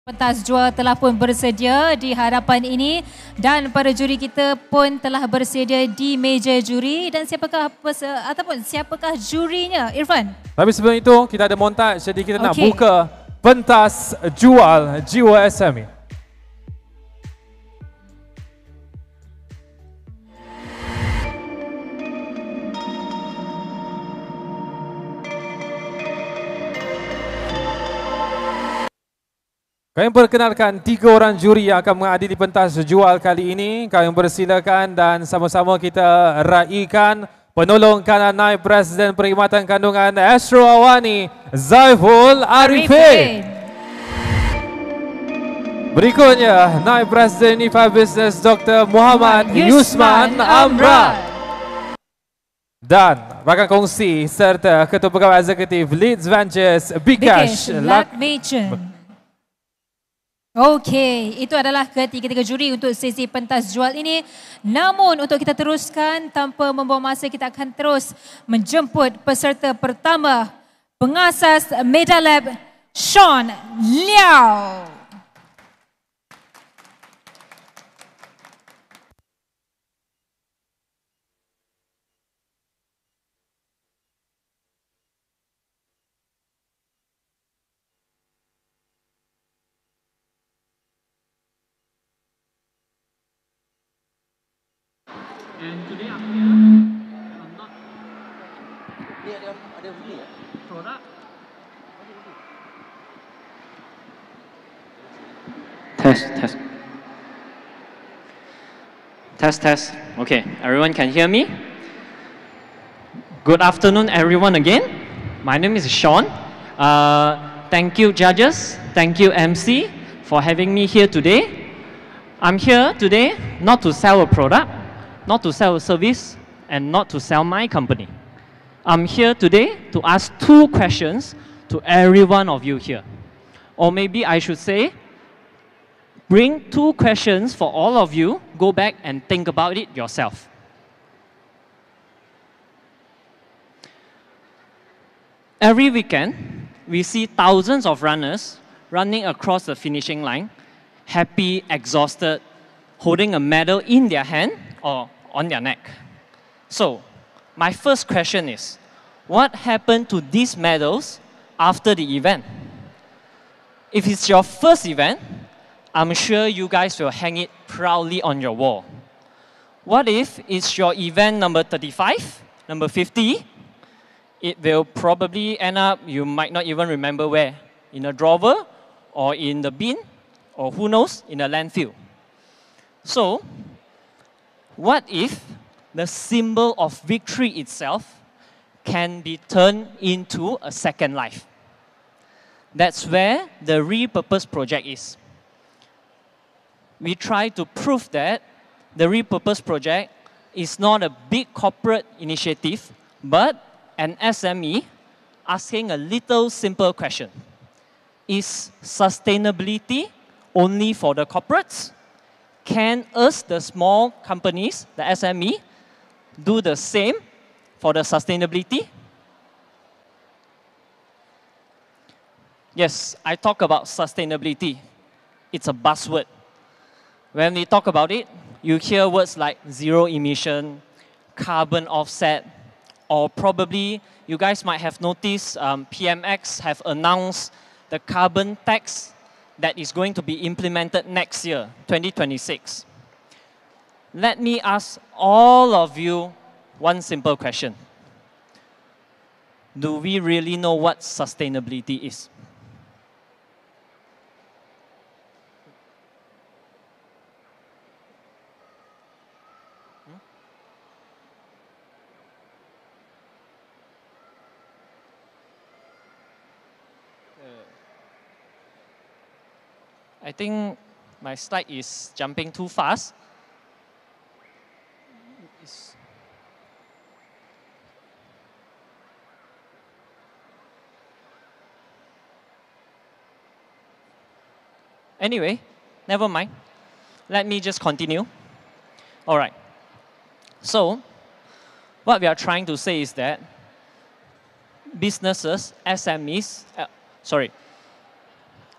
Pentas Jual telah pun bersedia di hadapan ini dan para juri kita pun telah bersedia di meja juri. Dan siapakah siapakah jurinya, Irfan? Tapi sebelum itu kita ada montaj, jadi kita nak buka Pentas Jual Jiwa SME. Kami perkenalkan 3 orang juri yang akan mengadili pentas jual kali ini. Kami persilakan dan sama-sama kita raikan penolong kanan naib Presiden Perkhidmatan Kandungan Astro AWANI, Zaiful Arifin. Berikutnya, Naib Presiden Unifi Business Dr. Muhammad Yusman Amran. Dan rakan kongsi serta Ketua Pegawai Eksekutif Leeds Ventures Bikash Lakmechan. Okey, itu adalah ketiga-tiga juri untuk sesi pentas jual ini. Namun untuk kita teruskan tanpa membuang masa, kita akan terus menjemput peserta pertama, pengasas Media Lab, Sean Liao. And today I'm here, I'm not... Ni ada bunyi ya? Produk. Test. Okay, everyone can hear me? Good afternoon everyone again. My name is Sean. Thank you judges, thank you MC for having me here today. I'm here today not to sell a product, not to sell a service, and not to sell my company. I'm here today to ask 2 questions to every one of you here. Or maybe I should say, bring 2 questions for all of you, go back and think about it yourself. Every weekend, we see thousands of runners running across the finishing line, happy, exhausted, holding a medal in their hand or on their neck. So, my first question is, what happened to these medals after the event? If it's your first event, I'm sure you guys will hang it proudly on your wall. What if it's your event number 35, number 50? It will probably end up, you might not even remember where, in a drawer or in the bin, or who knows, in a landfill. So, what if the symbol of victory itself can be turned into a second life? That's where the Repurpose project is. We try to prove that the Repurpose project is not a big corporate initiative, but an SME asking a little simple question. Is sustainability only for the corporates? Can us, the small companies, the SME, do the same for the sustainability? Yes, I talk about sustainability. It's a buzzword. When we talk about it, you hear words like zero emission, carbon offset, or probably you guys might have noticed PMX have announced the carbon tax that is going to be implemented next year, 2026. Let me ask all of you one simple question. Do we really know what sustainability is? I think my slide is jumping too fast. Anyway, never mind. Let me just continue. All right. So, what we are trying to say is that businesses, SMEs,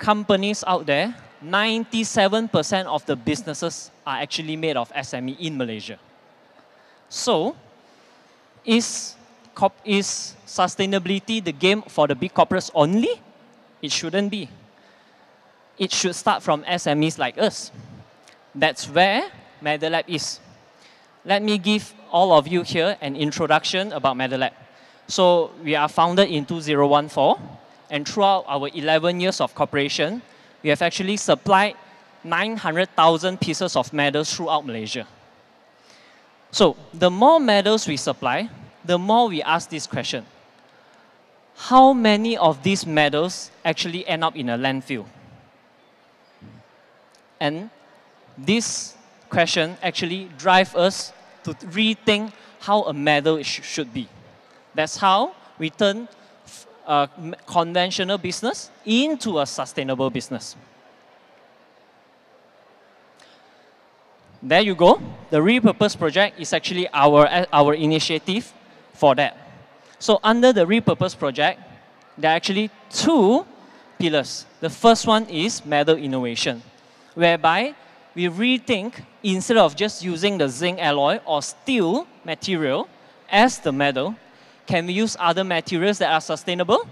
companies out there, 97% of the businesses are actually made of SME in Malaysia. So, is sustainability the game for the big corporates only? It shouldn't be. It should start from SMEs like us. That's where MediLab is. Let me give all of you here an introduction about MediLab. So we are founded in 2014, and throughout our 11 years of cooperation, we have actually supplied 900,000 pieces of medals throughout Malaysia. So the more medals we supply, the more we ask this question. How many of these medals actually end up in a landfill? And this question actually drives us to rethink how a medal should be. That's how we turn a conventional business into a sustainable business. There you go. The Repurpose project is actually our initiative for that. So under the Repurpose project, there are actually two pillars. The first one is metal innovation, whereby we rethink, instead of just using the zinc alloy or steel material as the metal, can we use other materials that are sustainable?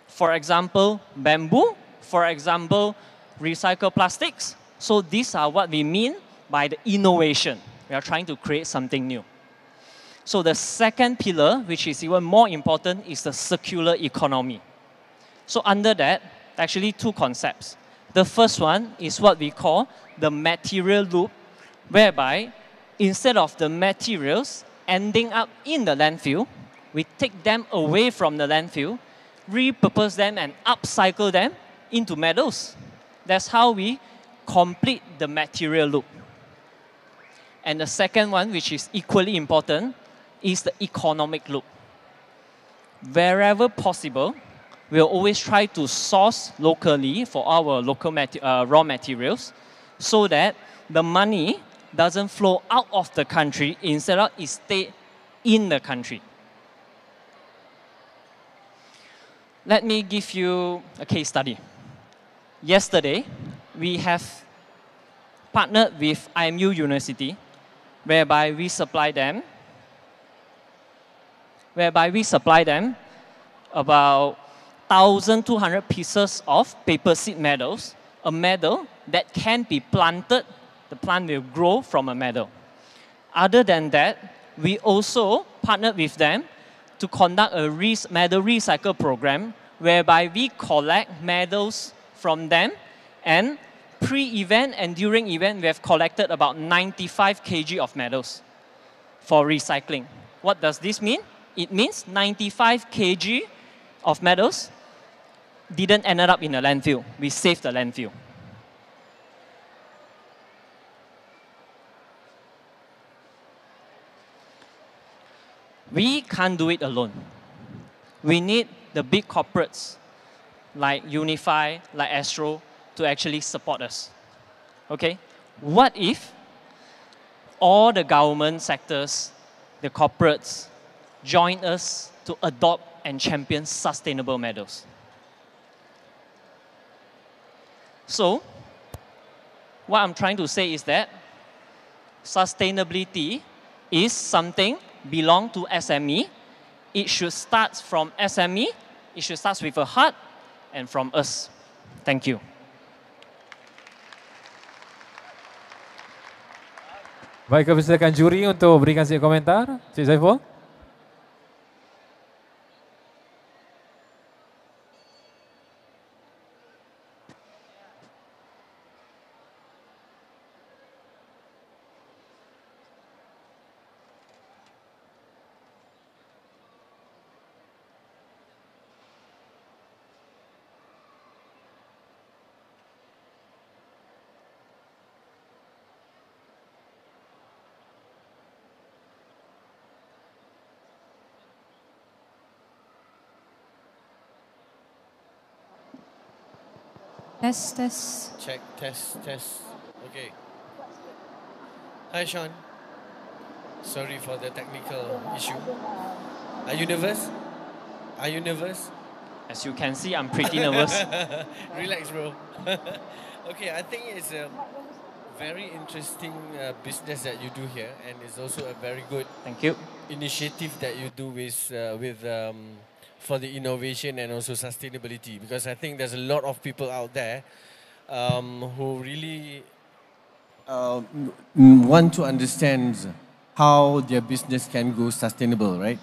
For example, bamboo. For example, recycled plastics. So these are what we mean by the innovation. We are trying to create something new. So the second pillar, which is even more important, is the circular economy. So under that, actually two concepts. The first one is what we call the material loop, whereby instead of the materials ending up in the landfill, we take them away from the landfill, repurpose them and upcycle them into metals. That's how we complete the material loop. And the second one, which is equally important, is the economic loop. Wherever possible, we'll always try to source locally for our local raw materials so that the money doesn't flow out of the country, instead of it stay in the country. Let me give you a case study. Yesterday, we have partnered with IMU University, whereby we supply them about 1,200 pieces of paper seed medals, a medal that can be planted, the plant will grow from a medal. Other than that, we also partnered with them to conduct a medal recycle program, whereby we collect medals from them, and pre-event and during event, we have collected about 95 kg of medals for recycling. What does this mean? It means 95 kg of medals didn't end up in a landfill. We saved the landfill. We can't do it alone. We need the big corporates like Unifi, like Astro, to actually support us. Okay? What if all the government sectors, the corporates, join us to adopt and champion sustainable medals? So, what I'm trying to say is that sustainability is something belong to SME. It should start from SME. It should start with a heart and from us. Thank you. Baik, kami silakan juri untuk berikan sedikit komentar. Cik Saiful. Test. Check, test. Okay. Hi, Sean. Sorry for the technical issue. Are you nervous? As you can see, I'm pretty nervous. Relax, bro. Okay, I think it's a very interesting business that you do here, and it's also a very good Thank you. initiative that you do for the innovation and also sustainability. Because I think there's a lot of people out there who really want to understand how their business can go sustainable, right?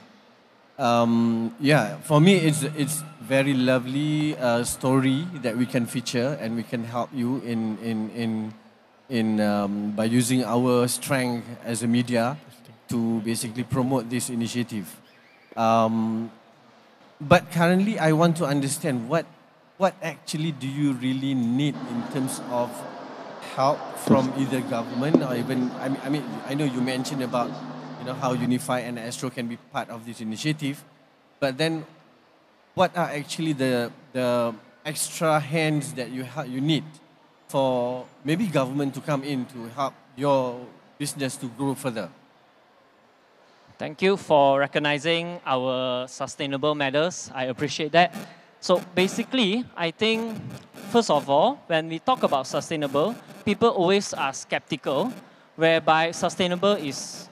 Yeah, for me, it's very lovely story that we can feature, and we can help you by using our strength as a media to basically promote this initiative. But currently, I want to understand what actually do you really need in terms of help from either government or even, I mean, I know you mentioned about how Unifi and Astro can be part of this initiative, but then what are actually the extra hands that you need for maybe government to come in to help your business to grow further? Thank you for recognizing our sustainable matters. I appreciate that. So basically, I think, first of all, when we talk about sustainable, people always are skeptical, whereby sustainable is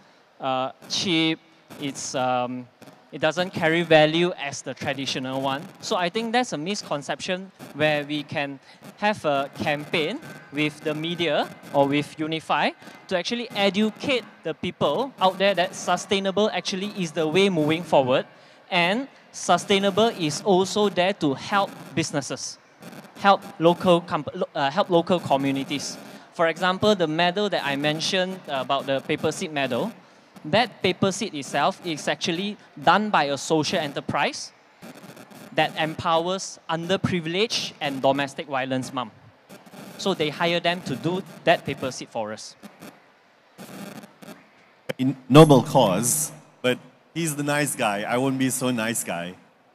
cheap, it doesn't carry value as the traditional one. So I think that's a misconception where we can have a campaign with the media or with Unifi to actually educate the people out there that sustainable actually is the way moving forward, and sustainable is also there to help businesses, help local communities. For example, the medal that I mentioned about the paper seed medal, that paper seed itself is actually done by a social enterprise that empowers underprivileged and domestic violence mom. So they hire them to do that paper seed for us. Noble cause, but he's the nice guy. I won't be so nice guy.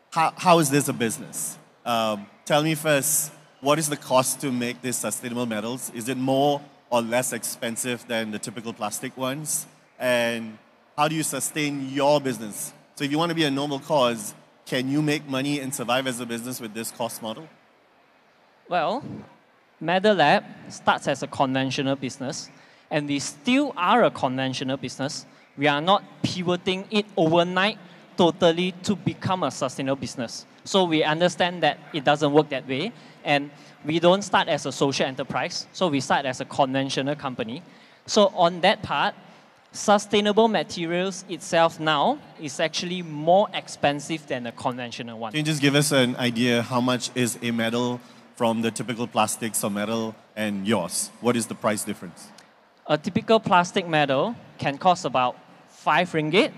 How is this a business? Tell me first, what is the cost to make these sustainable metals? Is it more or less expensive than the typical plastic ones? And how do you sustain your business? So if you want to be a noble cause, can you make money and survive as a business with this cost model? Well, Medal Lab starts as a conventional business, and we still are a conventional business. We are not pivoting it overnight totally to become a sustainable business. So we understand that it doesn't work that way, and we don't start as a social enterprise, so we start as a conventional company. So on that part, sustainable materials itself now is actually more expensive than a conventional one. Can you just give us an idea how much is a metal from the typical plastics or metal and yours? What is the price difference? A typical plastic metal can cost about 5 ringgit.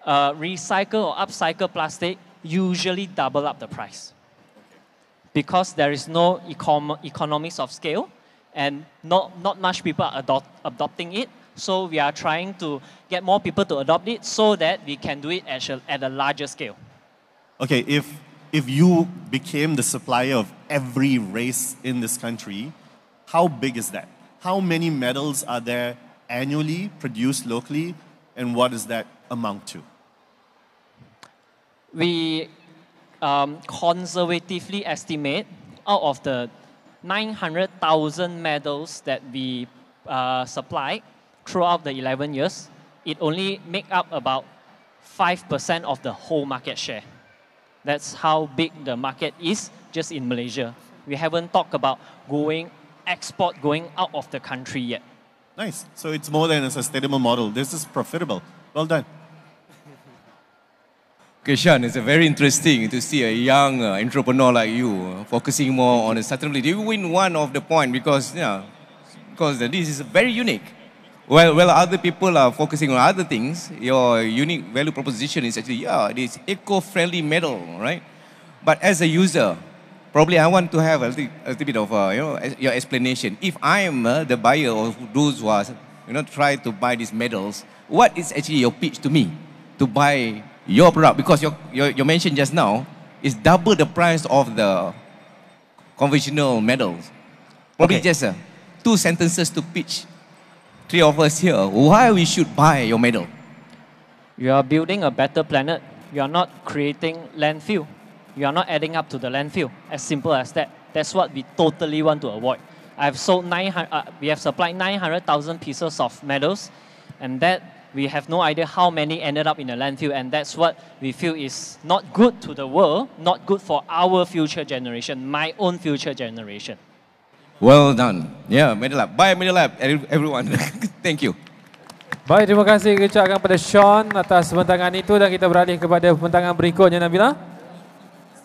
Recycle or upcycle plastic usually double up the price. Because there is no economics of scale, and not much people are adopting it. So we are trying to get more people to adopt it so that we can do it at a larger scale. Okay, if you became the supplier of every race in this country, how big is that? How many medals are there annually produced locally, and what does that amount to? We conservatively estimate out of the 900,000 medals that we supply throughout the 11 years, it only make up about 5% of the whole market share. That's how big the market is just in Malaysia. We haven't talked about going out of the country yet. Nice. So it's more than a sustainable model. This is profitable. Well done. Okay, Sean, it's very interesting to see a young entrepreneur like you focusing more on the sustainability. You win one of the point because this is very unique. Well, other people are focusing on other things. Your unique value proposition is actually, this eco-friendly metal, right? But as a user, probably I want to have a little bit of your explanation. If I am the buyer or those who are try to buy these metals, what is actually your pitch to me to buy your product? Because you mentioned just now is double the price of the conventional metals. Probably just 2 sentences to pitch 3 of us here why we should buy your metal. You are building a better planet. You are not creating landfill. you are not adding up to the landfill. As simple as that. That's what we totally want to avoid. We have supplied 900,000 pieces of medals, and that we have no idea how many ended up in the landfill, and that's what we feel is not good to the world, not good for our future generation, my own future generation. Well done. Yeah, medal up. Bye, medal up, everyone. Thank you. Baik, terima kasih ucapkan pada Sean atas pembentangan itu dan kita beralih kepada pembentangan berikutnya, Nabila.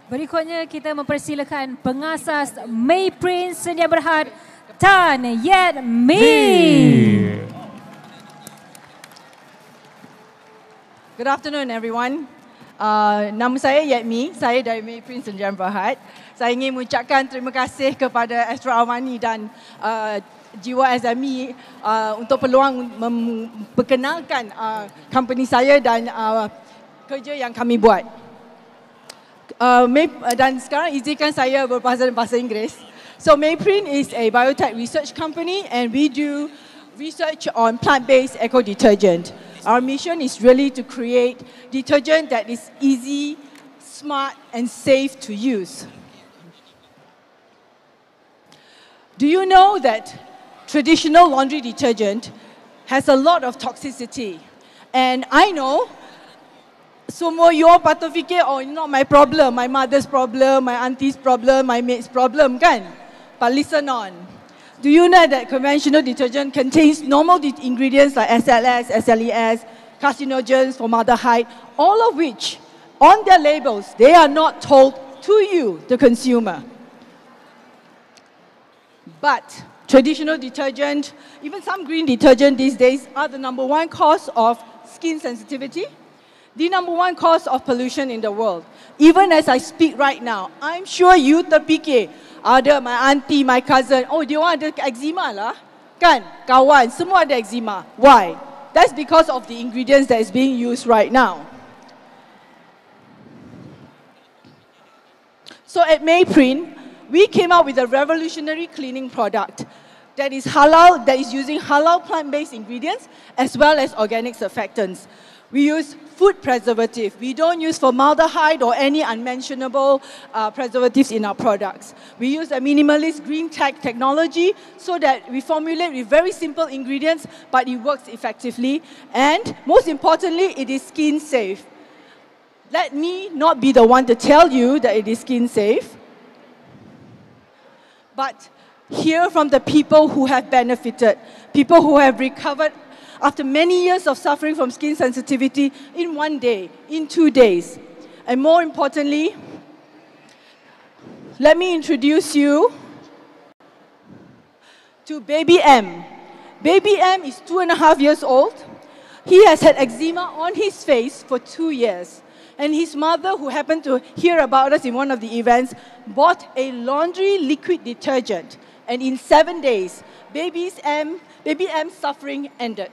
Berikutnya kita mempersilakan pengasas May Prince sedia berhad Tan Yet Me. Good afternoon, everyone. Nama saya Yetmi, saya dari May Prince Sdn Bhd. Saya ingin mengucapkan terima kasih kepada Astro AWANI dan Jiwa SME untuk peluang memperkenalkan company saya dan kerja yang kami buat. Dan sekarang izinkan saya berbahasa Inggeris. So Mayprint is a biotech research company and we do research on plant-based eco-detergent. Our mission is really to create detergent that is easy, smart and safe to use. Do you know that traditional laundry detergent has a lot of toxicity? And I know semua you all patut fikir, oh, not my problem, my mother's problem, my auntie's problem, my mate's problem, kan? But listen on. Do you know that conventional detergent contains normal ingredients like SLS, SLES, carcinogens, formaldehyde, all of which, on their labels, they are not told to you, the consumer. But traditional detergent, even some green detergent these days, are the #1 cause of skin sensitivity, the #1 cause of pollution in the world. Even as I speak right now, I'm sure you terfikir, ada my auntie, my cousin, oh dia orang ada eczema lah. Kan? Kawan, semua ada eczema. Why? That's because of the ingredients that is being used right now. So at Mayprint, we came out with a revolutionary cleaning product that is halal, that is using halal plant-based ingredients as well as organic surfactants. We use food preservative. We don't use formaldehyde or any unmentionable preservatives in our products. We use a minimalist green tech technology so that we formulate with very simple ingredients, but it works effectively. And most importantly, it is skin safe. Let me not be the one to tell you that it is skin safe, but hear from the people who have benefited, people who have recovered after many years of suffering from skin sensitivity in 1 day, in 2 days. And more importantly, let me introduce you to Baby M. Baby M is 2.5 years old. He has had eczema on his face for 2 years. And his mother, who happened to hear about us in one of the events, bought a laundry liquid detergent. And in 7 days, Baby M's suffering ended.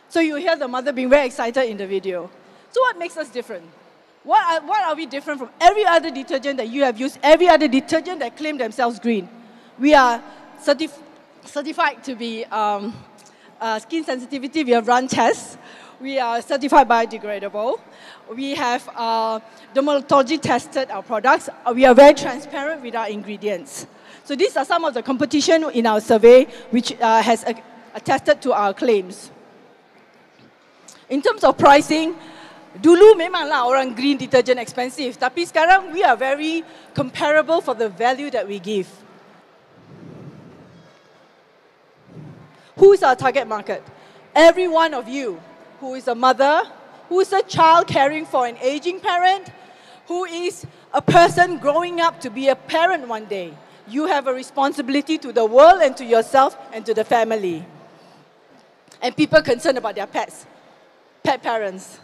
So you hear the mother being very excited in the video. So what makes us different? What are we different from every other detergent that you have used, every other detergent that claim themselves green? We are certified to be skin sensitivity. We have run tests. We are certified biodegradable. We have dermatology tested our products. We are very transparent with our ingredients. So these are some of the competition in our survey which has attested to our claims. In terms of pricing, dulu memanglah orang green detergent expensive, tapi sekarang we are very comparable for the value that we give. Who is our target market? Every one of you who is a mother, who is a child caring for an aging parent, who is a person growing up to be a parent one day. You have a responsibility to the world and to yourself and to the family. And people concerned about their pets, pet parents.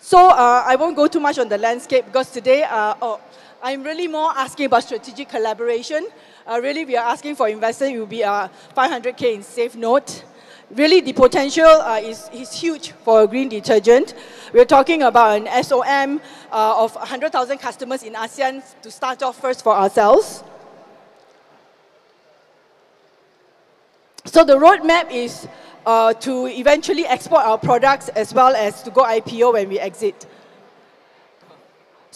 So I won't go too much on the landscape because today I'm really more asking about strategic collaboration. Really, we are asking for investment. It will be 500K in safe note. Really, the potential is huge for a green detergent. We're talking about an SOM of 100,000 customers in ASEAN to start off first for ourselves. So the roadmap is to eventually export our products as well as to go IPO when we exit.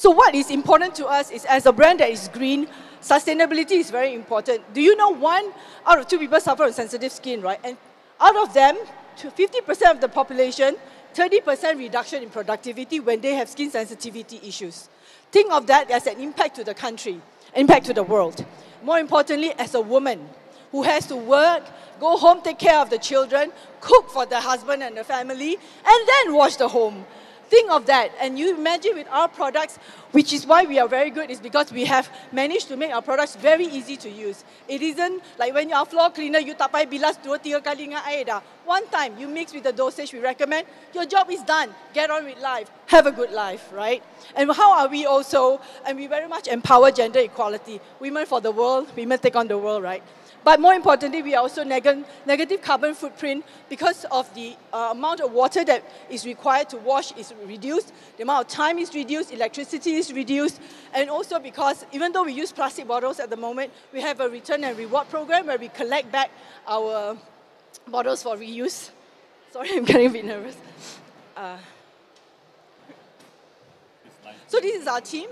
So what is important to us is, as a brand that is green, sustainability is very important. Do you know 1 out of 2 people suffer from sensitive skin, right? And out of them, 50% of the population, 30% reduction in productivity when they have skin sensitivity issues. Think of that as an impact to the country, impact to the world. More importantly, as a woman who has to work, go home, take care of the children, cook for the husband and the family, and then wash the home. Think of that. And you imagine with our products, which is why we are very good, is because we have managed to make our products very easy to use. It isn't like when you are floor cleaner, you tapai bilas 2-3 kali dengan air dah. One time, you mix with the dosage we recommend, your job is done. Get on with life. Have a good life, right? And how are we also, and we very much empower gender equality. Women for the world, women take on the world, right? But more importantly, we are also negative carbon footprint because of the amount of water that is required to wash is reduced, the amount of time is reduced, electricity is reduced, and also because even though we use plastic bottles at the moment, we have a return and reward program where we collect back our bottles for reuse. Sorry, I'm getting a bit nervous. So this is our team.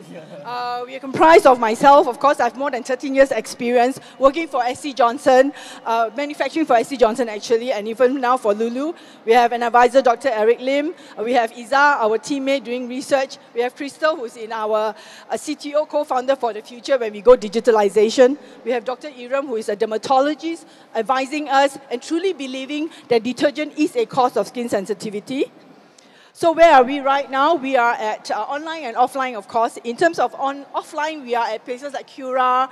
We are comprised of myself. Of course, I have more than 13 years experience working for SC Johnson, manufacturing for SC Johnson actually, and even now for Lulu. We have an advisor, Dr. Eric Lim. We have Iza, our teammate doing research. We have Crystal, who's in our CTO, co-founder for the future when we go digitalization. We have Dr. Iram, who is a dermatologist, advising us and truly believing that detergent is a cause of skin sensitivity. So where are we right now? We are at online and offline, of course. In terms of offline, we are at places like Cura,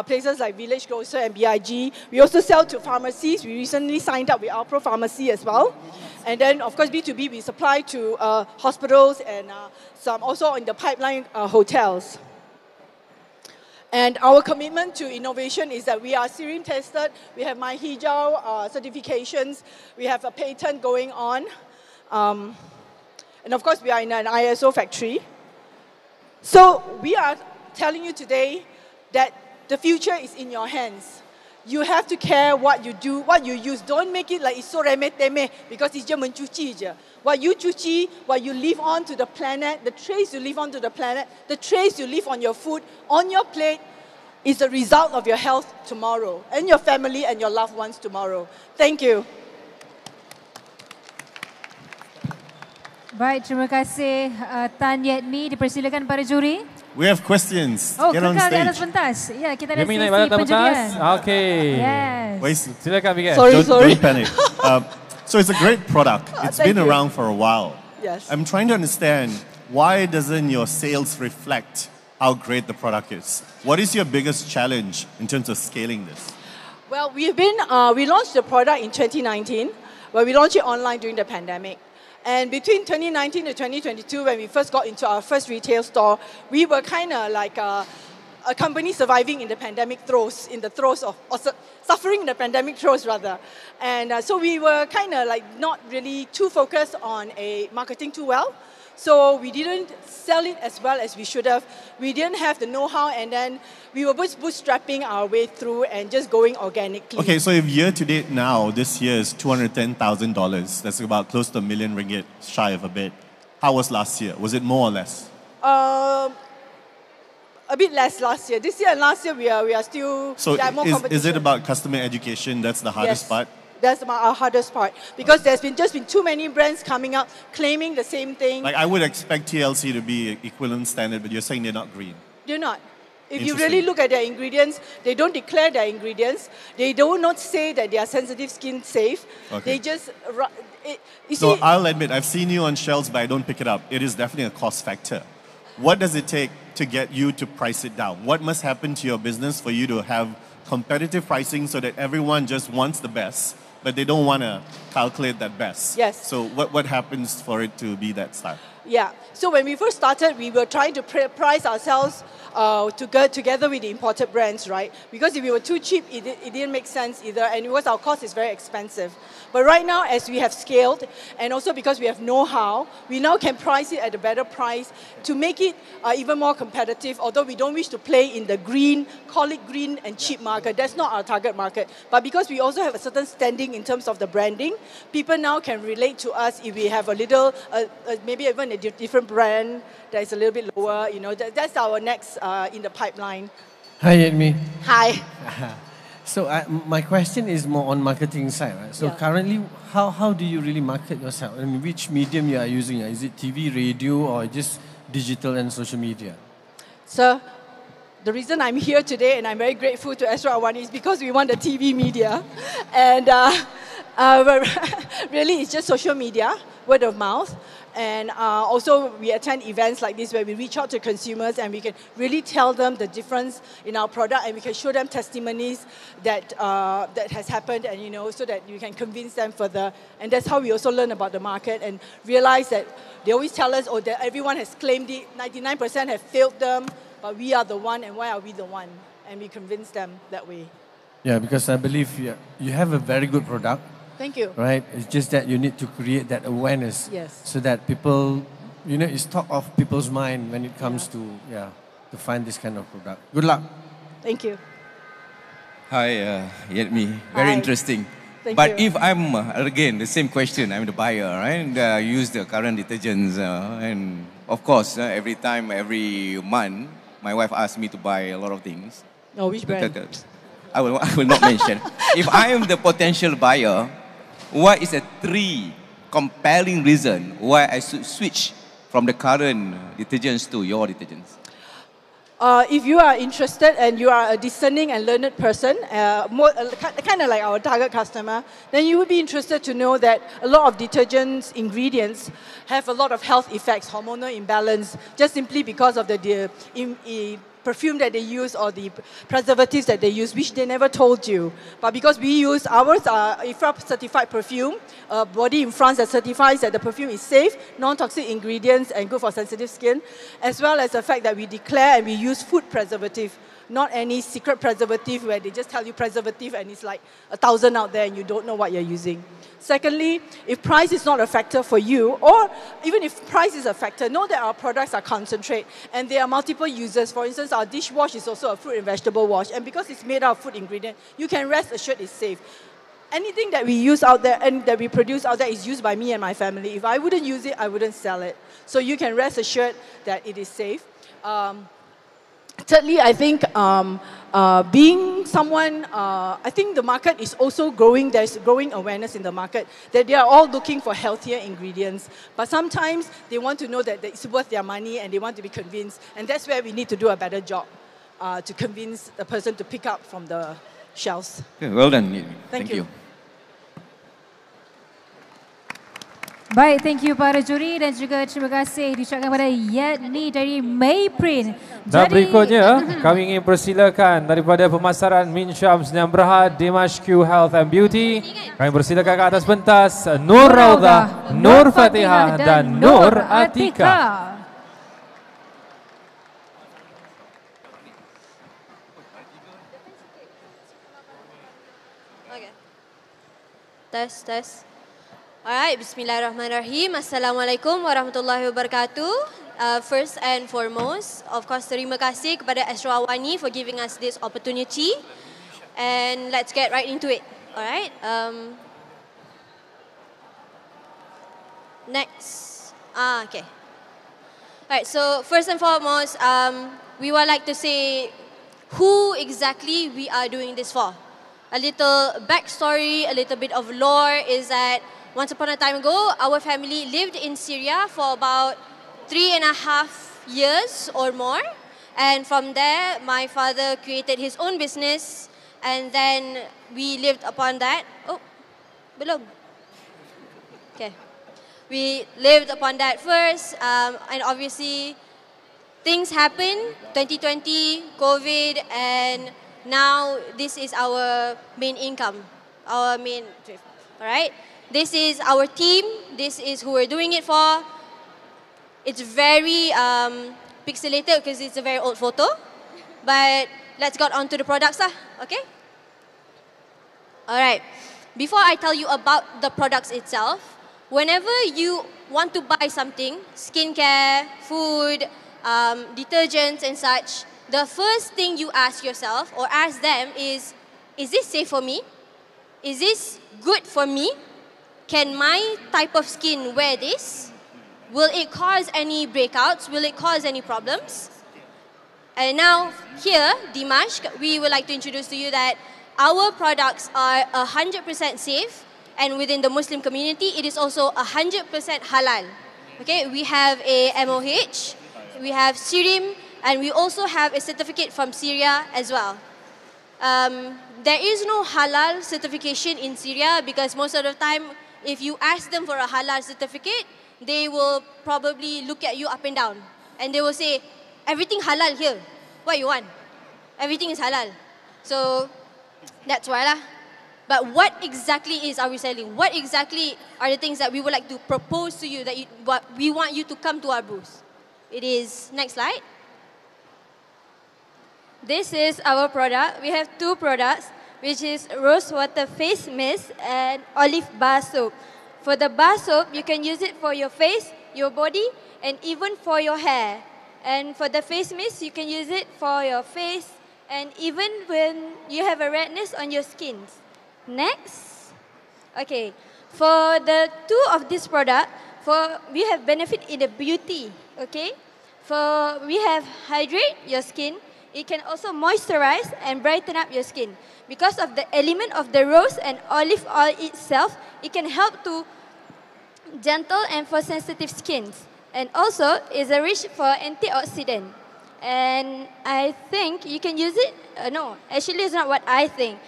places like Village Grocer and BIG. We also sell to pharmacies. We recently signed up with Alpro Pharmacy as well. And then, of course, B2B, we supply to hospitals and some also in the pipeline hotels. And our commitment to innovation is that we are Sirin tested. We have My Hijau certifications. We have a patent going on. And of course, we are in an ISO factory. So we are telling you today that the future is in your hands. You have to care what you do, what you use. Don't make it like it's so remeh-temeh because it's just mencuci je. What you cuci, what you leave on to the planet, the trace you leave on to the planet, the trace you leave on your food, on your plate, is the result of your health tomorrow and your family and your loved ones tomorrow. Thank you. Baik, terima kasih Tan Yetmi. Dipersilakan para juri. We have questions. Oh, Get on kekal di stage. atas pentas. Ya, kita ada Yetmi sesi naik balik atas pentas. penjurian. Okay. Yes. Wait, Silakan Miguel. Sorry. don't panic. So it's a great product. It's Thank been you. around for a while. Yes. I'm trying to understand, why doesn't your sales reflect how great the product is? What is your biggest challenge in terms of scaling this? Well, we launched the product in 2019, but we launched it online during the pandemic. And between 2019 to 2022, when we first got into our first retail store, we were kind of like a company surviving in the pandemic throes, suffering in the pandemic throes rather. And so we were kind of like not really too focused on marketing too well. So we didn't sell it as well as we should have. We didn't have the know-how, and then we were bootstrapping our way through and just going organically. Okay, so if year to date now, this year is $210,000. That's about close to ringgit, shy of a bit. How was last year? Was it more or less? A bit less last year. This year and last year, we are still... So there are more is competition. it about customer education? That's the hardest Yes. part? That's our hardest part. Because there's been too many brands coming up claiming the same thing. Like I would expect TLC to be equivalent standard, but you're saying they're not green. They're not. If you Interesting. really look at their ingredients, they don't declare their ingredients. They do not say that they are sensitive skin safe. Okay. They just... You So see, I'll admit, I've seen you on shelves, but I don't pick it up. It is definitely a cost factor. What does it take to get you to price it down? What must happen to your business for you to have competitive pricing so that everyone just wants the best, but they don't want to calculate that best? Yes. So what happens for it to be that style? yeah. So when we first started, we were trying to price ourselves to go together with the imported brands, right? Because if we were too cheap, it didn't make sense either, and because our cost is very expensive. But right now, as we have scaled, and also because we have know-how, we now can price it at a better price to make it even more competitive, although we don't wish to play in the green, call it green and cheap market. That's not our target market. But because we also have a certain standing in terms of the branding, people now can relate to us if we have a little, maybe even in a different brand that is a little bit lower. You know, that's our next in the pipeline. Hi, Edmi. Hi. So my question is more on marketing side, right? So currently, how do you really market yourself? I mean, which medium you are using? Is it TV, radio, or just digital and social media? So the reason I'm here today and I'm very grateful to Astro AWANI is because we want the TV media. And really it's just social media, word of mouth. And also we attend events like this where we reach out to consumers and we can really tell them the difference in our product and we can show them testimonies that has happened and, you know, so that you can convince them further. And that's how we also learn about the market and realize that they always tell us, oh, that everyone has claimed it, 99% have failed them, but we are the one, and why are we the one? And we convince them that way. Yeah, because I believe you have a very good product. Thank you. Right? It's just that you need to create that awareness. Yes. So that people, you know, it's top of people's mind when it comes to find this kind of product. Good luck. Thank you. Hi, Yetmi. Very Hi. interesting. Thank But you. if I'm, again, the same question, I'm the buyer, right? And use the current detergents. And of course, every month, my wife asks me to buy a lot of things. Oh, which brand? I will not mention. If I am the potential buyer, what is the 3 compelling reason why I should switch from the current detergents to your detergents? If you are interested and you are a discerning and learned person, kind of like our target customer, then you would be interested to know that a lot of detergents ingredients have a lot of health effects, hormonal imbalance, just simply because of the perfume that they use or the preservatives that they use, which they never told you. But because we use ours, IFRA certified perfume, a body in France that certifies that the perfume is safe, non-toxic ingredients and good for sensitive skin, as well as the fact that we declare and we use food preservative, not any secret preservative where they just tell you preservative and it's like 1,000 out there and you don't know what you're using. Secondly, if price is not a factor for you, or even if price is a factor, know that our products are concentrate and there are multiple uses. For instance, our dishwash is also a fruit and vegetable wash, and because it's made out of food ingredient, you can rest assured it's safe. Anything that we use out there and that we produce out there is used by me and my family. If I wouldn't use it, I wouldn't sell it. So you can rest assured that it is safe. Thirdly, I think being someone, I think the market is also growing. There's growing awareness in the market that they are all looking for healthier ingredients. But sometimes they want to know that it's worth their money and they want to be convinced. And that's where we need to do a better job to convince the person to pick up from the shelves. Okay, well done. Thank you. Baik, thank you para juri dan juga terima kasih diucapkan kepada Yetmi dari Mayprint. Dan berikutnya, kami ingin persilakan daripada pemasaran Min Syams yang Berhad, Dimash Q Health and Beauty. Kami persilakan ke atas pentas Nur Raudah, Nur Fatihah dan Nur Atika. Tes. Alright, bismillahirrahmanirrahim. Assalamualaikum warahmatullahi wabarakatuh. First and foremost, of course, terima kasih kepada Astro AWANI for giving us this opportunity. And let's get right into it. Alright. Next. Okay. Alright, so first and foremost, we would like to say who exactly we are doing this for. A little backstory, a little bit of lore is that once upon a time ago, our family lived in Syria for about 3.5 years or more. And from there, my father created his own business. And then we lived upon that. Oh, belum. Okay. We lived upon that first. And obviously, things happened. 2020, COVID, and now this is our main income, our main thrift. All right? This is our team. This is who we're doing it for. It's very pixelated because it's a very old photo. But let's get on to the products lah, okay? Alright, before I tell you about the products itself, whenever you want to buy something, skincare, food, detergents and such, the first thing you ask yourself or ask them is this safe for me? Is this good for me? Can my type of skin wear this? Will it cause any breakouts? Will it cause any problems? And now here, Dimash, we would like to introduce to you that our products are 100% safe, and within the Muslim community, it is also 100% halal. Okay, we have a MOH, we have Sirim, and we also have a certificate from Syria as well. There is no halal certification in Syria because most of the time, if you ask them for a halal certificate, they will probably look at you up and down. And they will say, everything halal here. What you want? Everything is halal. So, that's why lah. But what exactly is are we selling? What exactly are the things that we would like to propose to you that what we want you to come to our booth? It is, next slide. This is our product. We have two products, which is rose water face mist and olive bar soap. For the bar soap, you can use it for your face, your body, and even for your hair. And for the face mist, you can use it for your face and even when you have a redness on your skin. Next. Okay. For the two of this product, we have benefit in the beauty. Okay. We have hydrate your skin. It can also moisturize and brighten up your skin. Because of the element of the rose and olive oil itself, it can help to gentle and for sensitive skins. And also, it's rich for antioxidant. And I think you can use it. No, actually, it's not what I think.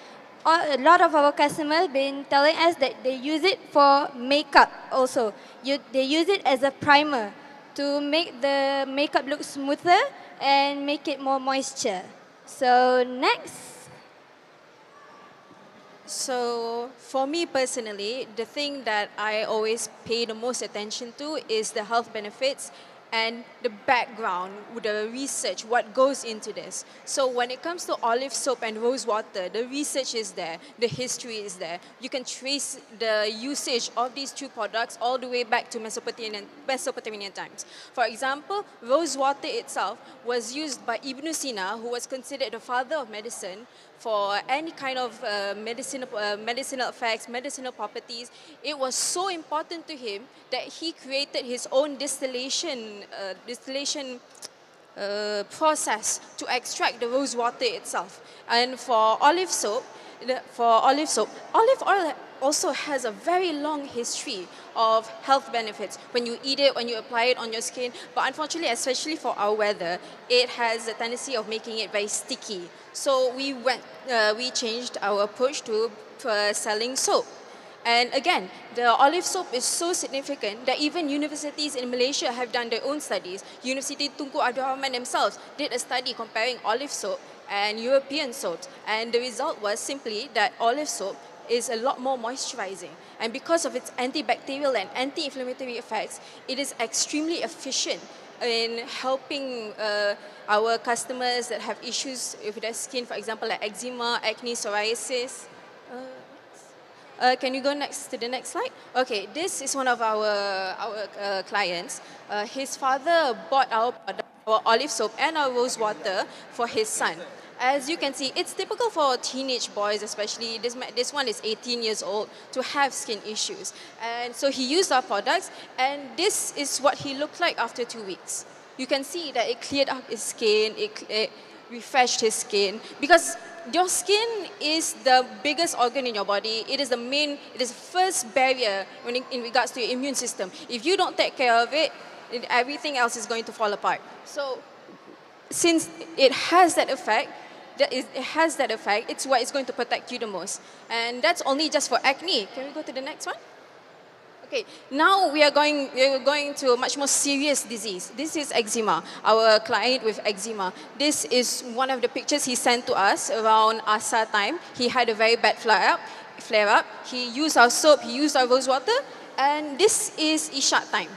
A lot of our customers been telling us that they use it for makeup also. They use it as a primer to make the makeup look smoother and make it more moisture. So next. So for me personally, the thing that I always pay the most attention to is the health benefits and the background, the research, what goes into this. So when it comes to olive soap and rose water, the research is there, the history is there. You can trace the usage of these two products all the way back to Mesopotamian times. For example, rose water itself was used by Ibn Sina, who was considered the father of medicine, for any kind of medicinal effects, medicinal properties. It was so important to him that he created his own distillation process to extract the rose water itself. And for olive soap, olive oil also has a very long history of health benefits when you eat it, when you apply it on your skin. But unfortunately, especially for our weather, it has a tendency of making it very sticky. So we changed our approach to selling soap. And again, the olive soap is so significant that even universities in Malaysia have done their own studies. University Tunku Abdul Rahman themselves did a study comparing olive soap and European soaps. And the result was simply that olive soap is a lot more moisturizing. And because of its antibacterial and anti-inflammatory effects, it is extremely efficient in helping our customers that have issues with their skin, for example, like eczema, acne, psoriasis. Can you go to the next slide? Okay, this is one of our clients. His father bought our olive soap and our rose water for his son. As you can see, it's typical for teenage boys, especially this one is 18 years old, to have skin issues. And so he used our products, and this is what he looked like after 2 weeks. You can see that it cleared up his skin, it refreshed his skin, because your skin is the biggest organ in your body. It is the first barrier in regards to your immune system. If you don't take care of it, everything else is going to fall apart. So, since it has that effect, it's what is going to protect you the most. And that's only just for acne. Can we go to the next one? Okay, now we're going to a much more serious disease. This is eczema, our client with eczema. This is one of the pictures he sent to us around Asa time. He had a very bad flare-up. He used our soap, he used our rose water, and this is Isha time.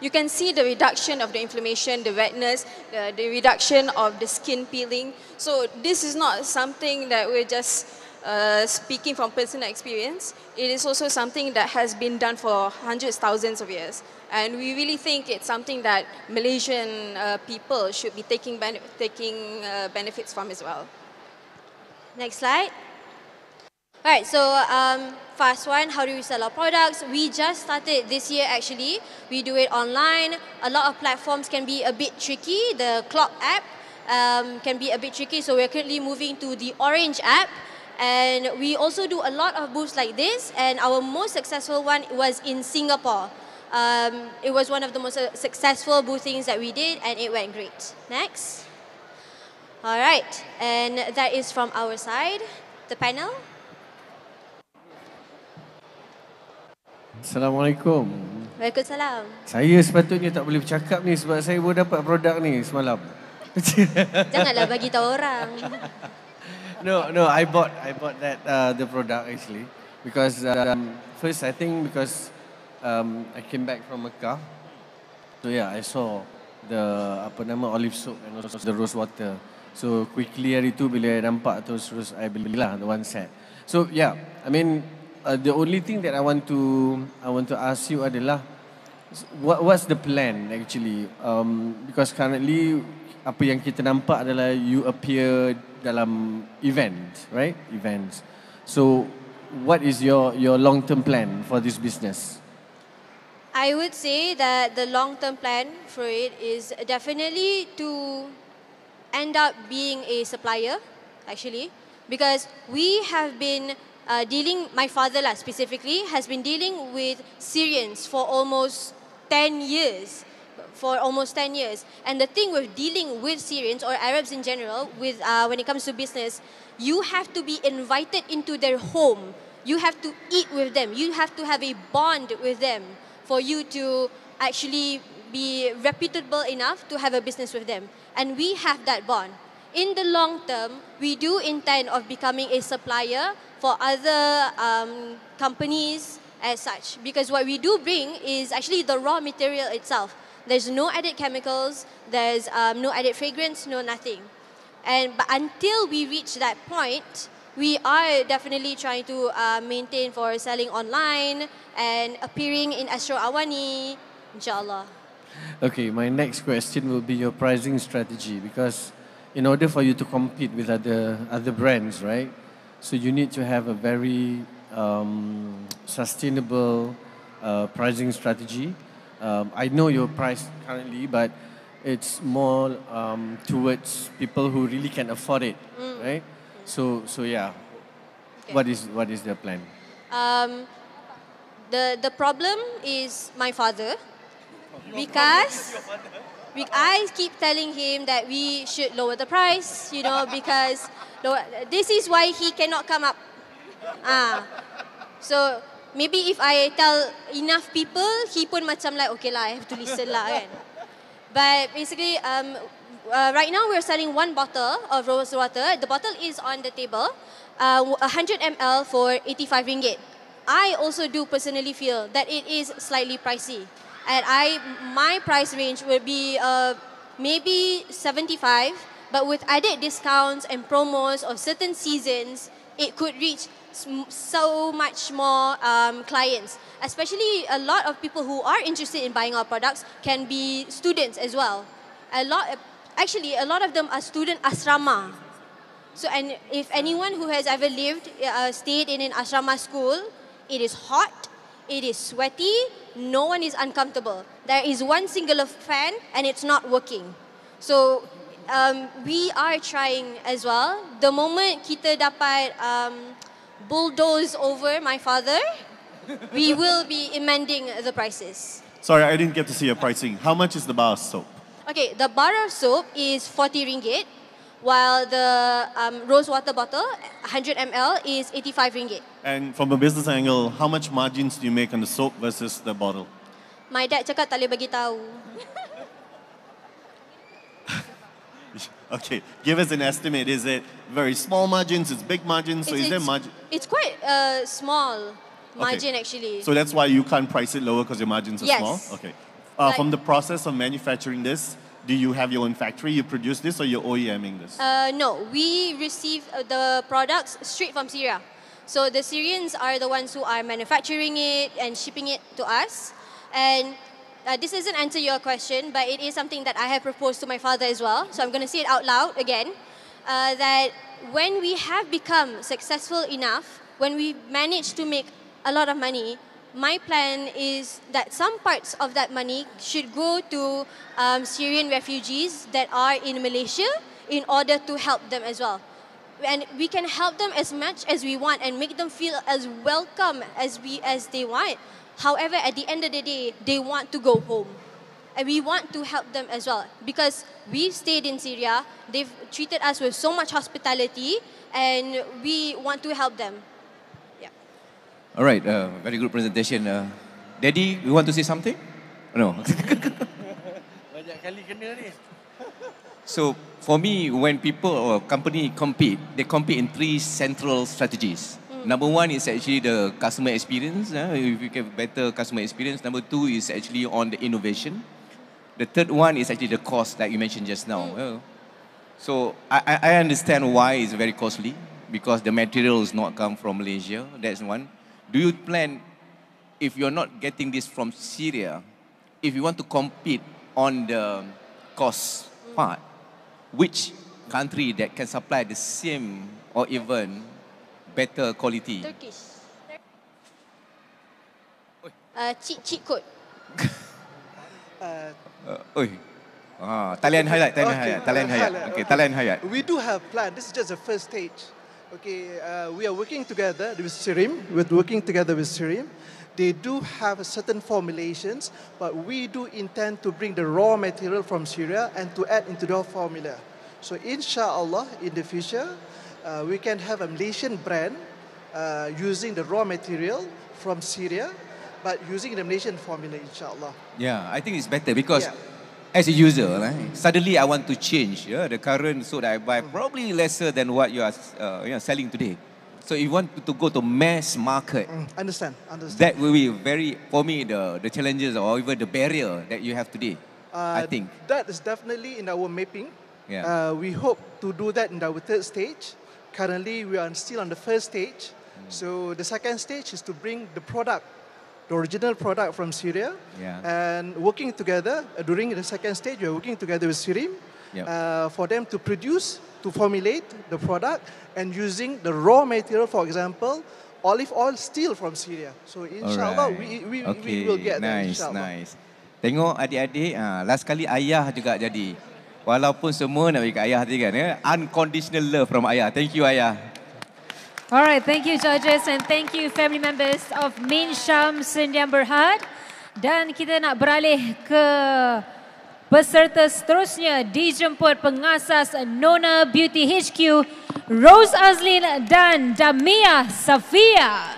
You can see the reduction of the inflammation, the redness, the reduction of the skin peeling. So this is not something that we're just speaking from personal experience. It is also something that has been done for hundreds, thousands of years. And we really think it's something that Malaysian people should be taking benefits from as well. Next slide. Alright, so fast one, how do we sell our products? We just started this year actually. We do it online. A lot of platforms can be a bit tricky. The clock app can be a bit tricky, so we're currently moving to the orange app. And we also do a lot of booths like this, and our most successful one was in Singapore. It was one of the most successful boothings that we did, and it went great. Next. Alright, and that is from our side, the panel. Assalamualaikum. Waalaikumsalam. Saya sepatutnya tak boleh bercakap ni sebab saya baru dapat produk ni semalam. Janganlah bagi tahu orang. No, I bought that the product actually because first I think because I came back from Mecca. So yeah, I saw the olive soap and also the rose water. So quickly hari tu bila I nampak terus I belilah the one set. So yeah, I mean the only thing that I want to ask you adalah what's the plan actually? Because currently apa yang kita nampak adalah you appear dalam event, right? Events. So what is your long-term plan for this business? I would say that the long-term plan for it is definitely to end up being a supplier, actually, because we have been my father specifically, has been dealing with Syrians for almost 10 years. And the thing with dealing with Syrians or Arabs in general, when it comes to business, you have to be invited into their home. You have to eat with them. You have to have a bond with them for you to actually be reputable enough to have a business with them. And we have that bond. In the long term, we do intend of becoming a supplier for other companies as such. Because what we do bring is actually the raw material itself. There's no added chemicals, there's no added fragrance, no nothing. But until we reach that point, we are definitely trying to maintain for selling online and appearing in Astro AWANI, inshallah. Okay, my next question will be your pricing strategy because in order for you to compete with other brands, right? So you need to have a very sustainable pricing strategy. I know your price currently, but it's more towards people who really can afford it, right? So yeah, okay. What is the plan? The problem is my father, because I keep telling him that we should lower the price, because this is why he cannot come up. So maybe if I tell enough people, he pun macam like, okay lah, I have to listen lah kan. But basically, right now we're selling one bottle of rose water. The bottle is on the table, 100 ml for 85 ringgit. I also do personally feel that it is slightly pricey. And my price range would be maybe 75, but with added discounts and promos of certain seasons, it could reach so much more clients. Especially a lot of people who are interested in buying our products can be students as well. A lot of them are student asrama. So, and if anyone who has ever stayed in an asrama school, it is hot, it is sweaty, no one is uncomfortable. There is one singular fan and it's not working. So, we are trying as well. The moment kita dapat bulldoze over my father, we will be amending the prices. Sorry, I didn't get to see your pricing. How much is the bar of soap? Okay, the bar of soap is 40 ringgit, while the rose water bottle, 100 ml, is 85 ringgit. And from a business angle, how much margins do you make on the soap versus the bottle? My dad cakap tak boleh bagi tahu. Okay, give us an estimate. Is it very small margins? It's big margins? So is there margin? It's quite small margin actually. So that's why you can't price it lower because your margins are small? Okay. From the process of manufacturing this, do you have your own factory? You produce this or you're OEMing this? No, we receive the products straight from Syria. So the Syrians are the ones who are manufacturing it and shipping it to us. And this doesn't answer your question, but it is something that I have proposed to my father as well. So I'm going to say it out loud again, that when we have become successful enough when we manage to make a lot of money, my plan is that some parts of that money should go to Syrian refugees that are in Malaysia in order to help them as well. And we can help them as much as we want and make them feel as welcome as they want. However, at the end of the day, they want to go home. And we want to help them as well because we've stayed in Syria, they've treated us with so much hospitality and we want to help them. Yeah. All right, very good presentation. Daddy, you want to say something? No. Banyak kali kena ni. So for me, when people or company compete, they compete in 3 central strategies. Number 1 is actually the customer experience. If you get better customer experience. Number 2 is actually on the innovation. The third one is actually the cost that you mentioned just now. So I understand why it's very costly because the materials not come from Malaysia. That's one. Do you plan, if you're not getting this from Syria, if you want to compete on the cost part, which country that can supply the same or even better quality? Turkish. Cheat code. Talian highlight. Okay, Talian highlight. We do have plan. This is just the first stage. Okay, we are working together with Syrim. We're working together with Syrim. They do have certain formulations, but we do intend to bring the raw material from Syria and to add into the formula. So inshallah, in the future, we can have a Malaysian brand using the raw material from Syria, but using the Malaysian formula, inshallah. Yeah, I think it's better because as a user, suddenly I want to change the current so that I buy probably lesser than what you are selling today. So if you want to go to mass market, understand. That will be very, for me, the challenges or even the barrier that you have today, I think. That is definitely in our mapping. Yeah. We hope to do that in our third stage. Currently, we are still on the first stage. So the second stage is to bring the product, the original product from Syria. And working together, during the second stage, we are working together with Syrim for them to produce, to formulate the product and using the raw material, for example, olive oil still from Syria. So inshallah, we will get that, inshallah. Nice. Tengok adik-adik, last kali ayah juga jadi. Walaupun semua nak bagi kat ayah tadi kan, unconditional love from ayah. Thank you ayah. Alright, thank you judges and thank you family members of Min Syam Sendian Berhad. Dan kita nak beralih ke peserta seterusnya, dijemput pengasas Nona Beauty HQ, Rose Azlin dan Damia Safia.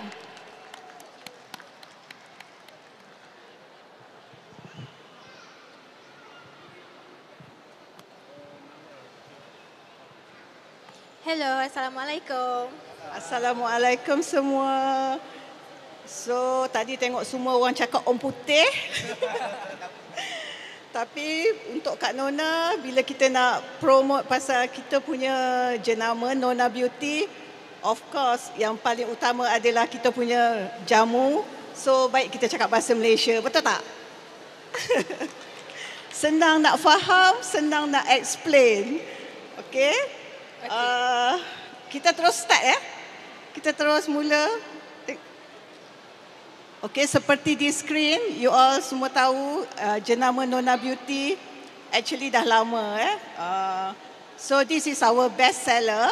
Hello, Assalamualaikum. Assalamualaikum semua. So, tadi tengok semua orang cakap om putih. Tapi untuk Kak Nona, bila kita nak promote pasal kita punya jenama Nona Beauty, of course yang paling utama adalah kita punya jamu. So, baik kita cakap bahasa Malaysia, betul tak? Senang nak faham, senang nak explain. Okay? Kita terus start ya. Kita terus mula. Okay, seperti di screen, you all semua tahu jenama Nona Beauty actually dah lama. So this is our best seller.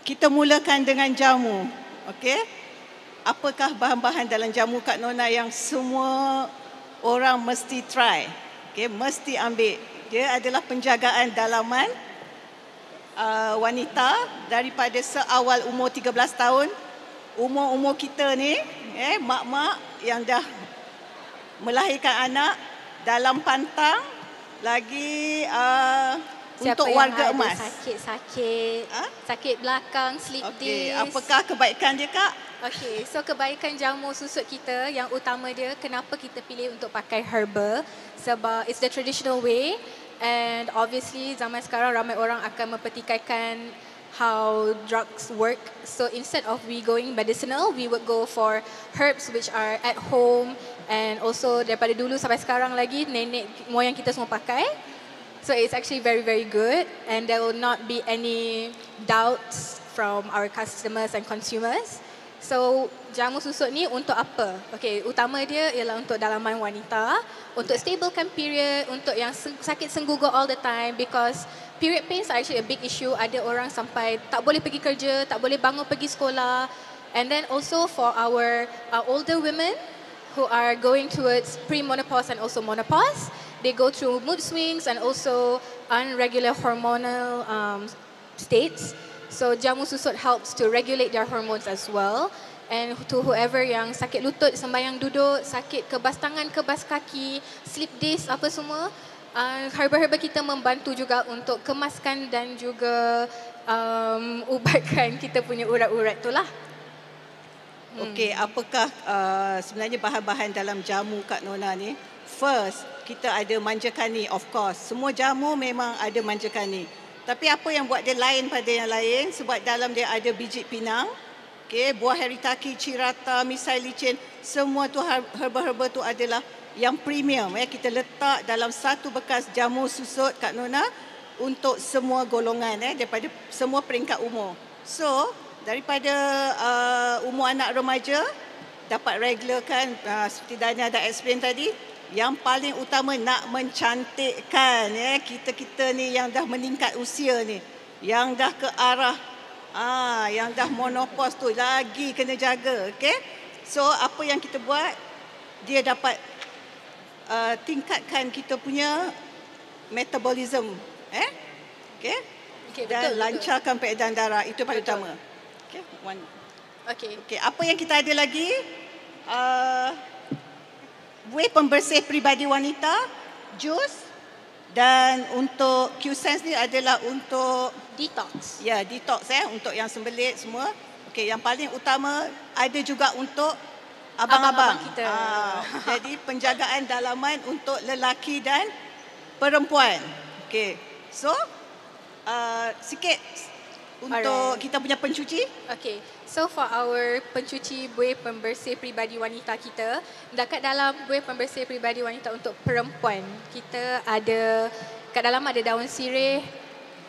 Kita mulakan dengan jamu. Okay, apakah bahan-bahan dalam jamu Kak Nona yang semua orang mesti try? Okay, mesti ambil. Dia adalah penjagaan dalaman wanita daripada seawal umur 13 tahun. Umur-umur kita ni, mak-mak yang dah melahirkan anak dalam pantang, lagi untuk warga emas. Sakit-sakit, sakit belakang, slip disc. Apakah kebaikan dia Kak? Okay, so kebaikan jamu susut kita yang utama dia, kenapa kita pilih untuk pakai herbal? Sebab it's the traditional way. And obviously zaman sekarang ramai orang akan mempertikaikan how drugs work. So instead of we going medicinal, we would go for herbs which are at home. And also daripada dulu sampai sekarang lagi, nenek moyang kita semua pakai. So it's actually very, very good. And there will not be any doubts from our customers and consumers. So jamu susut ni untuk apa? Okay, utama dia ialah untuk dalaman wanita, untuk stablekan period, untuk yang sakit senggugur all the time, because period pains are actually a big issue. Ada orang sampai tak boleh pergi kerja, tak boleh bangun pergi sekolah. And then also for our older women who are going towards pre-menopause and also menopause, they go through mood swings and also unregular hormonal states. So jamu susut helps to regulate their hormones as well. And to whoever yang sakit lutut sembahyang duduk, sakit kebas tangan, kebas kaki, slip disc apa semua, herba-herba kita membantu juga untuk kemaskan dan juga ubatkan kita punya urat-urat tu lah. Okey, apakah sebenarnya bahan-bahan dalam jamu Kak Nona ni? First, kita ada manjakani, of course. Semua jamu memang ada manjakani. Tapi apa yang buat dia lain pada yang lain? Sebab dalam dia ada biji pinang, okay, buah haritaki, cirata, misai licin. Semua tu herba-herba tu adalah yang premium. Kita letak dalam satu bekas jamu susut Kak Nona untuk semua golongan, daripada semua peringkat umur. So, daripada umur anak remaja, dapat regularkan, seperti Dania dah explain tadi, yang paling utama nak mencantikkan kita ni yang dah meningkat usia ni, yang dah ke arah yang dah monopause tu lagi kena jaga, okey. So apa yang kita buat, dia dapat tingkatkan kita punya metabolism, okey. Dan lancarkan peredaran darah, itu paling utama. Okey, okey, apa yang kita ada lagi? Whey pembersih peribadi wanita, jus, dan untuk Q-Sense ni adalah untuk detox. Ya, detox untuk yang sembelit semua. Okey, yang paling utama ada juga untuk abang-abang kita. Jadi penjagaan dalaman untuk lelaki dan perempuan. Okey. So, sikit untuk kita punya pencuci. Okay, so for our pencuci buih pembersih peribadi wanita kita, dekat dalam buih pembersih peribadi wanita untuk perempuan, kita ada, kat dalam ada daun sirih,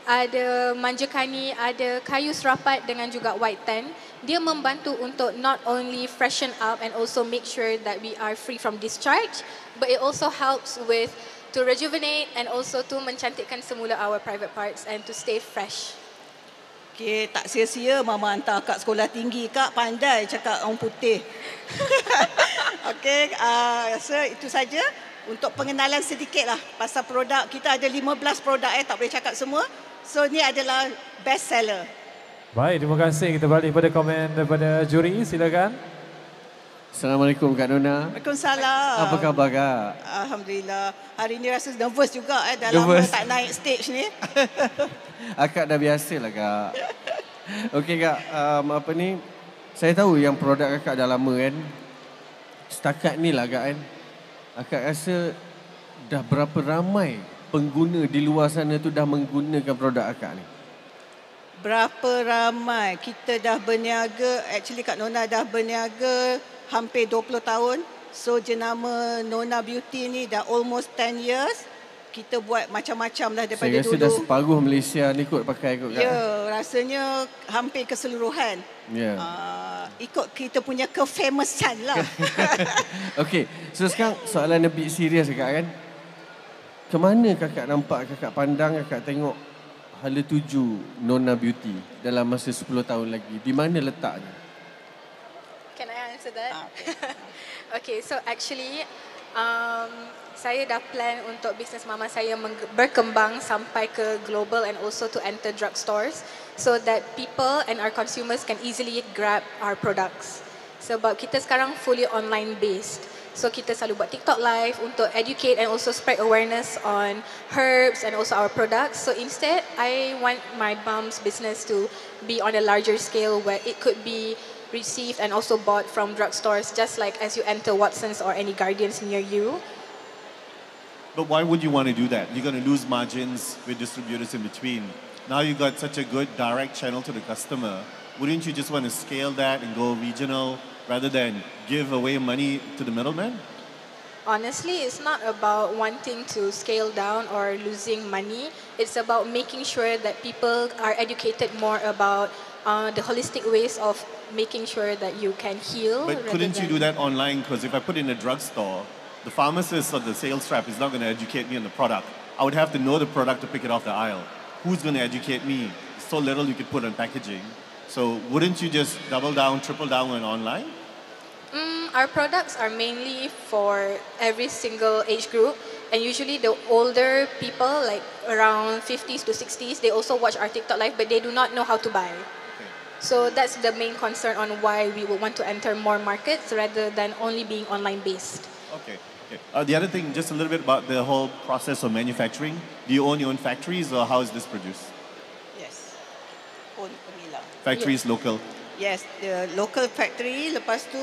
ada manjakani, ada kayu serapat dengan juga white tan. Dia membantu untuk not only freshen up and also make sure that we are free from discharge, but it also helps with to rejuvenate and also to mencantikkan semula our private parts and to stay fresh. Okey, tak sia-sia mama hantar Kak sekolah tinggi. Kak pandai cakap orang putih. Okey, so itu saja untuk pengenalan sedikitlah pasal produk. Kita ada 15 produk, tak boleh cakap semua. So ni adalah best seller. Baik, terima kasih. Kita balik pada komen daripada juri, silakan. Assalamualaikum Kak Nona. Waalaikumsalam. Apa khabar Kak? Alhamdulillah. Hari ni rasa nervous juga dah lama tak naik stage ni. Akak dah biasa lah Kak. Okey Kak, apa ni? Saya tahu yang produk Kakak dah lama kan. Setakat ni lah Kak kan. Akak rasa dah berapa ramai pengguna di luar sana tu dah menggunakan produk Akak ni? Berapa ramai? Kita dah berniaga, actually Kak Nona dah berniaga hampir 20 tahun. So jenama Nona Beauty ni dah almost 10 years. Kita buat macam-macam lah daripada dulu. Saya rasa dah separuh Malaysia ni kot pakai kot Kak. Ya, rasanya hampir keseluruhan. Ya. Ikut kita punya kefamousan lah. Okey, so sekarang soalan lebih serius Kak kan. Kemana Kakak nampak, Kakak pandang, Kakak tengok hala tuju Nona Beauty dalam masa 10 tahun lagi? Di mana letaknya? Can I answer that? Okay, so actually saya dah plan untuk bisnes mama saya berkembang sampai ke global and also to enter drugstores so that people and our consumers can easily grab our products. Sebab kita sekarang fully online based. So kita selalu buat TikTok live untuk educate and also spread awareness on herbs and also our products. So instead, I want my mom's business to be on a larger scale where it could be received and also bought from drugstores, just like as you enter Watson's or any Guardians near you. But why would you want to do that? You're going to lose margins with distributors in between. Now you've got such a good direct channel to the customer. Wouldn't you just want to scale that and go regional rather than give away money to the middleman? Honestly, it's not about wanting to scale down or losing money. It's about making sure that people are educated more about the holistic ways of making sure that you can heal. But couldn't you do that online? Because if I put in a drugstore, the pharmacist or the sales rep is not going to educate me on the product. I would have to know the product to pick it off the aisle. Who's going to educate me? So little you could put on packaging. So wouldn't you just double down, triple down on online? Our products are mainly for every single age group, and usually the older people, like around 50s to 60s, they also watch our TikTok live, but they do not know how to buy. So that's the main concern on why we would want to enter more markets rather than only being online based. Okay. The other thing, just a little bit about the whole process of manufacturing. Do you own your own factories, or how is this produced? Yes. Own pemilang. Factories local. Yes, the local factory. Lepas tu,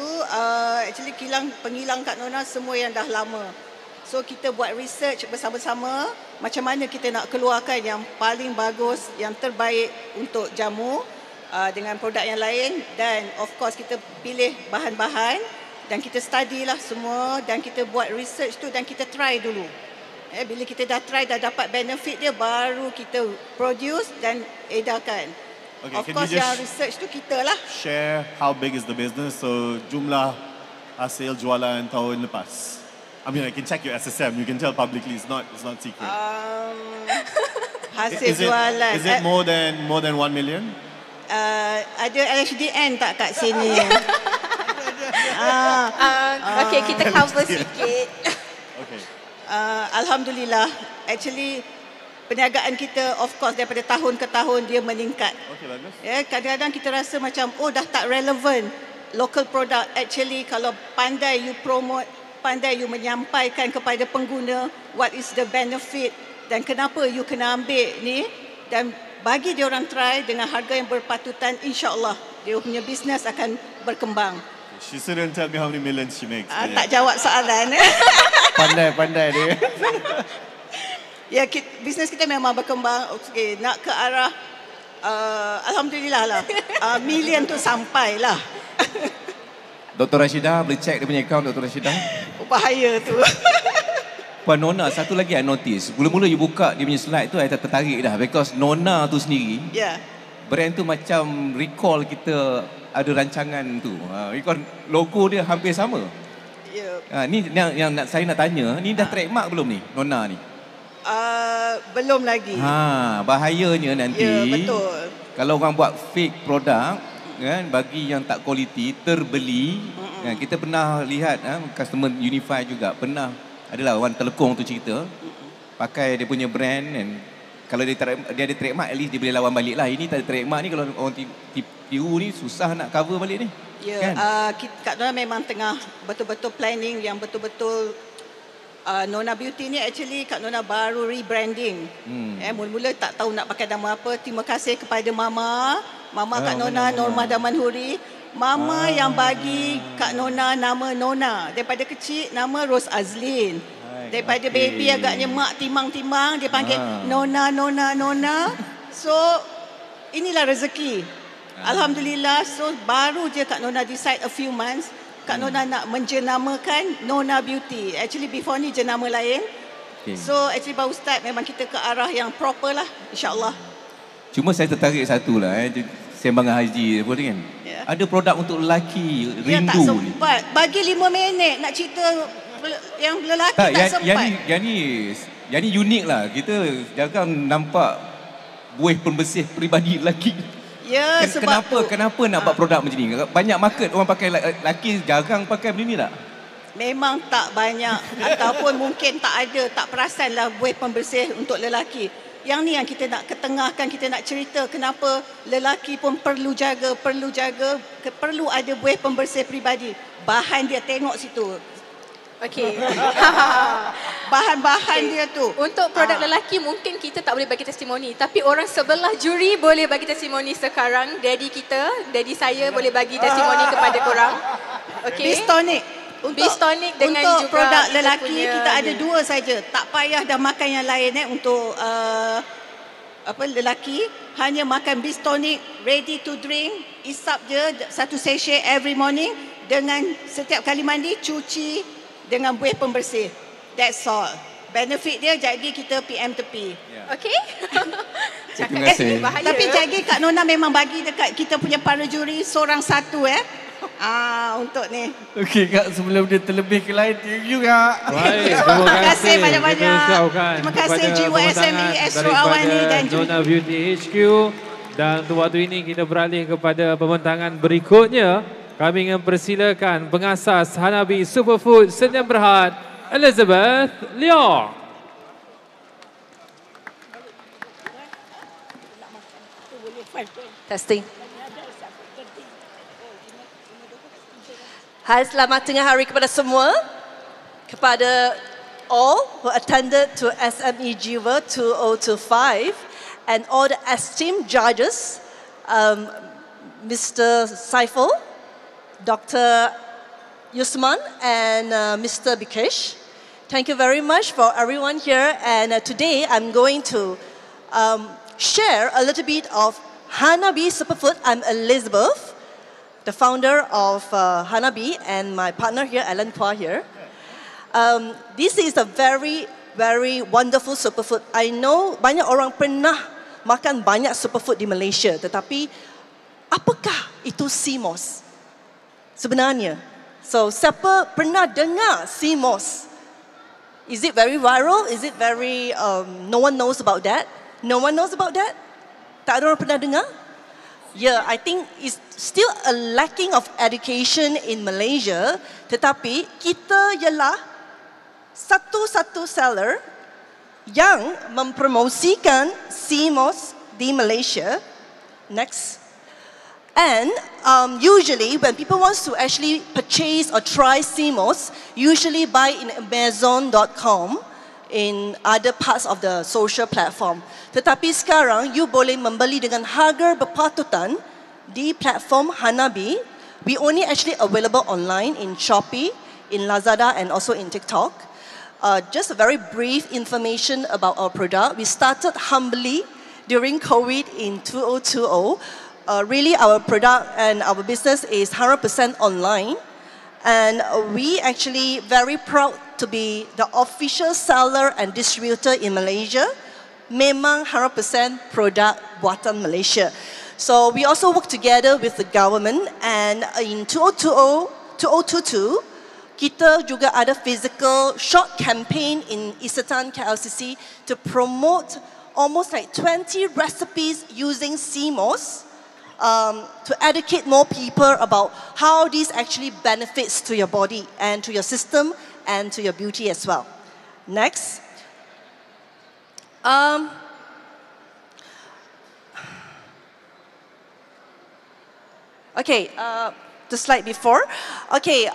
actually pengilang Kak Nona semua yang dah lama. So kita buat research bersama-sama macam mana kita nak keluarkan yang paling bagus, yang terbaik untuk jamu dengan produk yang lain, dan of course kita pilih bahan-bahan dan kita study lah semua dan kita buat research tu dan kita try dulu. Bila kita dah try, dah dapat benefit dia, baru kita produce dan edarkan. Okay, of course yang research tu kita lah. Share how big is the business, so jumlah hasil jualan tahun lepas. I mean, I can check your SSM. You can tell publicly. It's not secret. Hasil jualan. Is it more than 1 million? Ada LHDN tak kat sini? Okay, kita cover sikit. Okay. Alhamdulillah. Actually, perniagaan kita of course daripada tahun ke tahun dia meningkat. Okay, bagus. Kadang-kadang kita rasa macam dah tak relevant local product. Actually kalau pandai you promote, pandai you menyampaikan kepada pengguna what is the benefit dan kenapa you kena ambil ni, dan bagi dia orang try dengan harga yang berpatutan, insya-Allah dia punya bisnes akan berkembang. She still didn't tell me how many millions she makes. Tak jawab soalan. Pandai dia. Ya, bisnes kita memang berkembang. Okay, nak ke arah alhamdulillah lah. Million tu sampai lah. Dr. Rashidah, boleh check dia punya account, Dr. Rashidah? Bahaya tu. Puan Nona, satu lagi I notice. Mula-mula you buka dia punya slide tu, I tertarik dah. Because Nona tu sendiri, brand tu macam recall kita ada rancangan tu. Recall logo dia hampir sama. Ni yang saya nak tanya, ni dah trademark belum ni, Nona ni? Belum lagi. Bahayanya nanti. Ya, betul. Kalau orang buat fake produk, kan, bagi yang tak kualiti, terbeli. Kita pernah lihat customer Unifi juga pernah, adalah orang telekong tu cerita, pakai dia punya brand, dan kalau dia ada trademark, at least dia boleh lawan balik lah. Ini tak ada trademark ni, kalau orang tiru ni susah nak cover balik ni. Ya, kan? Kak Nona memang tengah betul-betul planning yang betul-betul. Nona Beauty ni actually Kak Nona baru rebranding. Mula-mula tak tahu nak pakai nama apa. Terima kasih kepada Mama Kak Nona, Norma Damanhuri. Mama yang bagi Kak Nona nama Nona. Daripada kecil nama Rose Azlin. Daripada baby agaknya mak timang-timang, dia panggil Nona. So inilah rezeki. Alhamdulillah. So baru je Kak Nona decide a few months, Kak Nona nak menjenamakan Nona Beauty. Actually before ni jenama lain. So actually baru start, memang kita ke arah yang proper lah, insyaAllah. Cuma saya tertarik satu lah, sembangan haji apa kan. Ada produk untuk lelaki, rindu tak sempat. Bagi 5 minit nak cerita yang lelaki tak sempat. Yang ni unik lah. Kita jangan nampak buih pembersih peribadi lelaki. Ya, sebab kenapa nak buat produk macam ni? Banyak market orang pakai, lelaki jarang pakai benda ni tak? Memang tak banyak ataupun mungkin tak ada, tak perasan lah buih pembersih untuk lelaki. Yang ni yang kita nak ketengahkan, kita nak cerita kenapa lelaki pun perlu ada buih pembersih peribadi. Bahan dia, tengok situ. Okey. Bahan-bahan dia tu. Untuk produk lelaki mungkin kita tak boleh bagi testimoni, tapi orang sebelah juri boleh bagi testimoni sekarang. Daddy saya boleh bagi testimoni kepada korang. Okey. Bistonic. Dengan untuk juga produk lelaki punya kita ada 2 saja. Tak payah dah makan yang lain untuk lelaki. Hanya makan Bistonic ready to drink. Isap je 1 sachet every morning. Dengan setiap kali mandi cuci dengan buih pembersih. That's all. benefit dia jadi kita PM tepi. Okay. Terima kasih. Tapi jadi Kak Nona memang bagi dekat kita punya para juri seorang satu untuk ni. Okey Kak, sebelum dia terlebih ke lain, thank you Kak. Baik, terima kasih banyak-banyak. Terima kasih Jiwa SME, Astro AWANI dan Juri. Nona Beauty HQ. Dan untuk waktu ini kita beralih kepada pembentangan berikutnya. Kami ingin persilakan pengasas Hanabi Superfood Sdn Bhd, Elizabeth Leong. Testing. Hai, selamat tengah hari kepada semua. Kepada all who attended to SME Jiwa 2025 and all the esteemed judges, Mr. Saiful, Dr. Yusman and Mr. Bikesh. Thank you very much for everyone here. And today I'm going to share a little bit of Hanabi Superfood. I'm Elizabeth, the founder of Hanabi, and my partner here, Alan Kwa here. This is a very, very wonderful superfood. I know banyak orang pernah makan banyak superfood di Malaysia, tetapi apakah itu CMOS sebenarnya? So, siapa pernah dengar CMOS? Is it very viral? Is it very, no one knows about that? No one knows about that? Tak ada orang pernah dengar? Yeah, I think it's still a lacking of education in Malaysia. Tetapi kita ialah satu-satu seller yang mempromosikan CMOS di Malaysia. Next. And usually when people want to actually purchase or try CMOS, usually buy in Amazon.com, in other parts of the social platform. Tetapi sekarang, you boleh membeli dengan harga berpatutan di platform Hanabi. We only actually available online in Shopee, in Lazada and also in TikTok. Just a very brief information about our product. We started humbly during COVID in 2020. Really our product and our business is 100% online. And we actually very proud to be the official seller and distributor in Malaysia. Memang 100% produk buatan Malaysia. So we also work together with the government, and in 2022, kita juga ada physical short campaign in Isetan KLCC to promote almost like 20 recipes using CMOS. To educate more people about how this actually benefits to your body and to your system and to your beauty as well. Next. Okay, the slide before. Okay,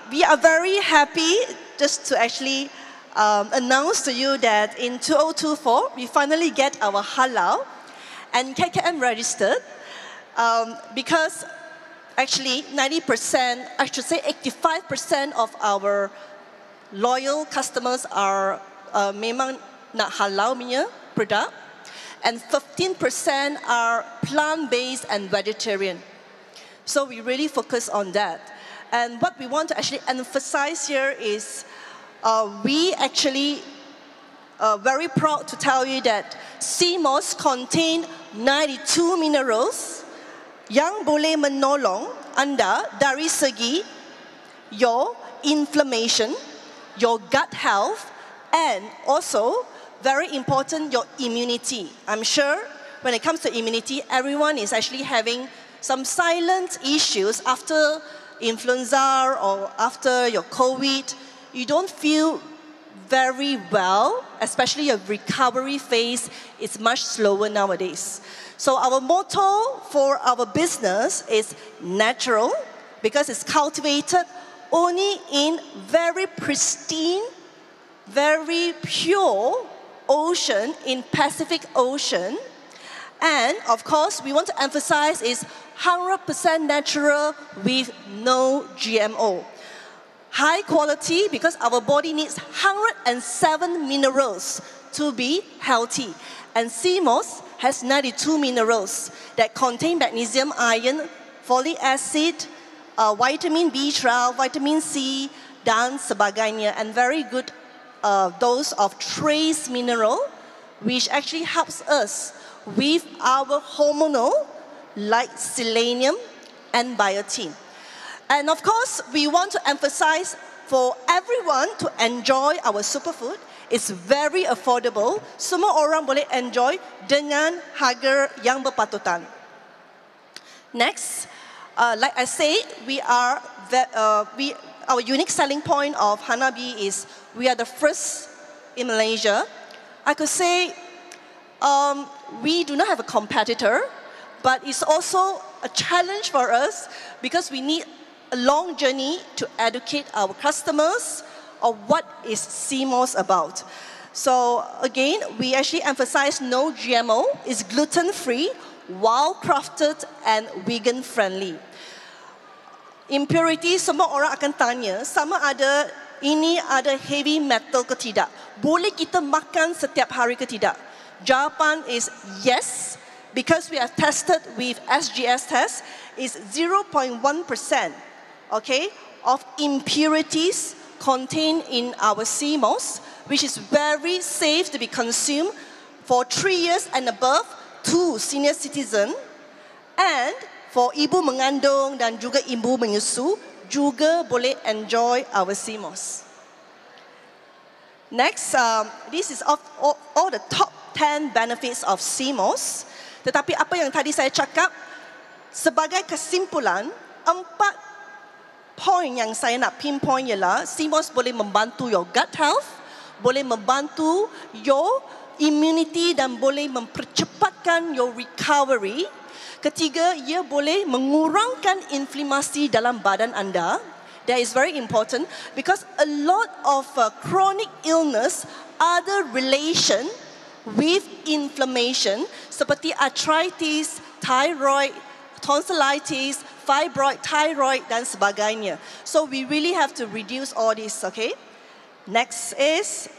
we are very happy just to actually announce to you that in 2024, we finally get our halal and KKM registered. Because actually 90%, I should say 85% of our loyal customers are memang nak halal punya produk, and 15% are plant-based and vegetarian. So we really focus on that. And what we want to actually emphasize here is we actually very proud to tell you that CMOS contain 92 minerals yang boleh menolong anda dari segi your inflammation, your gut health, and also, very important, your immunity. I'm sure when it comes to immunity, everyone is actually having some silent issues after influenza or after your COVID. You don't feel very well, especially your recovery phase is much slower nowadays. So our motto for our business is natural, because it's cultivated only in very pristine, very pure ocean in Pacific Ocean. And of course, we want to emphasize is 100% natural with no GMO. High quality, because our body needs 107 minerals to be healthy. And CMOS has 92 minerals that contain magnesium, iron, folic acid, vitamin B12, vitamin C, dan sebagainya, and very good dose of trace mineral, which actually helps us with our hormonal, like selenium and biotin. And of course, we want to emphasize for everyone to enjoy our superfood. It's very affordable. Semua orang boleh enjoy dengan harga yang berpatutan. Next, like I say, our unique selling point of Hanabi is we are the first in Malaysia. I could say we do not have a competitor, but it's also a challenge for us because we need a long journey to educate our customers of what is CMOS about. So again, we actually emphasize no GMO, it's gluten-free, well-crafted and vegan-friendly. Impurity, semua orang akan tanya, sama ada ini ada heavy metal ke tidak? Boleh kita makan setiap hari ke tidak? Jawapan is yes, because we have tested with SGS test, is 0.1%, okay, of impurities contained in our CMOS, which is very safe to be consumed for 3 years and above to senior citizen, and for ibu mengandung dan juga ibu menyusu juga boleh enjoy our CMOS. Next, this is all the top 10 benefits of CMOS. Tetapi apa yang tadi saya cakap, sebagai kesimpulan, 4 poin yang saya nak pinpoint ialah CMOS boleh membantu your gut health, boleh membantu your immunity dan boleh mempercepatkan your recovery. Ketiga, ia boleh mengurangkan inflamasi dalam badan anda. That is very important because a lot of chronic illness ada relation with inflammation seperti arthritis, thyroid, tonsillitis, fibroid, thyroid dan sebagainya. So we really have to reduce all this, okay? Next is,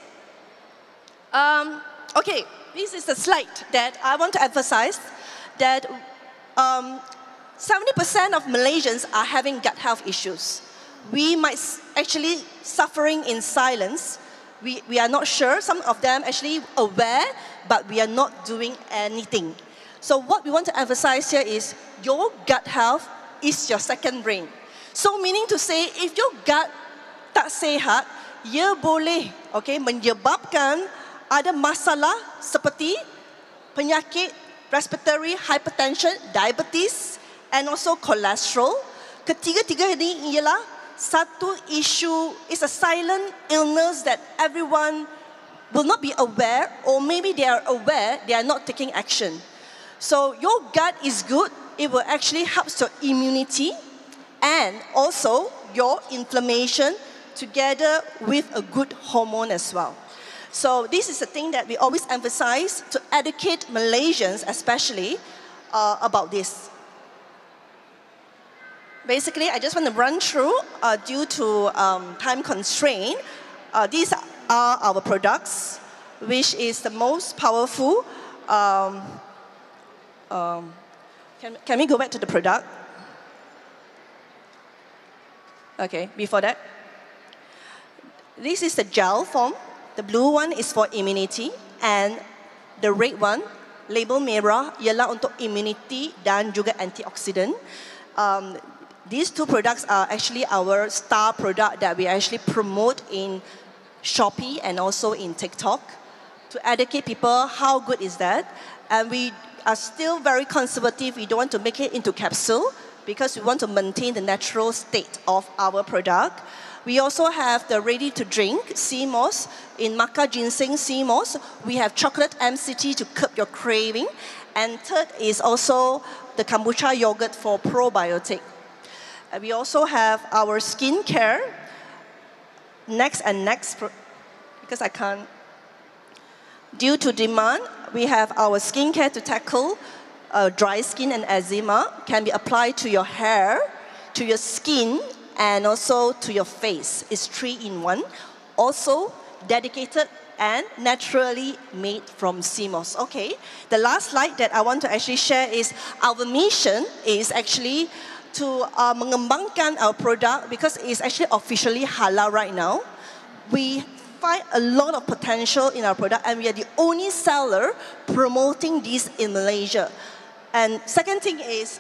okay, this is the slide that I want to emphasize that 70% of Malaysians are having gut health issues. We might actually suffering in silence. We are not sure. Some of them actually aware, but we are not doing anything. So what we want to emphasize here is your gut health is your second brain. So meaning to say, if your gut tak sihat, ia boleh menyebabkan ada masalah seperti penyakit respiratory hypertension, diabetes, and also cholesterol. Ketiga-tiga ini ialah satu issue, is a silent illness that everyone will not be aware, or maybe they are aware, they are not taking action. So your gut is good, it will actually help your immunity and also your inflammation together with a good hormone as well. So this is the thing that we always emphasize to educate Malaysians especially about this. Basically, I just want to run through, due to time constraint, these are our products, which is the most powerful. Can we go back to the product? Okay, before that. This is the gel form. The blue one is for immunity, and the red one, label merah, ialah untuk immunity dan juga antioxidant. These two products are actually our star product that we actually promote in Shopee and also in TikTok to educate people how good is that. And we are still very conservative. We don't want to make it into capsule because we want to maintain the natural state of our product. We also have the ready-to-drink CMOS. In Maca Ginseng CMOS, we have chocolate MCT to curb your craving. And third is also the kombucha yogurt for probiotic. We also have our skincare. Next, because I can't. Due to demand, we have our skincare to tackle dry skin and eczema. Can be applied to your hair, to your skin, and also to your face. It's 3-in-1. Also dedicated and naturally made from CMOS. Okay, the last slide that I want to actually share is our mission is actually to mengembangkan our product because it's actually officially halal right now. We find a lot of potential in our product, and we are the only seller promoting this in Malaysia. And second thing is,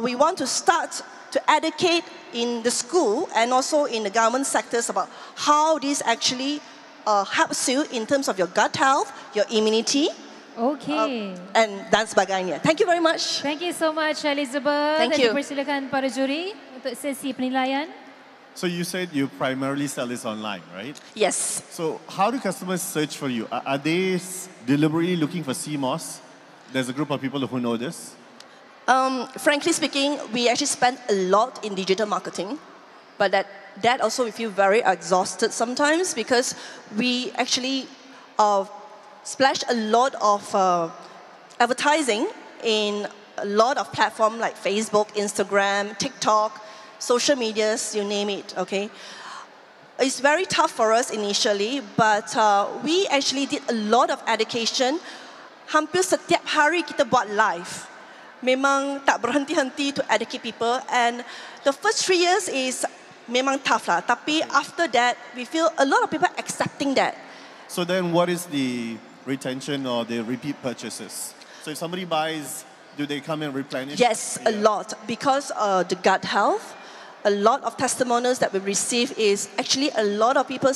we want to start to educate in the school and also in the government sectors about how this actually helps you in terms of your gut health, your immunity, and dan sebagainya. Thank you very much. Thank you so much, Elizabeth. Thank you. Dipersilakan para juri untuk sesi penilaian. So you said you primarily sell this online, right? Yes. So how do customers search for you? Are they deliberately looking for CMOS? There's a group of people who know this. Frankly speaking, we actually spend a lot in digital marketing, but that also we feel very exhausted sometimes because we actually splash a lot of advertising in a lot of platforms like Facebook, Instagram, TikTok, social medias, you name it, okay? It's very tough for us initially, but we actually did a lot of education. Hampir setiap hari kita buat live. Memang tak berhenti-henti to educate people, and the first 3 years is memang tough lah. Tapi after that, we feel a lot of people accepting that. So then what is the retention or the repeat purchases? So if somebody buys, do they come and replenish? Yes, a lot. Because the gut health, a lot of testimonials that we receive is actually a lot of people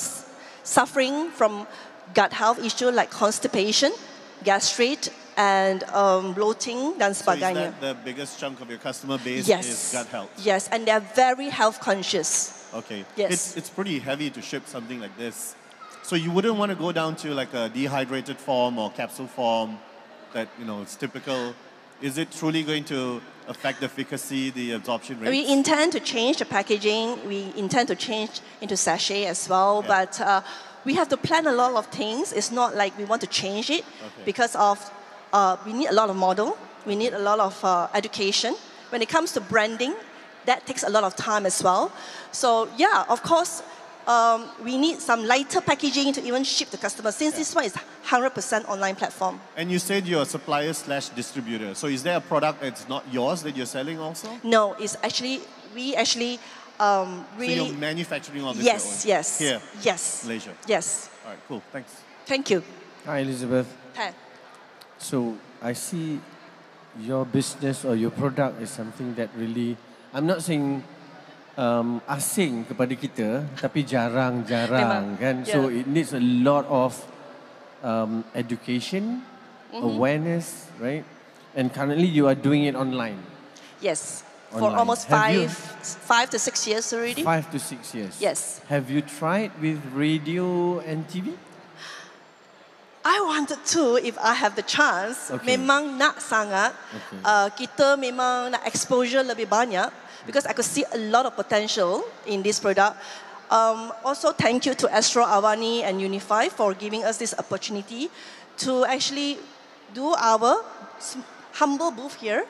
suffering from gut health issue like constipation, gastritis, and bloating dan sebagainya. So is that the biggest chunk of your customer base is gut health? Yes, and they're very health conscious. Okay. Yes. It's pretty heavy to ship something like this. So you wouldn't want to go down to like a dehydrated form or capsule form that, you know, it's typical. Is it truly going to affect the efficacy, the absorption rates? We intend to change the packaging. We intend to change into sachet as well. Yeah. But we have to plan a lot of things. It's not like we want to change it because of we need a lot of model. We need a lot of education. When it comes to branding, that takes a lot of time as well. So yeah, of course, we need some lighter packaging to even ship to customers since this one is 100% online platform. And you said you're a supplier/distributor. So is there a product that's not yours that you're selling also? No, it's actually, we actually really... So you're manufacturing all this Yes, yes. Here? Yes. Malaysia? Yes. All right, cool, thanks. Thank you. Hi, Elizabeth. Hi. So I see your business or your product is something that really, I'm not saying asing kepada kita, tapi jarang-jarang kan. So it needs a lot of education, awareness, right? And currently you are doing it online. Yes, Online. for almost 5 to 6 years already. 5 to 6 years. Yes. Have you tried with radio and TV? I wanted to if I have the chance. Memang nak sangat. Kita memang nak exposure lebih banyak because I could see a lot of potential in this product. Also, thank you to Astro AWANI and Unifi for giving us this opportunity to actually do our humble booth here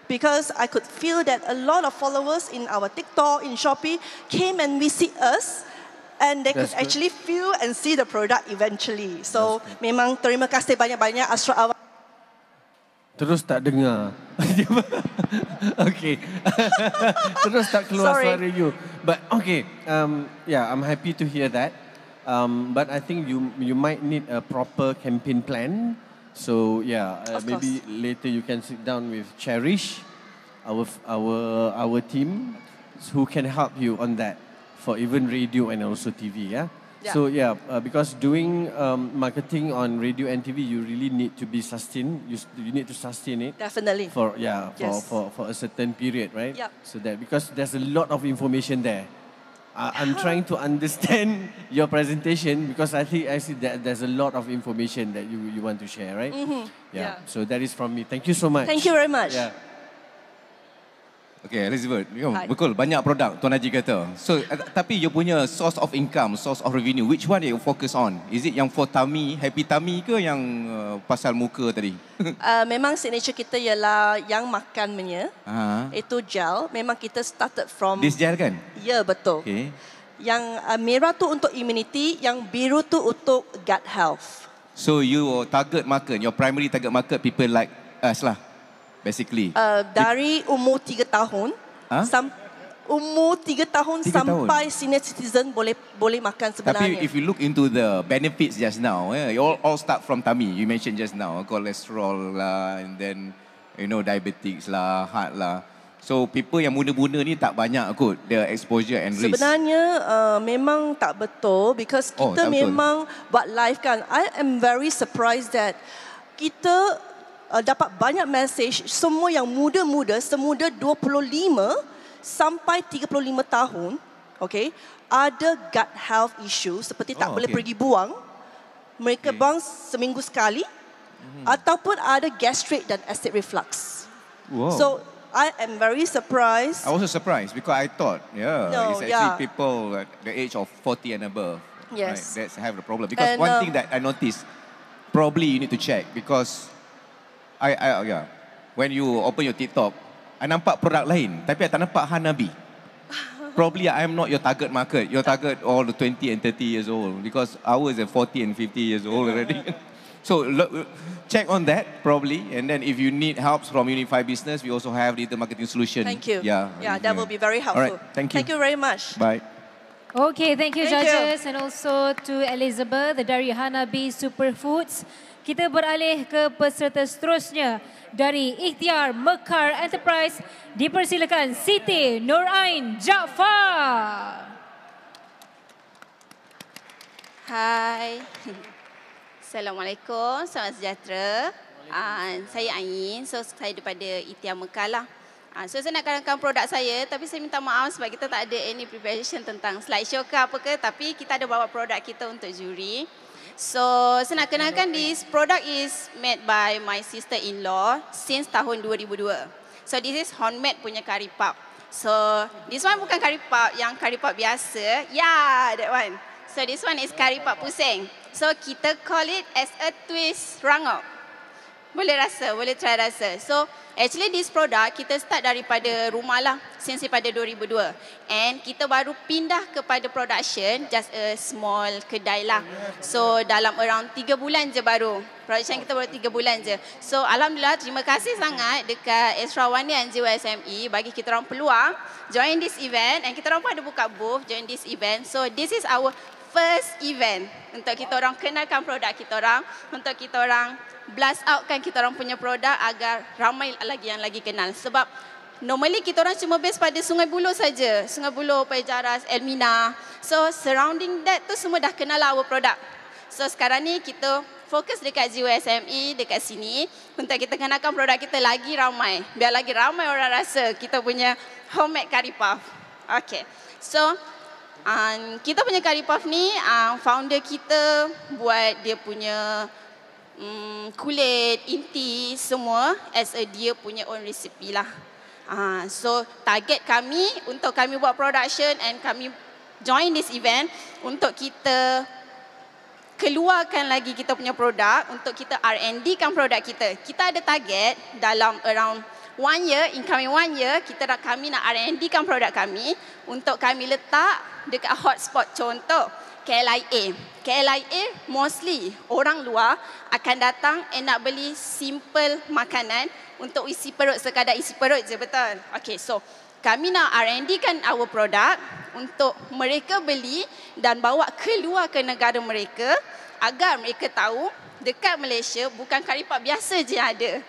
because I could feel that a lot of followers in our TikTok, in Shopee, came and visit us. And they could actually feel and see the product eventually. So, memang terima kasih banyak-banyak Astro AWANI. Terus tak dengar. Okay. Terus tak keluar suara you. But okay, yeah, I'm happy to hear that. But I think you might need a proper campaign plan. So yeah, maybe later you can sit down with Cherish, our team, who can help you on that. For even radio and also TV, yeah? So yeah, because doing marketing on radio and TV, you really need to be sustained. You need to sustain it. Definitely. For a certain period, right? Yep. So that because there's a lot of information there. I'm trying to understand your presentation because I see that there's a lot of information that you want to share, right? Yeah. So that is from me. Thank you so much. Thank you very much. Yeah. Okay, Elizabeth, betul banyak produk Tuan Haji kata. So, tapi you punya source of income, source of revenue, which one you focus on? Is it yang for tummy, happy tummy ke yang pasal muka tadi? Memang signature kita ialah yang makan punya. Itu gel. Memang kita started from... This gel kan? Ya, betul. Okay. Yang merah tu untuk immunity, yang biru tu untuk gut health. So, your target market, your primary target market, people like us lah. Basically. Dari umur 3 tahun, umur 3 tahun sampai senior citizen boleh makan sebenarnya. Tapi if you look into the benefits just now, you all start from tummy. You mentioned just now, cholesterol lah, and then diabetics lah, heart lah. So people yang muda-muda ni tak banyak kot the exposure and risk. Sebenarnya memang tak betul because kita memang buat live kan. I am very surprised that kita dapat banyak message semua yang muda-muda, semuda 25 sampai 35 tahun, okay, ada gut health issue seperti tak boleh pergi buang. Mereka buang seminggu sekali ataupun ada gastric dan acid reflux. Wow. So I am very surprised. I was surprised because I thought, it's actually people at the age of 40 and above. Yes. Right, that's have the problem. Because one thing that I noticed, probably you need to check because when you open your TikTok, I nampak produk lain, tapi I tak nampak Hanabi. Probably I am not your target market. Your target all the 20 and 30 years old because ours are 40 and 50 years old already. So check on that probably, and then if you need help from Unifi Business, we also have the marketing solution. Thank you. Yeah, that will be very helpful. All right, thank you. Thank you very much. Bye. Okay, thank you judges and also to Elizabeth dari Hanabi Superfoods. Kita beralih ke peserta seterusnya dari Ikhtiar Mekar Enterprise. Dipersilakan Siti Nurain Jaafar. Hai. Assalamualaikum, selamat sejahtera. Saya Ain, saya daripada Ikhtiar Mekar lah. So saya nak kenalkan produk saya, tapi saya minta maaf sebab kita tak ada any preparation tentang slideshow ke apa ke, tapi kita ada bawa produk kita untuk juri. So saya nak kenalkan this product is made by my sister-in-law since tahun 2002. So this is homemade punya curry puff. So this one bukan curry puff yang curry puff biasa. Yeah, that one. So this one is curry puff pusing. So kita call it as a twist rangop. Boleh rasa, boleh try rasa. So actually this product kita start daripada rumah lah since daripada 2002. And kita baru pindah kepada production just a small kedai lah. So dalam around 3 bulan je baru. Production kita baru 3 bulan je. So alhamdulillah terima kasih sangat dekat Astro AWANI dan Jiwa SME bagi kita orang peluang join this event. And kita orang pun ada buka booth join this event. So this is our first event untuk kita orang kenalkan produk kita orang, untuk kita orang blast outkan kita orang punya produk agar ramai lagi yang lagi kenal. Sebab normally kita orang cuma base pada Sungai Buloh saja, Sungai Buloh, Pejaras, Elmina. So surrounding that tu semua dah kenal our produk. So sekarang ni kita fokus dekat Jiwa SME dekat sini untuk kita kenalkan produk kita lagi ramai, biar lagi ramai orang rasa kita punya homemade curry puff. Okay, so kita punya curry puff ni founder kita buat dia punya kulit, inti semua as a dia punya own recipe lah. So target kami untuk kami buat production and kami join this event untuk kita keluarkan lagi kita punya produk, untuk kita R&D kan produk kita. Kita ada target dalam around 1 year, incoming 1 year, kami nak R&D kan produk kami untuk kami letak dekat hotspot. Contoh KLIA. KLIA mostly orang luar akan datang nak beli simple makanan untuk isi perut, sekadar isi perut je, betul? Okay, so kami nak R&D kan our product untuk mereka beli dan bawa keluar ke negara mereka agar mereka tahu dekat Malaysia bukan curry puff biasa je ada.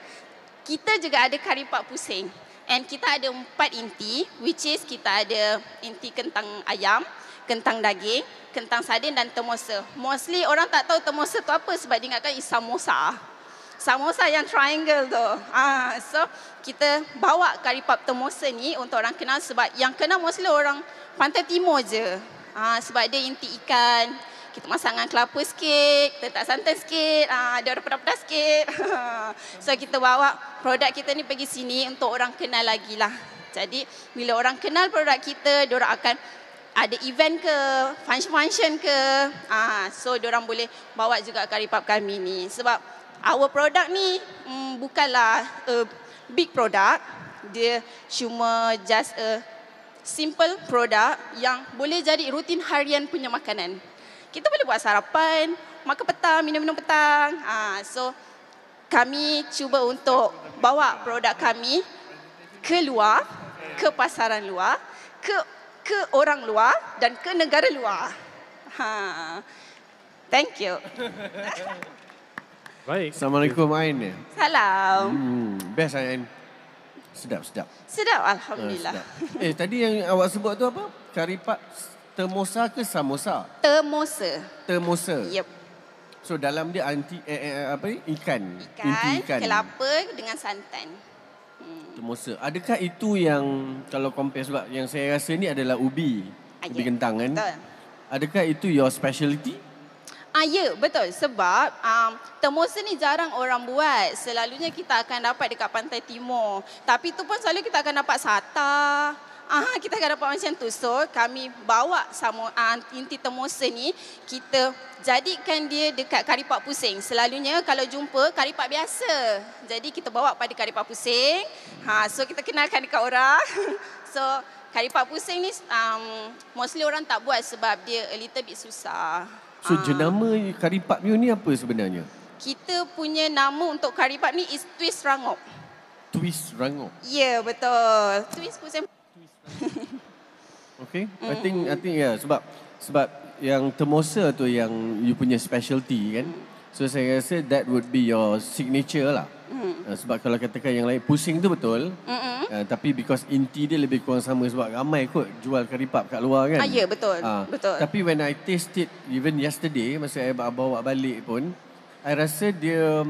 Kita juga ada curry puff pusing. And kita ada 4 inti, which is kita ada inti kentang ayam, kentang daging, kentang sardin dan temosa. Mostly orang tak tahu temosa tu apa sebab dia ingatkan is samosa. Samosa yang triangle tu. So kita bawa curry puff temosa ni untuk orang kenal sebab yang kenal mostly orang Pantai Timur je. Sebab dia inti ikan, kita masak dengan kelapa sikit, letak santan sikit, ada orang pedas-pedas sikit. So kita bawa produk kita ni pergi sini untuk orang kenal lagi lah. Jadi bila orang kenal produk kita, diorang akan ada event ke, function ke, so diorang boleh bawa juga curry puff kami ni. Sebab our product ni bukanlah a big product, dia cuma just a simple product yang boleh jadi rutin harian punya makanan. Kita boleh buat sarapan, makan petang, minum-minum petang. So kami cuba untuk bawa produk kami keluar, ke pasaran luar ke orang luar dan ke negara luar. Thank you. Baik. Assalamualaikum Ain. Salam. Best Ain. Sedap. Sedap, alhamdulillah. Sedap. Tadi yang awak sebut tu apa? Karipap termosa ke samosa? Termosa. Yep. So dalam dia ikan. Ikan, kelapa dengan santan. Termosa. Adakah itu yang kalau compare, sebab yang saya rasa ni adalah ubi kentang kan? Betul. Adakah itu your specialty? Ya, betul. Sebab termosa ni jarang orang buat. Selalunya kita akan dapat dekat pantai timur. Tapi tu pun selalu kita akan dapat sata. Kita akan dapat macam tu. So, kami bawa inti termosa ni, kita jadikan dia dekat karipap pusing. Selalunya kalau jumpa karipap biasa. Jadi kita bawa pada karipap pusing. So, kita kenalkan dekat orang. So, karipap pusing ni mostly orang tak buat sebab dia a little bit susah. So jenama karipap you ni apa sebenarnya? Kita punya nama untuk karipap ni is twist rangup. Twist rangup? Ya, betul. Twist pusing. Okay. I think ya, sebab yang termosa tu yang you punya specialty kan. So saya rasa that would be your signature lah. Sebab kalau katakan yang lain pusing tu betul. Tapi because inti dia lebih kurang sama sebab ramai kot jual karipap kat luar kan. Ya, betul. Betul. Tapi when I taste it even yesterday masa I bawa balik pun, I rasa dia,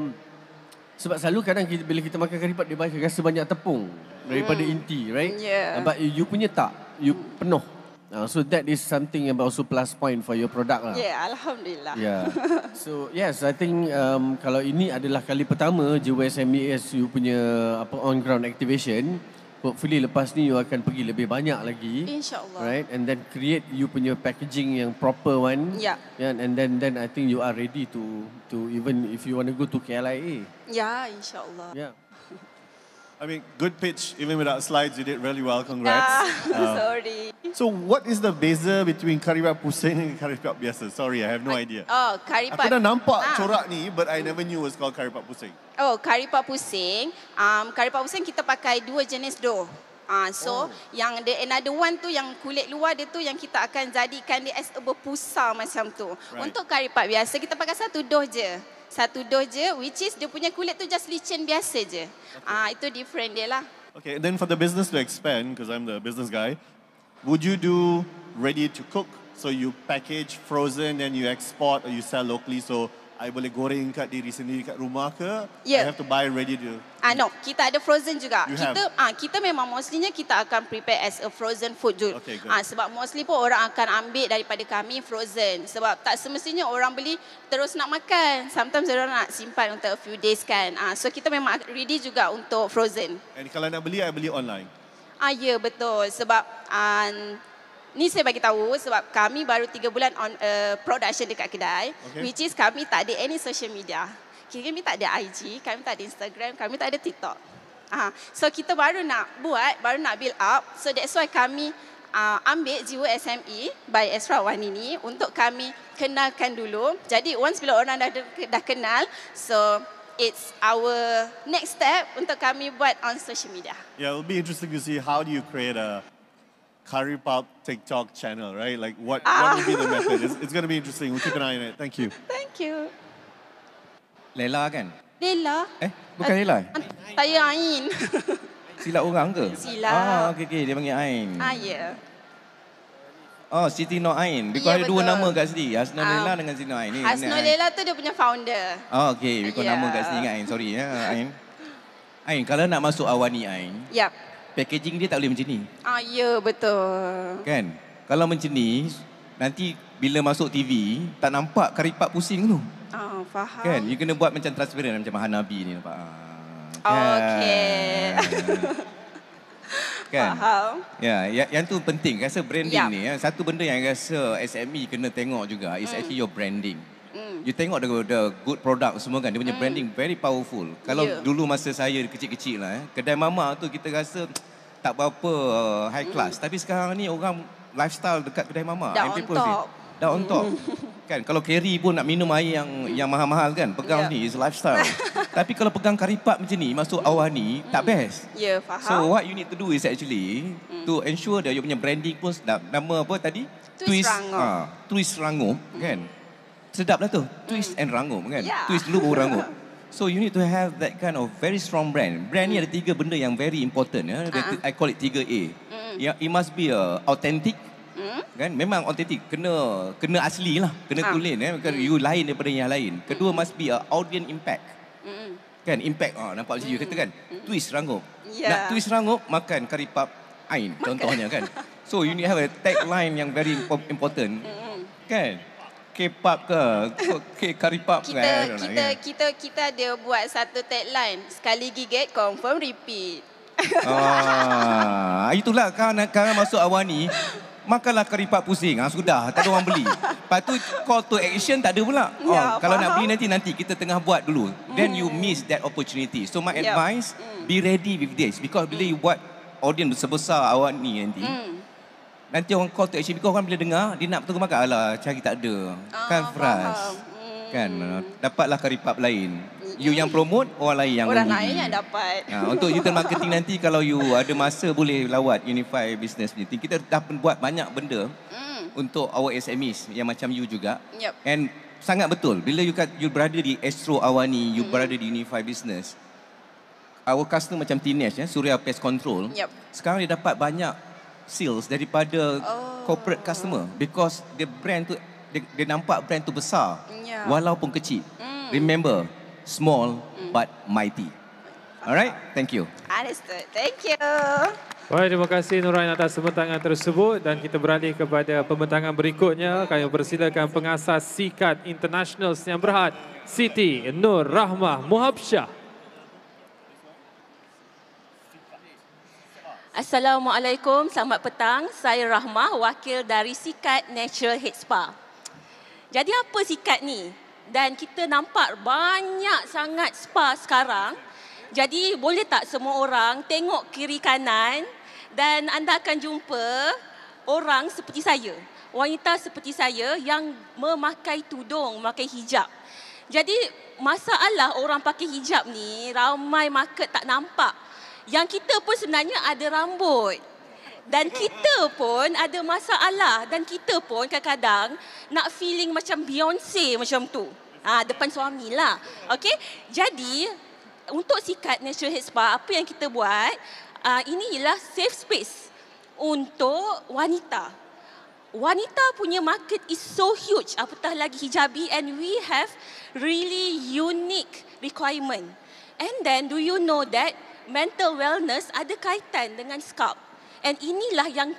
sebab selalu kadang bila kita makan karipap dia rasa banyak tepung daripada inti, right? Yeah. But you punya tak, you penuh. So that is something yang also plus point for your product lah. Yeah, alhamdulillah. Yeah. So yes, I think kalau ini adalah kali pertama Jiwa SME you punya on ground activation, hopefully lepas ni you akan pergi lebih banyak lagi. InsyaAllah. Right, and then create you punya packaging yang proper one. Yeah. And then I think you are ready to even if you want to go to KLIA. Yeah, insyaAllah. Yeah. I mean, good pitch. Even without slides, you did really well. Congrats. Sorry. So what is the beza between karipap pusing and karipap biasa? Sorry, I have no idea. Karipap. Aku dah nampak corak ni, but I never knew it was called karipap pusing. Karipap pusing. Karipap pusing kita pakai dua jenis dough. Yang the another one tu yang kulit luar dia tu yang kita akan jadikan dia as a berpusar macam tu. Right. Untuk karipap biasa kita pakai satu dough je, which is dia punya kulit tu just licin biasa je. Itu different dia lah. Okay, and then for the business to expand, because I'm the business guy, would you do ready to cook? So you package frozen and you export or you sell locally, so I boleh goreng kat diri sendiri kat rumah ke? Yeah. I have to buy ready to... No, kita ada frozen juga. You Kita memang mostlynya kita akan prepare as a frozen food juga. Okay, good. Sebab mostly pun orang akan ambil daripada kami frozen. Sebab tak semestinya orang beli terus nak makan. Sometimes orang nak simpan untuk a few days kan. So kita memang ready juga untuk frozen. And kalau nak beli, I beli online. Ya, betul. Sebab ni saya bagi tahu sebab kami baru 3 bulan on production dekat kedai, which is kami tak ada any social media. Kami tak ada IG, kami tak ada Instagram, kami tak ada TikTok. So kita baru nak build up. So that's why kami ambil Jiwa SME by Astro AWANI ni untuk kami kenalkan dulu. Jadi once bila orang dah kenal, so it's our next step untuk kami buat on social media. Yeah, it'll be interesting to see how do you create a karipap TikTok channel, right? Like what would be the method? It's going to be interesting. We'll keep an eye on it. Thank you. Thank you. Lela kan? Lela? Bukan Lela? Saya Ain. Silap orang ke? Silap. Okay. Dia panggil Ain. Ya. Siti Nur Ain. Because ada dua nama kat sini. Hasnul Lela dengan Siti Nur Ain. Hasnul Lela tu dia punya founder. Okay. Because nama kat sini ingat Ain. Sorry ya Ain. Ain, kalau nak masuk Awani Ain. Yap. Packaging dia tak boleh macam ni. Ya, betul. Kan? Kalau macam ni, nanti bila masuk TV, tak nampak karipap pusing tu. Faham. Kan? You kena buat macam transparent macam Hanabi ni nampak. Okay. Kan? Faham. Ya, yang tu penting. Rasa branding ni. Satu benda yang rasa SME kena tengok juga is actually your branding. You tengok the good product semua kan. Dia punya branding very powerful. Kalau dulu masa saya kecil-kecil lah. Kedai mama tu kita rasa tak berapa high class. Tapi sekarang ni orang lifestyle dekat kedai mama. Dah on top. Dah on top. Kan kalau carry pun nak minum air yang mahal-mahal kan, pegang ni is lifestyle. Tapi kalau pegang karipap macam ni masuk awani tak best. Ya, faham. So what you need to do is actually to ensure that you punya branding pun sedap. Nama apa tadi? Twist rangup. Twist rangup kan. Sedap lah tu. Twist and rangup kan. Twist dulu baru rangup. So you need to have that kind of very strong brand. Brand ni ada 3 benda yang very important ya. I call it 3A. It must be authentic. Kan memang authentic, kena asli lah, kena tulen you lain daripada yang lain. Kedua must be audience impact. Kan impact nampak macam you kata kan, twist rangup. Nak twist rangup makan karipap ain contohnya kan. So you need to have a tagline yang very important. Kan K-pop ke karipap kan. Kita ada buat satu tagline, sekali gigit confirm repeat. Itulah kalau masuk awani makanlah karipap pusing. Sudah, tak ada orang beli. Lepas tu call to action tak ada pula. Kalau nak beli nanti kita tengah buat dulu. Then you miss that opportunity. So my advice, be ready with this. Because bila you buat audience sebesar awak ni nanti orang call to action. Because orang bila dengar, dia nak betul makan. Alah, cari tak ada. Kan frust. Kan, dapatlah karipap lain. You yang promote, orang lain yang orang lain yang dapat. Untuk digital marketing nanti kalau you ada masa boleh lawat Unifi Business meeting. Kita dah buat banyak benda untuk our SMEs yang macam you juga. And sangat betul. Bila you berada di Astro AWANI, you berada di Unifi Business. Our customer macam teenage Surya Pest Control. Sekarang dia dapat banyak sales daripada corporate customer because the brand tu dia nampak brand tu besar walaupun kecil. Remember, small but mighty. Alright, thank you. Understood. Thank you. Baik, terima kasih Nurain atas pembentangan tersebut dan kita beralih kepada pembentangan berikutnya. Kami persilakan pengasas Sikat International yang berhad Siti Nur Rahmah Muhabsyah. Assalamualaikum, selamat petang. Saya Rahmah, wakil dari Sikat Natural Head Spa. Jadi apa Sikat ni? Dan kita nampak banyak sangat spa sekarang. Jadi boleh tak semua orang tengok kiri kanan dan anda akan jumpa orang seperti saya. Wanita seperti saya yang memakai tudung, memakai hijab. Jadi masalah orang pakai hijab ni ramai market tak nampak. Yang kita pun sebenarnya ada rambut. Dan kita pun ada masalah dan kita pun kadang-kadang nak feeling macam Beyonce macam tu. Depan suami lah. Okey. Jadi untuk Sikat Natural Head Spa, apa yang kita buat, ini ialah safe space untuk wanita. Wanita punya market is so huge, apatah lagi hijabi, and we have really unique requirement. And then do you know that mental wellness ada kaitan dengan scalp. And inilah yang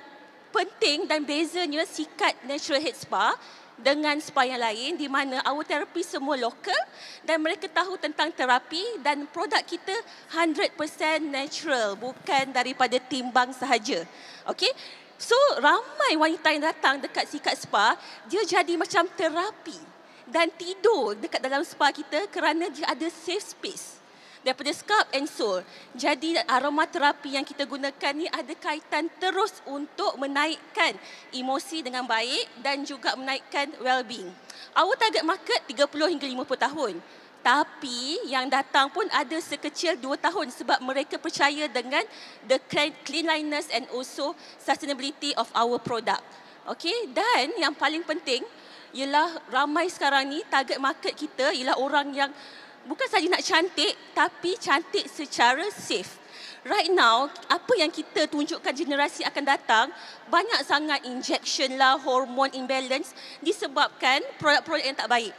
penting dan bezanya Sikat Natural Head Spa dengan spa yang lain di mana our therapy semua lokal dan mereka tahu tentang terapi dan produk kita 100% natural, bukan daripada timbang sahaja. Okey? So ramai wanita yang datang dekat Sikat Spa, dia jadi macam terapi dan tidur dekat dalam spa kita kerana dia ada safe space. Daripada scalp and soul. Jadi aromaterapi yang kita gunakan ni ada kaitan terus untuk menaikkan emosi dengan baik dan juga menaikkan well-being. Our target market 30 hingga 50 tahun. Tapi yang datang pun ada sekecil 2 tahun sebab mereka percaya dengan the cleanliness and also sustainability of our product. Okay? Dan yang paling penting ialah ramai sekarang ni target market kita ialah orang yang bukan saja nak cantik, tapi cantik secara safe. Right now, apa yang kita tunjukkan generasi akan datang, banyak sangat injection lah, hormon imbalance disebabkan produk-produk yang tak baik.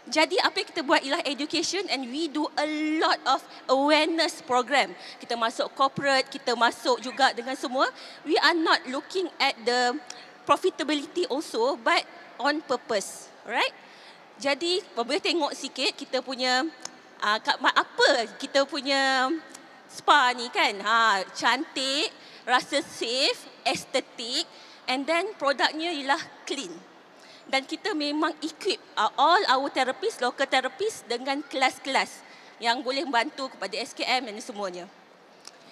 Jadi apa yang kita buat ialah education and we do a lot of awareness program. Kita masuk corporate, kita masuk juga dengan semua. We are not looking at the profitability also, but on purpose. Alright? Jadi, boleh tengok sikit kita punya kita punya spa ni kan. Cantik, rasa safe, estetik, and then produknya ialah clean. Dan kita memang equip all our therapist, local therapist dengan kelas-kelas yang boleh membantu kepada SKM dan semuanya.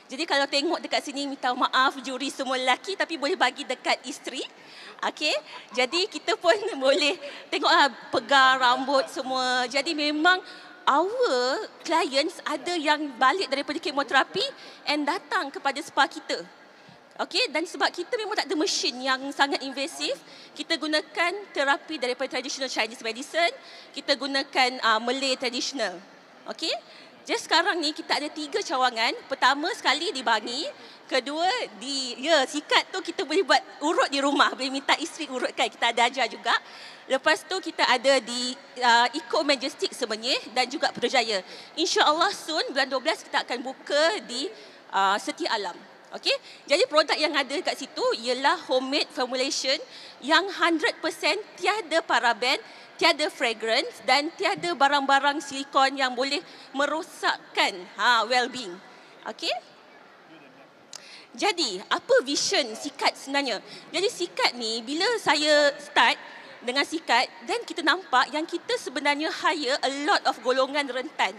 Jadi kalau tengok dekat sini, minta maaf juri semua lelaki, tapi boleh bagi dekat isteri. Okey, jadi kita pun boleh tengoklah pegang rambut semua. Jadi memang our clients ada yang balik daripada kemoterapi and datang kepada spa kita. Okey, dan sebab kita memang tak ada mesin yang sangat invasif, kita gunakan terapi daripada traditional Chinese medicine, kita gunakan Malay traditional. Okey, jadi sekarang ni kita ada 3 cawangan. Pertama sekali di Bangi, kedua sikat tu kita boleh buat urut di rumah, boleh minta isteri urutkan, kita ada ajar juga. Lepas tu kita ada di Eco Majestic Semenyih dan juga Putrajaya. InsyaAllah soon bulan 12 kita akan buka di Setia Alam. Okey, jadi produk yang ada kat situ ialah homemade formulation yang 100% tiada paraben, tiada fragrance dan tiada barang-barang silikon yang boleh merosakkan well-being. Okey. Jadi, apa vision sikat sebenarnya? Jadi sikat ni bila saya start dengan sikat, dan kita nampak yang kita sebenarnya hire a lot of golongan rentan.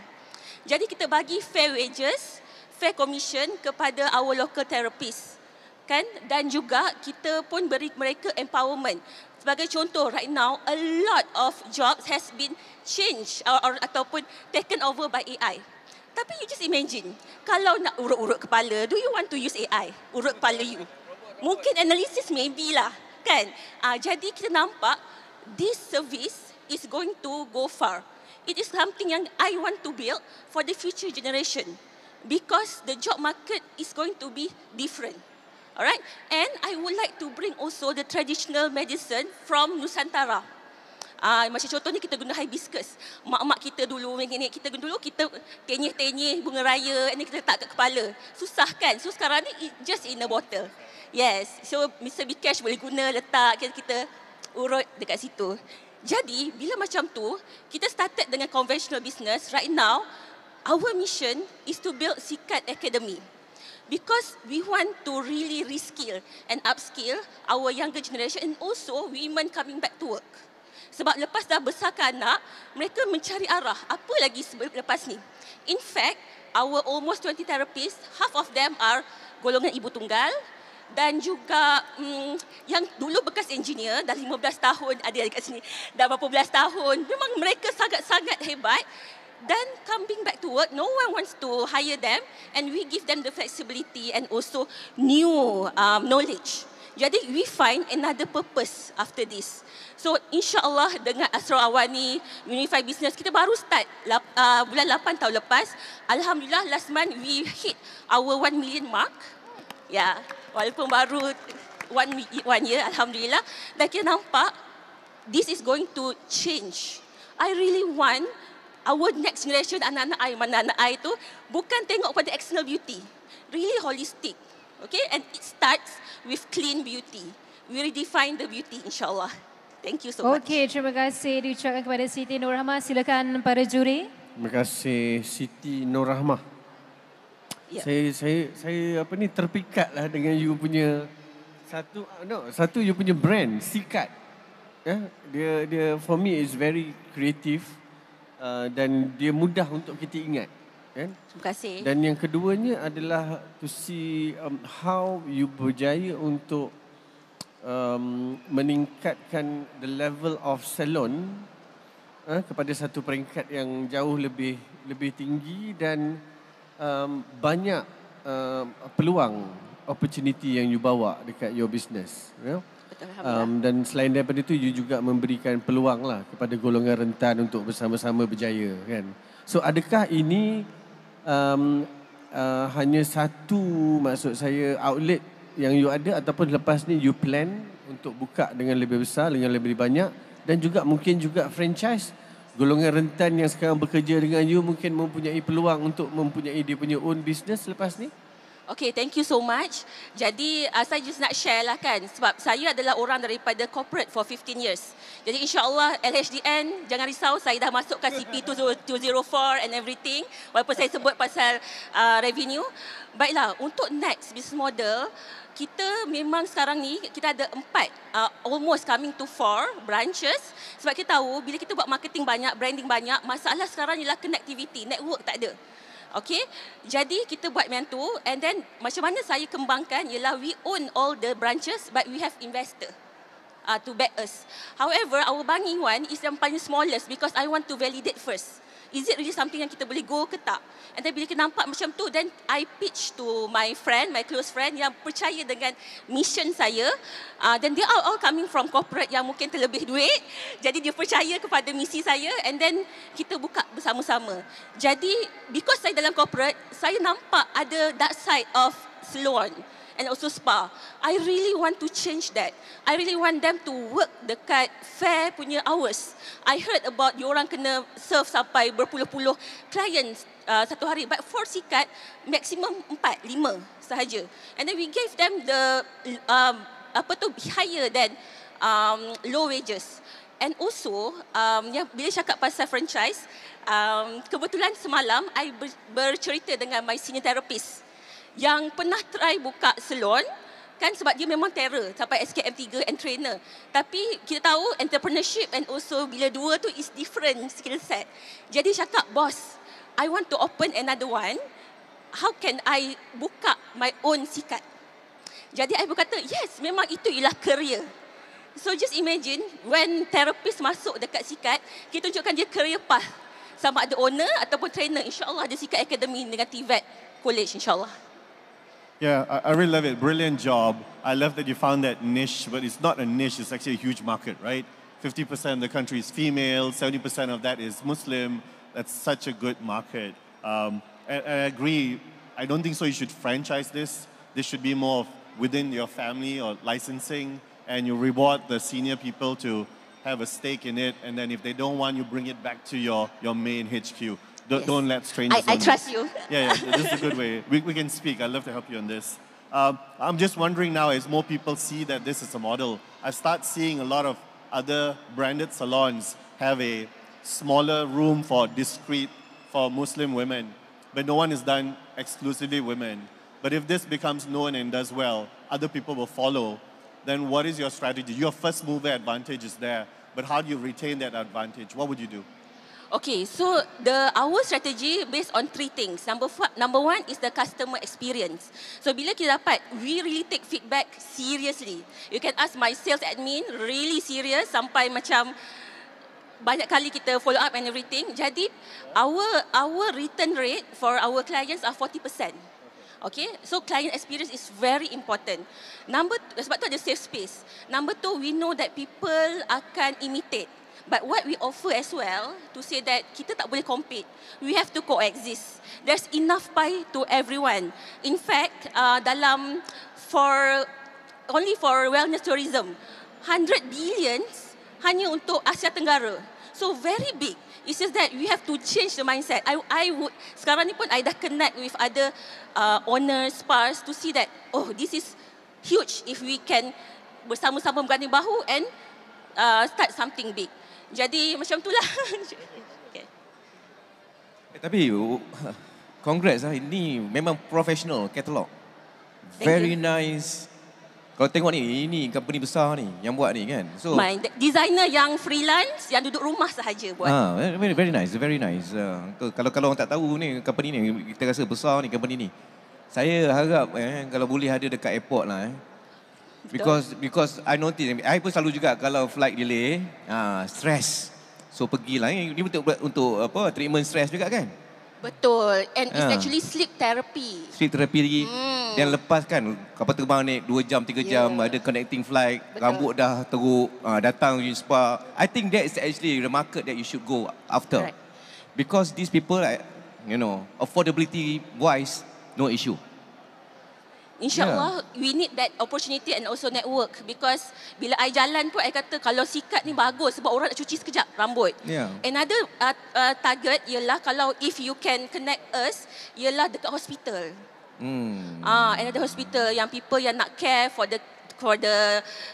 Jadi kita bagi fair wages, fair commission kepada our local therapist, kan? Dan juga kita pun beri mereka empowerment. Sebagai contoh, right now a lot of jobs has been changed ataupun taken over by AI. Tapi you just imagine, kalau nak urut-urut kepala, do you want to use AI? Urut kepala you. Mungkin analysis maybe lah, kan? Jadi kita nampak this service is going to go far. It is something yang I want to build for the future generation. Because the job market is going to be different. Alright? And I would like to bring also the traditional medicine from Nusantara. Macam contohnya kita guna hibiscus. Mak-mak kita dulu, kita tenyih-tenyih bunga raya, and kita letak kat kepala. Susah kan? So sekarang ni just in a bottle. Yes. So Mr. Bikesh boleh guna, letak, kita urut dekat situ. Jadi bila macam tu, kita started dengan conventional business. Right now, our mission is to build Sikat Academy. Because we want to really reskill and upskill our younger generation and also women coming back to work. Sebab lepas dah besarkan anak, mereka mencari arah. Apa lagi lepas ni? In fact, our almost 20 therapists, half of them are golongan ibu tunggal dan juga yang dulu bekas engineer, dah 15 tahun ada dekat sini, dah berapa belas tahun. Memang mereka sangat-sangat hebat. Dan coming back to work, no one wants to hire them and we give them the flexibility and also new knowledge. Jadi we find another purpose after this. So insyaAllah dengan Astro AWANI, Unifi Business, kita baru start bulan 8 tahun lepas. Alhamdulillah last month we hit our 1 million mark. Ya, walaupun baru one year, Alhamdulillah. Dan kita nampak this is going to change. I really want our next generation, anak-anak I, mana anak I tu, bukan tengok pada external beauty. Really holistic. Okay, and it starts with clean beauty. We redefine the beauty, insyaAllah. Thank you so much. Okay, terima kasih diucapkan kepada Siti Nur Rahmah. Silakan para juri. Terima kasih Siti Nur Rahmah. Yeah. Saya terpikatlah dengan you punya satu you punya brand Sikat. Dia for me is very creative dan dia mudah untuk kita ingat. Kan? Terima kasih. Dan yang keduanya adalah to see how you berjaya untuk meningkatkan the level of salon kepada satu peringkat yang jauh lebih tinggi dan banyak peluang opportunity yang you bawa dekat your business. You know? Dan selain daripada itu, you juga memberikan peluang lah kepada golongan rentan untuk bersama-sama berjaya. Kan? So adakah ini hanya satu, maksud saya, outlet yang you ada ataupun lepas ni you plan untuk buka dengan lebih besar, dengan lebih banyak dan juga mungkin juga franchise golongan rentan yang sekarang bekerja dengan you mungkin mempunyai peluang untuk mempunyai dia punya own business lepas ni? Okay, thank you so much. Jadi saya just nak share lah kan, sebab saya adalah orang daripada corporate for 15 years. Jadi insyaAllah LHDN, jangan risau, saya dah masukkan CP 204 and everything. Walaupun saya sebut pasal revenue. Baiklah, untuk next business model, kita memang sekarang ni kita ada 4, almost coming to 4 branches. Sebab kita tahu bila kita buat marketing banyak, branding banyak, masalah sekarang ialah connectivity, network tak ada. Okay, jadi kita buat macam tu, and then macam mana saya kembangkan ialah we own all the branches but we have investor to back us. However, our banging one is yang paling smallest because I want to validate first. Is it really something yang kita boleh go ke tak? And then bila kita nampak macam tu, then I pitch to my friend, my close friend yang percaya dengan mission saya. Then they are all coming from corporate yang mungkin terlebih duit. Jadi dia percaya kepada misi saya and then kita buka bersama-sama. Jadi because saya dalam corporate, saya nampak ada dark side of salon and also spa. I really want to change that. I really want them to work dekat fair punya hours. I heard about diorang kena serve sampai berpuluh-puluh clients satu hari. But for sikat, maximum 4, 5 sahaja. And then we gave them the higher than low wages. And also, bila cakap pasal franchise, kebetulan semalam I bercerita dengan my senior therapist yang pernah try buka salon, kan sebab dia memang terror sampai SKM3 and trainer. Tapi kita tahu entrepreneurship and also bila dua tu is different skill set. Jadi cakap, boss, I want to open another one. How can I buka my own sikat? Jadi I berkata, yes, memang itu ialah career. So just imagine when therapist masuk dekat sikat, kita tunjukkan dia career path. Sama ada owner ataupun trainer. InsyaAllah ada sikat academy dengan TVET college, insyaAllah. Yeah, I really love it. Brilliant job. I love that you found that niche, but it's not a niche, it's actually a huge market, right? 50% of the country is female, 70% of that is Muslim. That's such a good market. And I agree, I don't think so you should franchise this. This should be more of within your family or licensing, and you reward the senior people to have a stake in it, and then if they don't want, you bring it back to your main HQ. Don't let strangers I trust you. Yeah, this is a good way. We can speak. I'd love to help you on this. I'm just wondering now, as more people see that this is a model, I start seeing a lot of other branded salons have a smaller room for discreet, for Muslim women, but no one is done exclusively women. But if this becomes known and does well, other people will follow. Then what is your strategy? Your first mover advantage is there, but how do you retain that advantage? What would you do? Okay, so our strategy based on 3 things. Number one is the customer experience. So bila kita dapat, we really take feedback seriously. You can ask my sales admin, really serious sampai macam banyak kali kita follow up and everything. Jadi our return rate for our clients are 40%. Okay, so client experience is very important. Sebab tu ada safe space. Number 2, we know that people akan imitate. But what we offer as well, to say that kita tak boleh compete, we have to coexist. There's enough pie to everyone. In fact, only for wellness tourism, 100 billions hanya untuk Asia Tenggara. So very big. It's just that we have to change the mindset. I would, sekarang ni pun I dah connect with other owners, spas to see that, oh, this is huge if we can bersama-sama berganding bahu and start something big. Jadi macam itulah. Okay. Tapi congrats lah, ini memang professional katalog. Very nice. Kalau tengok ini company besar ni yang buat ni kan. So designer yang freelance yang duduk rumah sahaja buat. Very nice, very nice. Kalau orang tak tahu ni company ni, kita rasa besar ni company ni. Saya harap kalau boleh ada dekat airport lah. Because I notice, I pun selalu juga kalau flight delay, stress. So pergilah, ini untuk apa, treatment stress juga kan? Betul, and it's actually sleep therapy. Sleep therapy lagi. Dan lepas kan, kapal terbang naik 2 jam, 3 jam, ada connecting flight, rambut dah teruk, datang you spa. I think that is actually the market that you should go after. Right. Because these people, affordability wise, no issue. InsyaAllah, we need that opportunity and also network. Because bila I jalan pun, I kata kalau sikat ni bagus sebab orang nak cuci sekejap rambut. Another target ialah kalau if you can connect us, ialah dekat hospital. Another hospital yang people yang nak care for the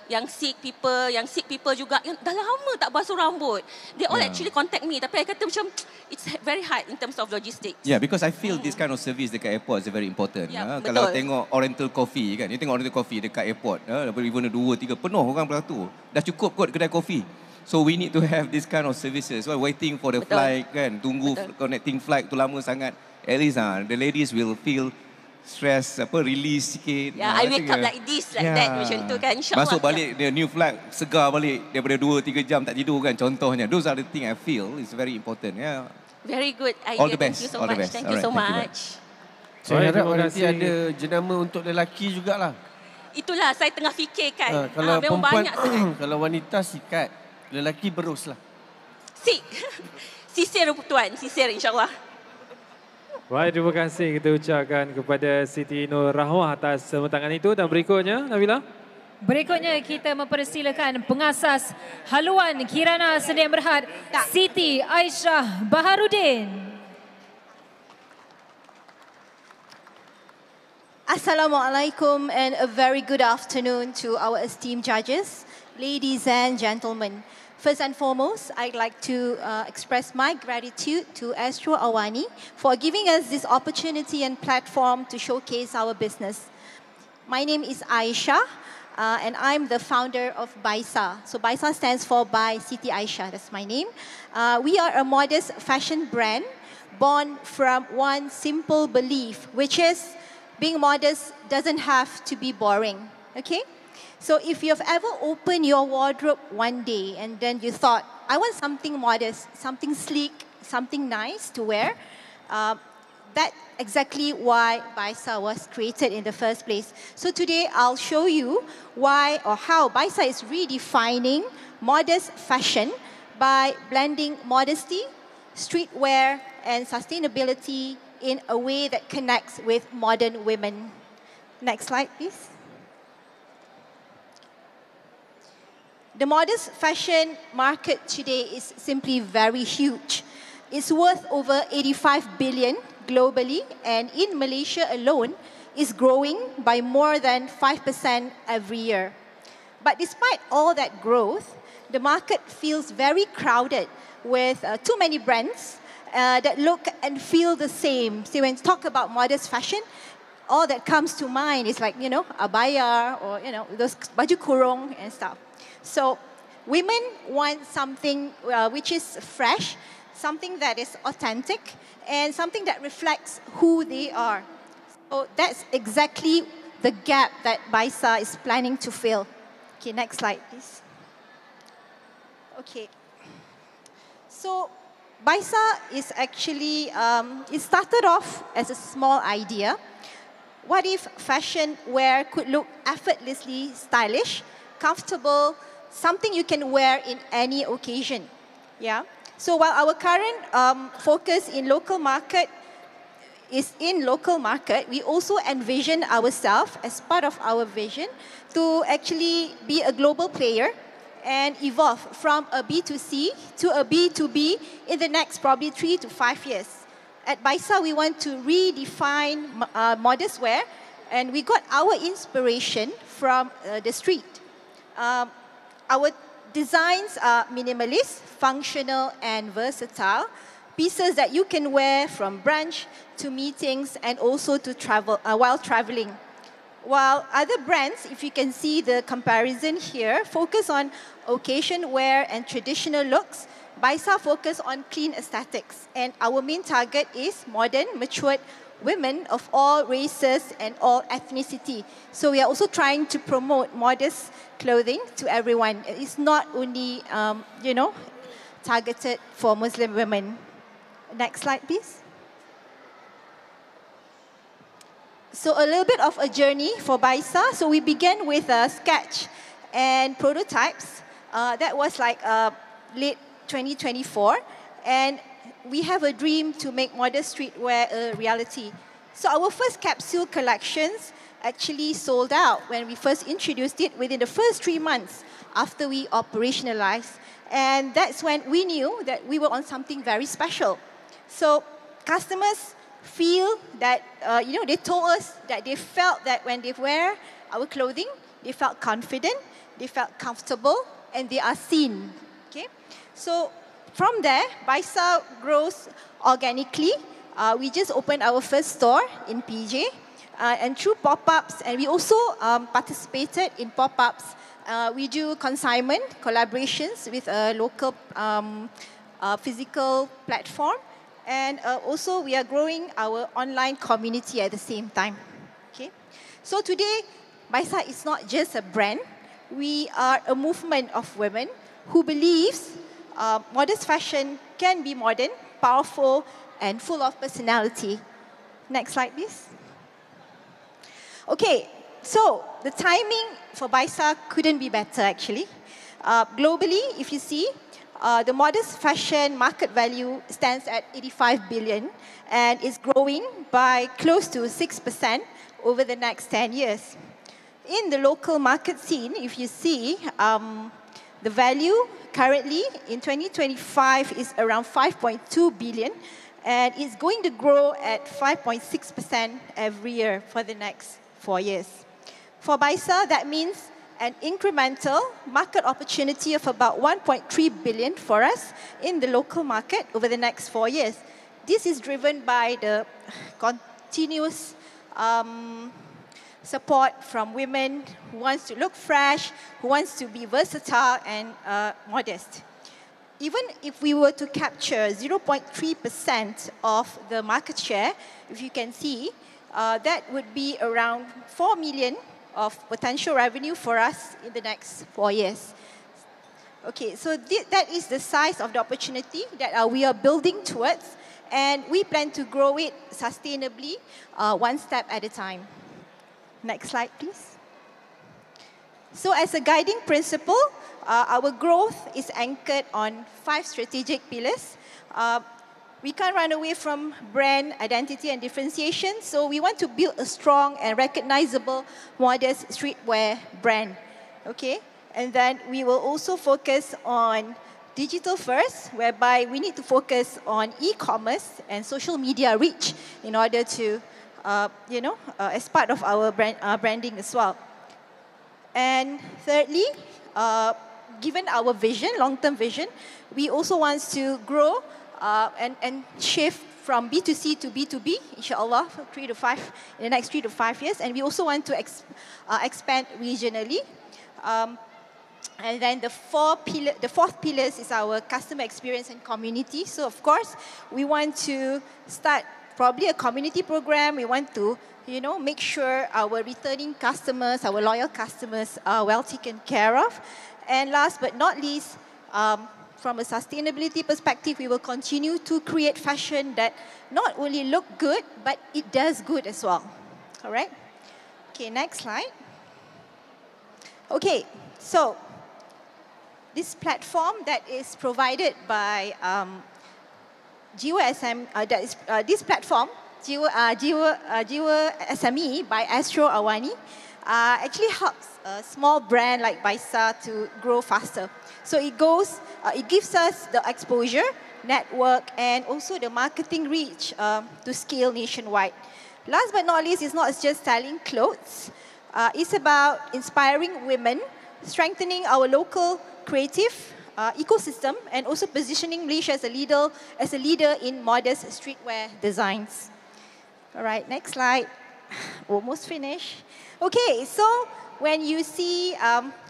yang sick people juga yang dah lama tak basuh rambut. They all actually contact me, tapi I kata macam it's very hard in terms of logistics. Yeah, because I feel this kind of service dekat airport is very important. Kalau tengok Oriental Coffee kan, you tengok Oriental Coffee dekat airport, even 2-3 penuh orang belah tu. Dah cukup kot kedai kopi. So we need to have this kind of services. While waiting for the flight, kan, tunggu connecting flight tu lama sangat. At least the ladies will feel stress, release sikit. Yeah, I wake up like this, like that, macam tu kan, insyaAllah. Masuk balik, the new flight, segar balik daripada 2-3 jam tak tidur kan, contohnya. Those are the things I feel is very important. Yeah. Very good idea. All the best. Thank you so All the much. best. Thank you so much. Saya harap nanti ada jenama untuk lelaki jugalah. Itulah saya tengah fikirkan. Kalau memang perempuan, banyak sangat. kalau wanita sikat, lelaki beruslah. Sisir tuan, sisir insyaAllah. Baik, terima kasih kita ucapkan kepada Siti Nur Rahmah atas semetangan itu. Dan berikutnya, Nabila. Berikutnya kita mempersilakan pengasas haluan Kirana Sedia Berhad, Siti Aisyah Baharudin. Assalamualaikum and a very good afternoon to our esteemed judges, ladies and gentlemen. First and foremost, I'd like to express my gratitude to Astro AWANI for giving us this opportunity and platform to showcase our business. My name is Aisha, and I'm the founder of Baisa. So Baisa stands for By Siti Aisha, that's my name. We are a modest fashion brand born from one simple belief, which is being modest doesn't have to be boring, okay? So if you've ever opened your wardrobe one day and then you thought, I want something modest, something sleek, something nice to wear, that's exactly why Baisa was created in the first place. So today I'll show you why or how Baisa is redefining modest fashion by blending modesty, streetwear, and sustainability in a way that connects with modern women. Next slide, please. The modest fashion market today is simply very huge. It's worth over 85 billion globally, and in Malaysia alone is growing by more than 5% every year. But despite all that growth, the market feels very crowded with too many brands that look and feel the same. See, when you talk about modest fashion, all that comes to mind is like, abaya or, those baju kurung and stuff. So women want something which is fresh, something that is authentic, and something that reflects who they are. So that's exactly the gap that Baisa is planning to fill. Okay, next slide, please. Okay. So Baisa is actually, it started off as a small idea. What if fashion wear could look effortlessly stylish, comfortable, something you can wear in any occasion? Yeah. So while our current focus in local market is in local market, we also envision ourselves as part of our vision to actually be a global player and evolve from a B2C to a B2B in the next probably 3 to 5 years. At Baisa, we want to redefine modest wear, and we got our inspiration from the street. Our designs are minimalist, functional, and versatile. Pieces that you can wear from brunch to meetings and also to travel while traveling. While other brands, if you can see the comparison here, focus on occasion wear and traditional looks, Baisa focus on clean aesthetics. And our main target is modern, matured women of all races and all ethnicity. So we are also trying to promote modest clothing to everyone. It's not only, targeted for Muslim women. Next slide, please. So a little bit of a journey for Baisa. So we began with a sketch and prototypes. That was like late 2024. And we have a dream to make modest streetwear a reality. So our first capsule collections actually sold out when we first introduced it within the first 3 months after we operationalized. And that's when we knew that we were on something very special. So customers feel that, they told us that they felt that when they wear our clothing, they felt confident, they felt comfortable, and they are seen. Okay? So from there, Baisa grows organically. We just opened our first store in PJ, and through pop-ups, and we also participated in pop-ups We do consignment, collaborations with a local physical platform. And also we are growing our online community at the same time. Okay. So today, Baisa is not just a brand. We are a movement of women who believes modest fashion can be modern, powerful, and full of personality. Next slide, please. Okay, so the timing for Baisa couldn't be better, actually. Globally, if you see, the modest fashion market value stands at 85 billion and is growing by close to 6% over the next 10 years. In the local market scene, if you see, the value currently in 2025 is around 5.2 billion and is going to grow at 5.6% every year for the next 4 years. For Baisa, that means an incremental market opportunity of about 1.3 billion for us in the local market over the next 4 years. This is driven by the continuous support from women who wants to look fresh, who wants to be versatile and modest. Even if we were to capture 0.3% of the market share, if you can see, that would be around 4 million of potential revenue for us in the next 4 years. Okay, so that is the size of the opportunity that we are building towards, and we plan to grow it sustainably, one step at a time. Next slide, please. So as a guiding principle, our growth is anchored on 5 strategic pillars. We can't run away from brand identity and differentiation, so we want to build a strong and recognizable modest streetwear brand. Okay, and then we will also focus on digital first, whereby we need to focus on e-commerce and social media reach in order to, as part of our branding as well. And thirdly, given our vision, long-term vision, we also want to grow and shift from B2C to B2B, inshallah, in the next 3 to 5 years. And we also want to expand regionally. And then the fourth pillar is our customer experience and community. So of course, we want to start probably a community program. We want to, make sure our returning customers, our loyal customers are well taken care of. And last but not least, from a sustainability perspective, we will continue to create fashion that not only look good, but it does good as well. All right? Okay, next slide. Okay, so this platform that is provided by Jiwa SME, this platform, Jiwa SME by Astro AWANI, actually helps a small brand like Baisa to grow faster. So it gives us the exposure, network, and also the marketing reach to scale nationwide. Last but not least, it's not just selling clothes. It's about inspiring women, strengthening our local creative ecosystem, and also positioning Malaysia as a leader in modest streetwear designs. All right, next slide. Almost finished. Okay, so when you see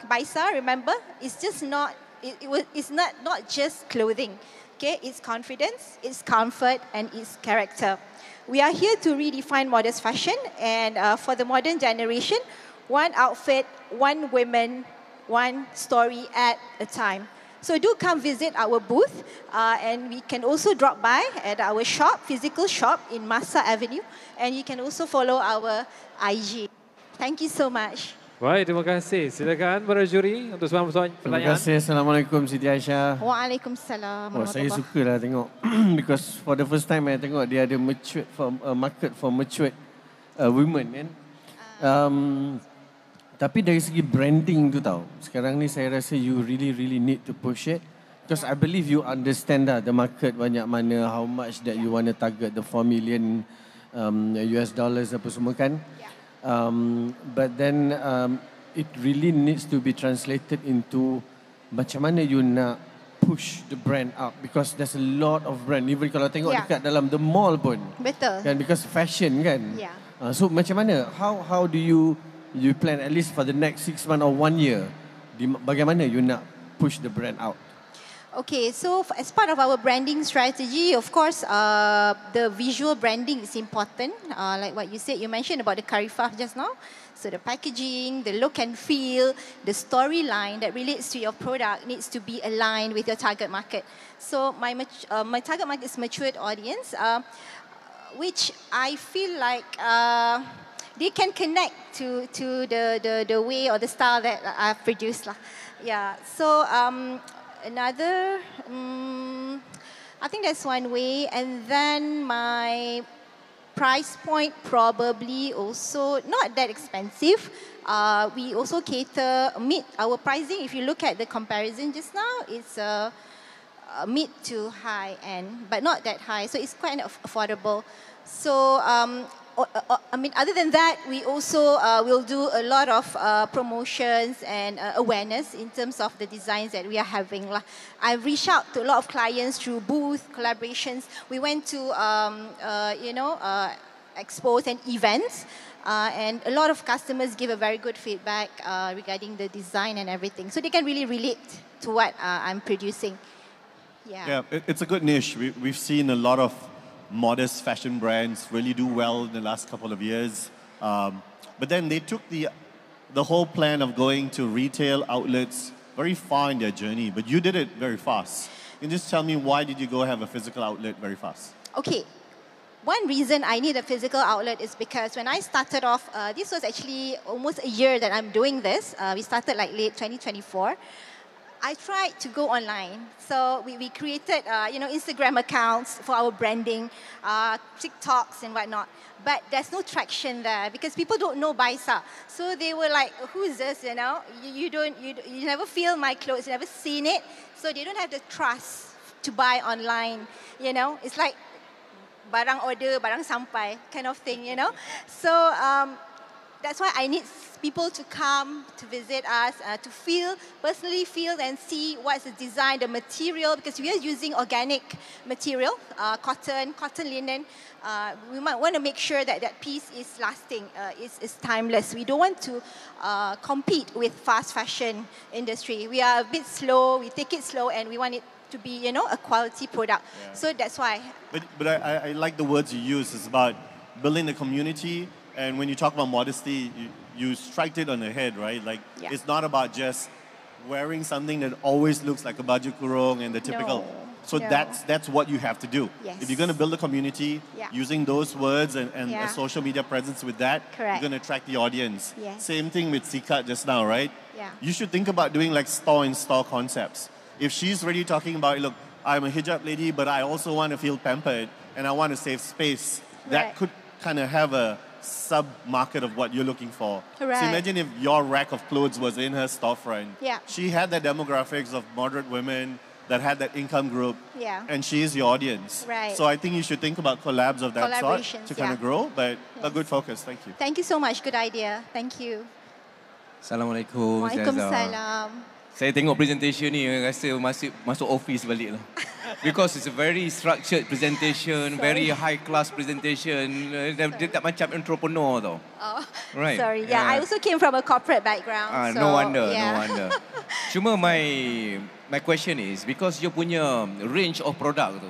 Baisa, remember, it's just not. It's not just clothing. Okay, it's confidence, it's comfort, and it's character. We are here to redefine modest fashion, and for the modern generation, one outfit, one woman, one story at a time. So do come visit our booth, and we can also drop by at our shop, physical shop in Masa Avenue, and you can also follow our IG. Thank you so much. Baik, terima kasih. Silakan para juri untuk semua pertanyaan. Terima kasih. Assalamualaikum Siti Aisyah. Waalaikumsalam. Saya sukalah tengok because for the first time I tengok dia ada market for matured women kan. Tapi dari segi branding tu tahu. Sekarang ni saya rasa you really need to push it because I believe you understand the market banyak mana, how much that you want to target the 4 million US dollars apa semua kan. But then it really needs to be translated into macam mana you nak push the brand up because there's a lot of brand. Even kalau tengok dekat dalam the mall pun. Betul. Kan because fashion kan. Yeah. So macam mana? How do you plan at least for the next 6 months or 1 year bagaimana you nak push the brand out? Okay, so as part of our branding strategy, of course, the visual branding is important. Like what you said, you mentioned about the karifah just now. So the packaging, the look and feel, the storyline that relates to your product needs to be aligned with your target market. So my target market is matured audience, which I feel like they can connect to the way or the style that I've produced lah. Yeah. So another, I think that's one way, and then my price point probably also not that expensive. We also meet our pricing. If you look at the comparison just now, it's mid to high end, but not that high. So it's quite affordable. So I mean, other than that, we also will do a lot of promotions and awareness in terms of the designs that we are having. I've reached out to a lot of clients through booth collaborations. We went to, expos and events, and a lot of customers give a very good feedback regarding the design and everything. So they can really relate to what I'm producing. Yeah, it's a good niche. We've seen a lot of modest fashion brands really do well in the last couple of years. But then they took the whole plan of going to retail outlets very far in their journey, but you did it very fast. Can you just tell me why did you go have a physical outlet very fast? Okay. One reason I need a physical outlet is because when I started off, this was actually almost a year that I'm doing this. We started like late 2024. I tried to go online. So we created, Instagram accounts for our branding, TikToks and whatnot. But there's no traction there because people don't know Baisa. So they were like, who is this, you know? You never feel my clothes, you never seen it. So they don't have the trust to buy online, you know? It's like barang order, barang sampai kind of thing, you know? So that's why I need people to come to visit us, to personally feel and see what's the design, the material, because we are using organic material, cotton linen. We might want to make sure that that piece is lasting, is timeless. We don't want to compete with fast fashion industry. We are a bit slow, we take it slow, and we want it to be, a quality product. Yeah. So that's why. But I like the words you use. It's about building the community. And when you talk about modesty, you strike it on the head, right? Like, it's not about just wearing something that always looks like a baju kurung and the typical. No. So that's what you have to do. Yes. If you're going to build a community, using those words and a social media presence with that, correct, you're going to attract the audience. Yes. Same thing with Sikat just now, right? Yeah. You should think about doing like store-in-store concepts. If she's really talking about, look, I'm a hijab lady, but I also want to feel pampered and I want to save space, that could kind of have a sub-market of what you're looking for. Right. So imagine if your rack of clothes was in her storefront. Yeah. She had the demographics of moderate women that had that income group, and she is your audience. Right. So I think you should think about collabs of that sort to kind of grow, but a good focus. Thank you. Thank you so much. Good idea. Thank you. Assalamualaikum. Waalaikumsalam. Saya tengok presentation ni, rasa masuk office balik lah. Because it's a very structured presentation, very high class presentation. Dia tak macam entrepreneur tau. Oh, right. Sorry. Yeah, I also came from a corporate background. So, no wonder. Cuma my question is, because you punya range of product tu,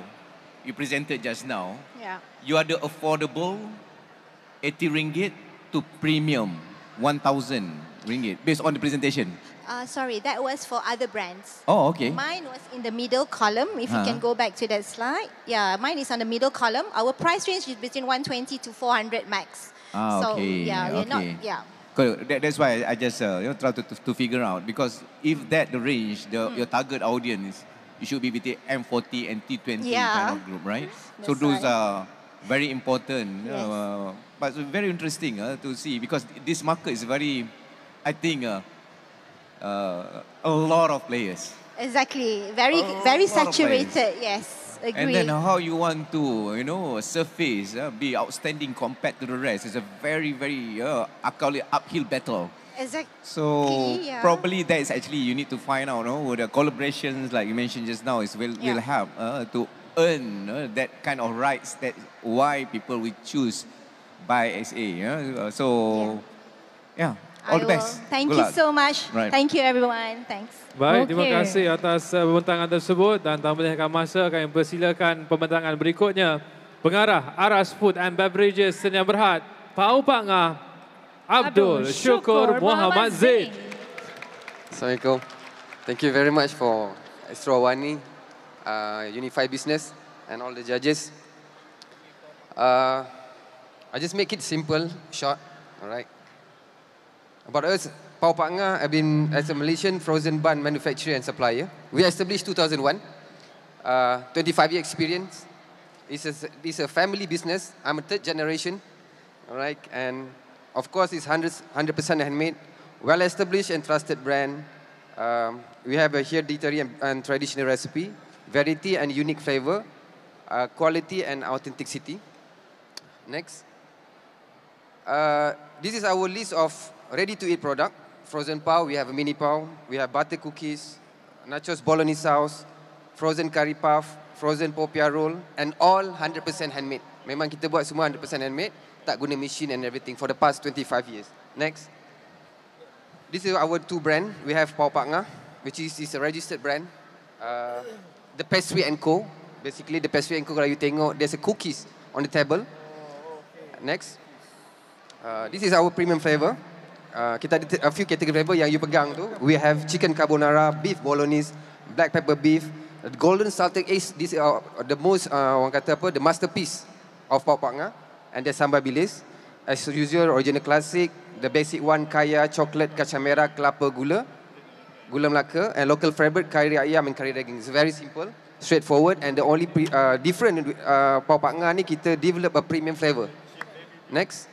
you presented just now, you ada affordable 80 ringgit to premium 1,000 ringgit based on the presentation. Sorry, that was for other brands. Oh, okay. Mine was in the middle column. If you can go back to that slide. Yeah, mine is on the middle column. Our price range is between 120 to 400 max. So, we're not, That's why I just try to figure out, because if that the range, your target audience, you should be between M40 and T20 kind of group, right? So those are very important. But it's very interesting to see, because this market is very, I think, a lot of players. Exactly. Very saturated. Yes, agree. And then how you want to, surface, be outstanding compared to the rest is a very, very, I call it uphill battle. Exactly. So probably that is actually you need to find out, the collaborations like you mentioned just now will help to earn that kind of rights. That why people will choose buy SA. All the best. Thank Good you luck. so much. Right. Thank you everyone. Thanks. Baik, terima kasih atas pembentangan tersebut dan tanpa melengahkan masa kami persilakan pembentangan berikutnya. Pengarah Aras Food and Beverages Sdn Bhd, Pau Pangah Abdul Syukur Muhammad Zaid. Assalamualaikum. Thank you very much for Astro AWANI, Unifi Business and all the judges. I just make it simple, short, all right. About us, Pau Pangah, I've been as a Malaysian frozen bun manufacturer and supplier. We established 2001, 25-year experience. It's a family business. I'm a third generation, all right. And of course, it's 100% handmade, well-established and trusted brand. We have a hereditary and traditional recipe, variety and unique flavor, quality and authenticity. Next. This is our list of ready-to-eat product. Frozen pau, we have a mini pau. We have butter cookies, nachos bolognese sauce, frozen curry puff, frozen popiah roll, and all 100% handmade. Memang kita buat semua 100% handmade, tak guna machine and everything for the past 25 years. Next. This is our two brand. We have Pau Pangah, which is a registered brand. The Pastry & Co. Basically, the Pastry & Co, kalau you tengok, there's a cookies on the table. Next. This is our premium flavor. Kita ada a few category flavor yang you pegang tu. We have chicken carbonara, beef bolognese, black pepper beef, golden salted eggs. This is the most, orang kata apa, the masterpiece of Pau Pangah. And there's sambal bilis. As usual, original classic. The basic one, kaya, chocolate, kacang merah, kelapa, gula Melaka, and local favorite, kari ayam and kari daging. It's very simple, straightforward, and the only different Pau Pangah ni kita develop a premium flavor. Next.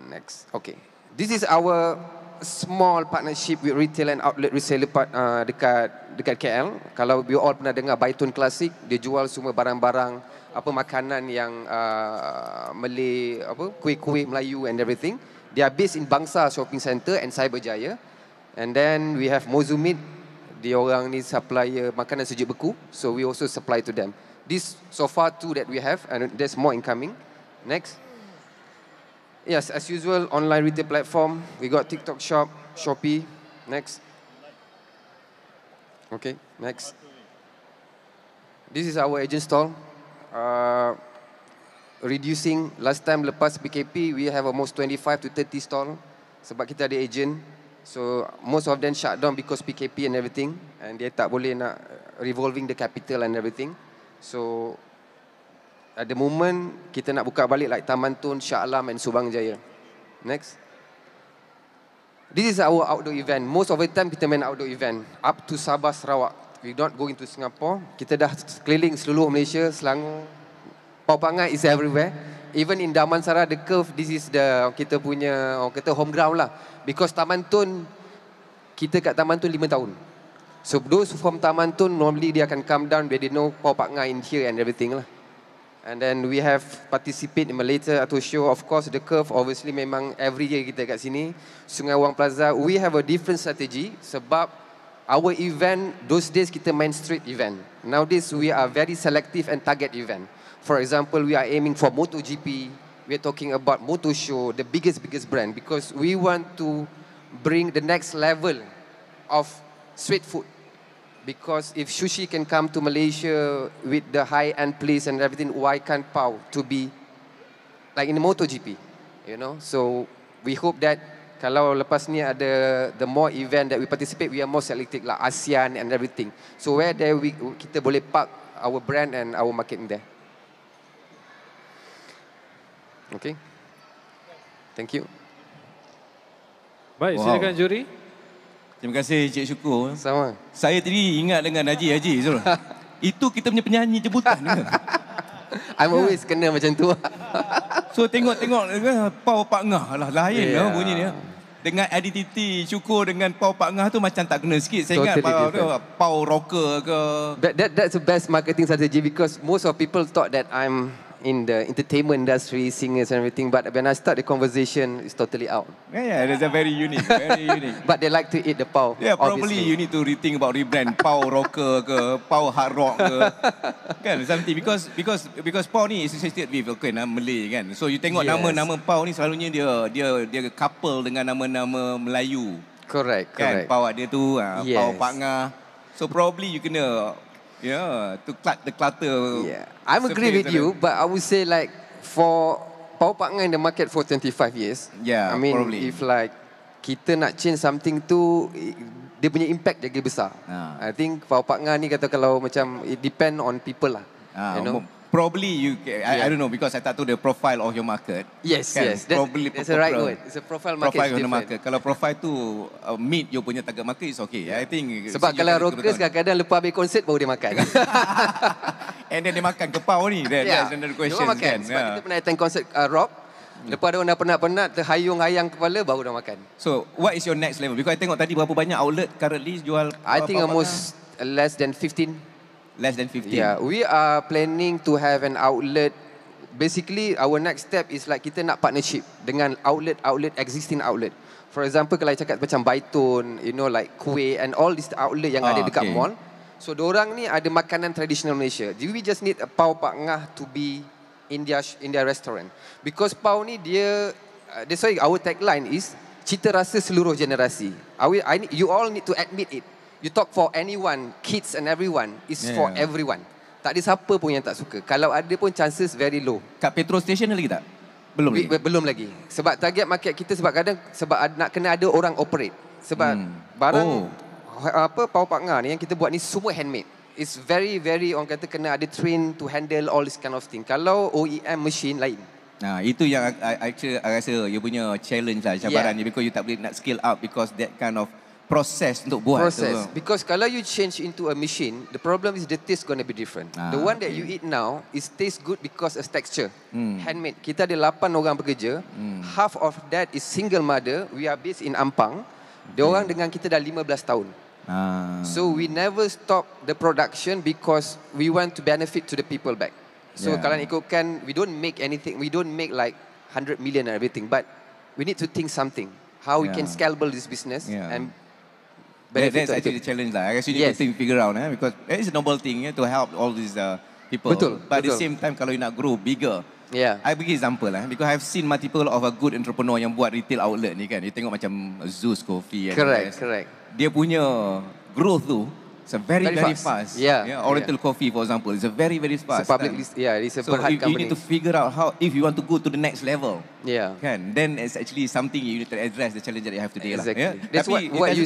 Next. Okay. This is our small partnership with retail and outlet reseller dekat KL. Kalau you all pernah dengar Baitun Classic, dia jual semua barang-barang apa makanan yang Malay, apa kuih-kuih Melayu and everything. They are based in Bangsa Shopping Centre and Cyberjaya. And then we have Mozumid. Dia orang ni supplier makanan sejuk beku, so we also supply to them. This so far two that we have, and there's more incoming. Next. Yes, as usual, online retail platform. We got TikTok Shop, Shopee. Next. Okay, next. This is our agent stall. Reducing, last time lepas PKP, we have almost 25 to 30 stall. Sebab kita ada agent. So, most of them shut down because PKP and everything. And dia tak boleh nak revolving the capital and everything. So, at the moment, kita nak buka balik like Taman Tun, Shah Alam and Subang Jaya. Next. This is our outdoor event. Most of the time, kita main outdoor event. Up to Sabah, Sarawak. We not going to Singapore. Kita dah keliling seluruh Malaysia, Selangor. Pau Pangah is everywhere. Even in Damansara, the curve, this is the kita punya, kita home ground lah. Because Taman Tun, kita kat Taman Tun 5 tahun. So those from Taman Tun, normally dia akan come down where they know Pau Pangah in here and everything lah. And then we have participate in Malaysia atau show. Of course, the curve obviously memang every year kita kat sini. Sungai Wang Plaza, we have a different strategy sebab our event, those days kita main street event. Nowadays, we are very selective and target event. For example, we are aiming for MotoGP. We are talking about motor show, the biggest brand, because we want to bring the next level of street food. Because if sushi can come to Malaysia with the high-end place and everything, why can't Pau to be like in the MotoGP? You know, so we hope that kalau lepas ni ada the more event that we participate, we are more selective like ASEAN and everything. So where there kita boleh park our brand and our market in there. Okay. Thank you. Baik, silakan Juri. Terima kasih Cik Syukur. Sama. Saya tadi ingat dengan Haji Zul. Itu kita punya penyanyi jemputan ke? I'm always kena macam tu. So tengok-tengok Pau Pangah lah lain lah bunyi dia. Dengan identiti Syukur dengan Pau Pangah tu macam tak kena sikit. Saya ingat Pau rocker ke. That's the best marketing strategy because most of people thought that I'm in the entertainment industry, singers and everything. But when I start the conversation, it's totally out. Yeah, that's a very unique, very unique. But they like to eat the pau. Yeah, probably obviously. you need to rethink about rebrand pau rocker ke, pau hard rock ke, kan something because pau ni is associated with Malay kan. So you tengok nama pau ni selalunya dia couple dengan nama-nama Melayu. Correct, kan? correct. Pau dia tu pau Pangah. So probably you kena to cut the clutter. Yeah, I agree with you, but I would say like for pau Pangah in the market for 25 years. Yeah, I mean probably. if like kita nak change something tu, dia punya impact jadi besar. I think pau Pangah ni kata kalau macam it depend on people lah. You know. Probably I don't know because I tak tahu the profile of your market. Yes, kan? yes. Probably that's the right word. It's a profile market. Profile of the market. Kalau profile tu meet you punya target market is okay. I think. Sebab kalau rockers kadang-kadang lepas habis konsert baru dia makan. And then dia makan ke pau ni. That's another question kan. Sebab kita pernah attend konsert rock. Lepas dia dah penat-penat terhayung-hayang kepala baru dah makan. So what is your next level? Because I tengok tadi berapa banyak outlet currently jual. I think almost less than 15. Less than 15. Yeah, we are planning to have an outlet. Basically, our next step is like kita nak partnership dengan existing outlet. For example, kalau cakap macam Baitun, you know, like Kuih and all these outlet yang ada dekat mall. So, dorang ni ada makanan tradisional Malaysia. We just need a pau Pangah to be in their restaurant. Because pau ni that's why our tagline is cita rasa seluruh generasi. You all need to admit it. You talk for anyone, kids and everyone, is for everyone. Tak ada siapa pun yang tak suka. Kalau ada pun chances very low. Kat petrol station lagi tak? Belum lagi? Belum lagi. Sebab target market kita sebab kadang nak kena ada orang operate. Sebab barang pau Pangah ni yang kita buat ni semua handmade. It's very orang kata kena ada train to handle all this kind of thing. Kalau OEM machine lain. Nah, itu yang I rasa you punya challenge lah, cabaran ni because you tak boleh nak scale up because that kind of proses untuk buat Because kalau you change into a machine, the problem is the taste going to be different. The one that you eat now is taste good because of texture. Handmade. Kita ada 8 orang pekerja. Half of that is single mother. We are based in Ampang. Dia orang dengan kita dah 15 tahun. So we never stop the production because we want to benefit to the people back. So kalau ikutkan, we don't make anything. We don't make like 100 million and everything. But we need to think something. How we can scalable this business and that's actually the challenge lah. I guess you need to figure out because it's a noble thing to help all these people. But at the same time, kalau you nak grow bigger, I bagi example because I've seen multiple of a good entrepreneur yang buat retail outlet ni kan. You tengok macam Zeus Coffee. Correct. Dia punya growth tu it's very fast. Oriental Coffee, for example, it's a very fast. It's a public list. It's a berhad company. You need to figure out how if you want to go to the next level. Kan? Then it's actually something you need to address the challenge that you have today. Exactly. That's what you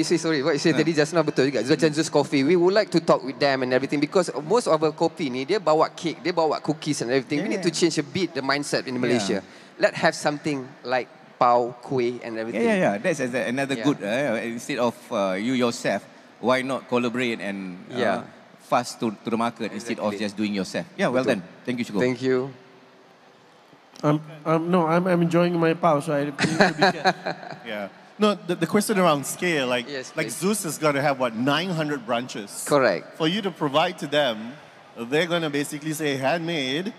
say. Sorry, what you say tadi just now betul juga. Macam Zeus Coffee, we would like to talk with them and everything because most of our coffee ni dia bawa cake, dia bawa cookies and everything. We need to change a bit the mindset in Malaysia. Let's have something like pau, kuih and everything. That's another good. Instead of you yourself, why not collaborate and fast to the market instead of just doing yourself? Well done. Thank you, Shugo. Thank you. I'm enjoying my pau, so I need to be careful. No, the question around scale, like Zeus is going to have 900 branches. Correct. For you to provide to them, they're going to basically say handmade.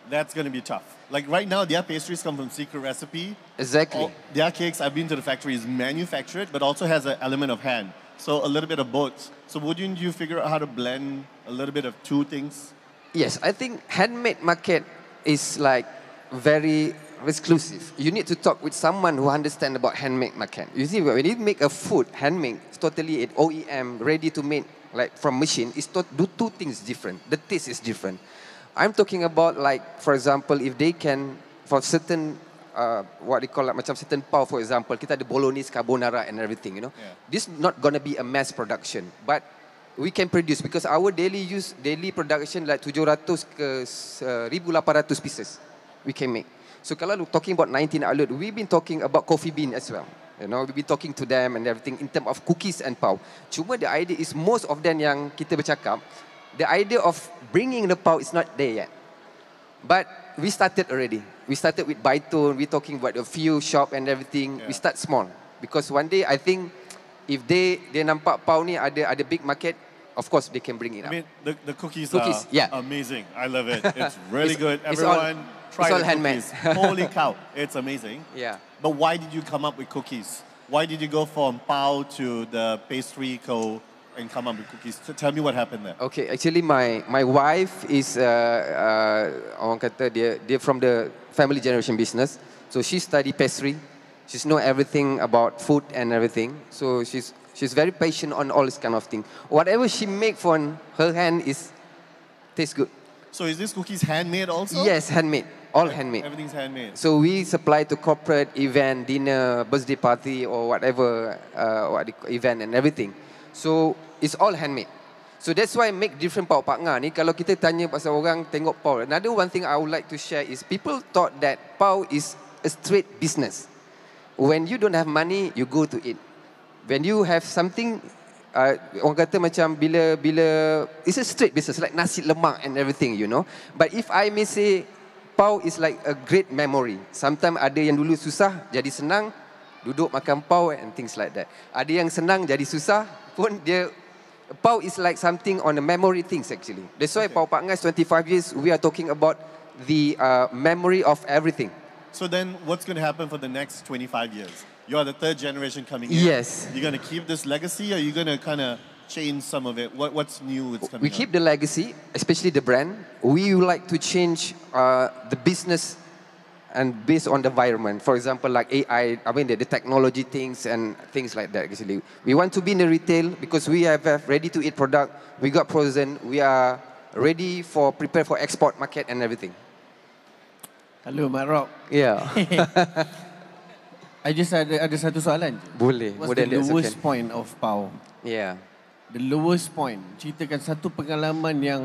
That's going to be tough. Like right now, their pastries come from secret recipe. Exactly. Their cakes, I've been to the factory, is manufactured, but also has an element of hand. So a little bit of both. So wouldn't you figure out how to blend a little bit of two things? Yes, I think handmade market is like very exclusive. You need to talk with someone who understands about handmade market. You see, when you make a food, handmade, it's totally an OEM, ready to make, like from machine, it's do two things different. The taste is different. I'm talking about like, for example, if they can, for certain, what they call like, macam certain pau, for example, kita ada bolognese, carbonara and everything, you know. This is not going to be a mass production, but we can produce because our daily production like 700 ke 1,800 pieces we can make. So kalau talking about 19 outlet, we've been talking about coffee bean as well. You know, we've been talking to them and everything in terms of cookies and pau. Cuma the idea is most of them yang kita bercakap, the idea of bringing the pau is not there yet. But we started already. We started with Baitun, we're talking about a few shop and everything. We start small. Because one day I think if they nampak pau ni ada big market, of course they can bring it up. I mean, the cookies yeah. are amazing. I love it. It's really good. It's all- Everyone try it's all the handmade. cookies. Holy cow, it's amazing. Yeah. But why did you come up with cookies? Why did you go from pao to the pastry co and come up with cookies? Tell me what happened there. Okay, actually my wife is orang kata dia from the family generation business. So she study pastry. She's know everything about food and everything. So she's very patient on all this kind of thing. Whatever she make from her hand tastes good. So is this cookies handmade also? Yes, handmade. All handmade. Everything's handmade. So we supply to corporate event, dinner, birthday party or whatever event and everything. So it's all handmade. So that's why I make different pau partner ni. Kalau kita tanya pasal orang tengok pau. Another one thing I would like to share is people thought that pau is a straight business. When you don't have money, you go to eat. When you have something, orang kata macam bila it's a straight business like nasi lemak and everything, you know. But if I may say, pau is like a great memory. Sometimes ada yang dulu susah jadi senang, duduk makan pau and things like that. Ada yang senang jadi susah pun dia. Pau is like something on the memory things actually. That's why Pau Partners 25 years we are talking about the memory of everything. So then what's going to happen for the next 25 years? You are the third generation coming in. Yes. You're going to keep this legacy or are you going to kind of change some of it? What's new that's coming We keep the legacy, especially the brand. We would like to change the business and based on the environment. For example, like AI, I mean the technology things and things like that actually. We want to be in the retail because we have ready-to-eat product. We got frozen. We are ready for prepare for export market and everything. Hello, Mak Rob. Yeah. I just ada satu soalan. Boleh. What's the lowest point of pau? Yeah. The lowest point. Ceritakan satu pengalaman yang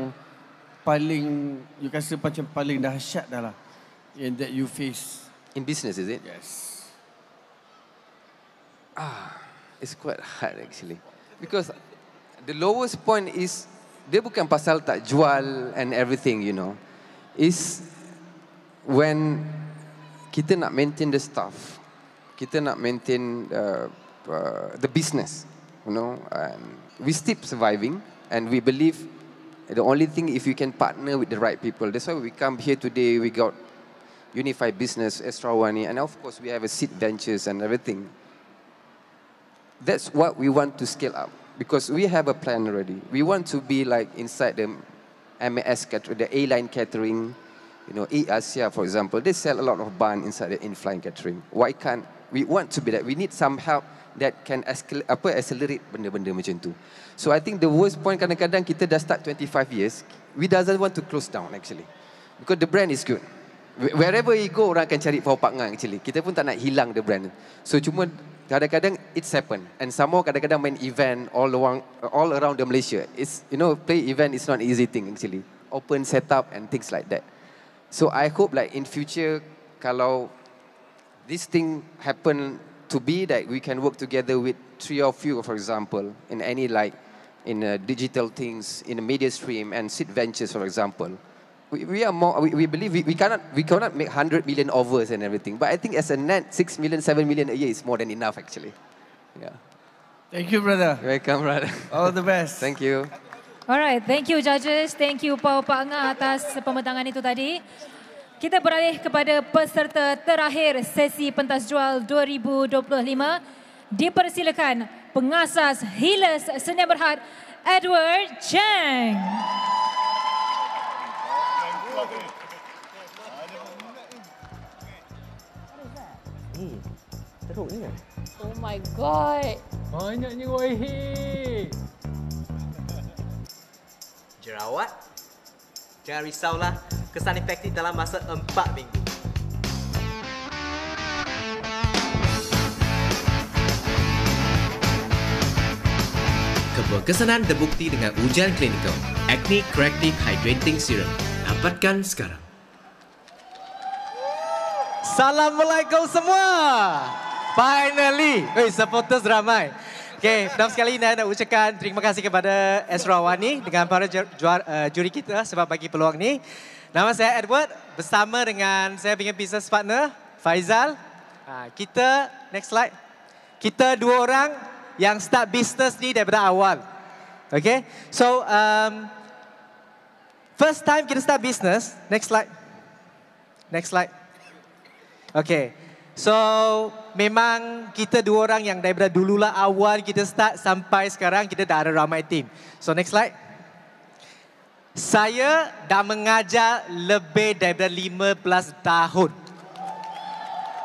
paling, you rasa macam paling dahsyat dah lah. That you face. In business, is it? Yes. It's quite hard actually. Because the lowest point is, dia bukan pasal tak jual and everything, you know. Is when kita nak maintain the staff. Kita nak maintain the business, you know. And we still surviving and we believe the only thing if you can partner with the right people. That's why we come here today, we got Unifi Business, Astro AWANI, and of course we have a seed ventures and everything. That's what we want to scale up because we have a plan already. We want to be like inside the MAS catering, the A-line catering, you know, Asia for example. They sell a lot of bun inside the in-flight catering. Why can't we want to be that? We need some help that can accelerate benda-benda macam tu. So I think the worst point kadang-kadang kita dah start 25 years, we doesn't want to close down actually because the brand is good. Wherever you go, orang akan cari Pau Partner actually. Kita pun tak nak hilang the brand. So cuma kadang-kadang it's happen. And some more kadang-kadang main event all around the Malaysia. It's, you know, play event is not an easy thing actually. Open setup and things like that. So I hope like in future, kalau this thing happen to be that we can work together with three of you, for example, in any like in digital things, in the media stream and seed ventures, for example. We are more. We believe we cannot make 100 million overs and everything. But I think as a net 6 million, 7 million a year is more than enough actually. Yeah. Thank you, brother. Welcome, brother. All the best. Thank you. Alright, thank you judges. Thank you Pau Partner atas pembentangan itu tadi. Kita beralih kepada peserta terakhir sesi Pentas Jual 2025. Dipersilakan pengasas Hilas Seni Berhad Edward Cheng. Teruk ni kan? Oh my god. Banyaknya waihi. Jerawat? Jangan risaulah, kesan efektif dalam masa 4 minggu. Keberkesanan terbukti dengan ujian klinikal Acne Corrective Hydrating Serum. Dapatkan sekarang. Assalamualaikum semua. Finally, supporters ramai. Okay, pertama sekali saya nak ucapkan terima kasih kepada Astro AWANI dengan para juri kita sebab bagi peluang ni. Nama saya Edward, bersama dengan saya punya business partner Faizal. Kita, next slide. Kita dua orang yang start bisnes ni daripada awal. Okay, so first time kita start business. Next slide. Next slide. Okay, so memang kita dua orang yang daripada dululah awal kita start sampai sekarang kita dah ada ramai tim. So next slide. Saya dah mengajar lebih daripada 15 tahun.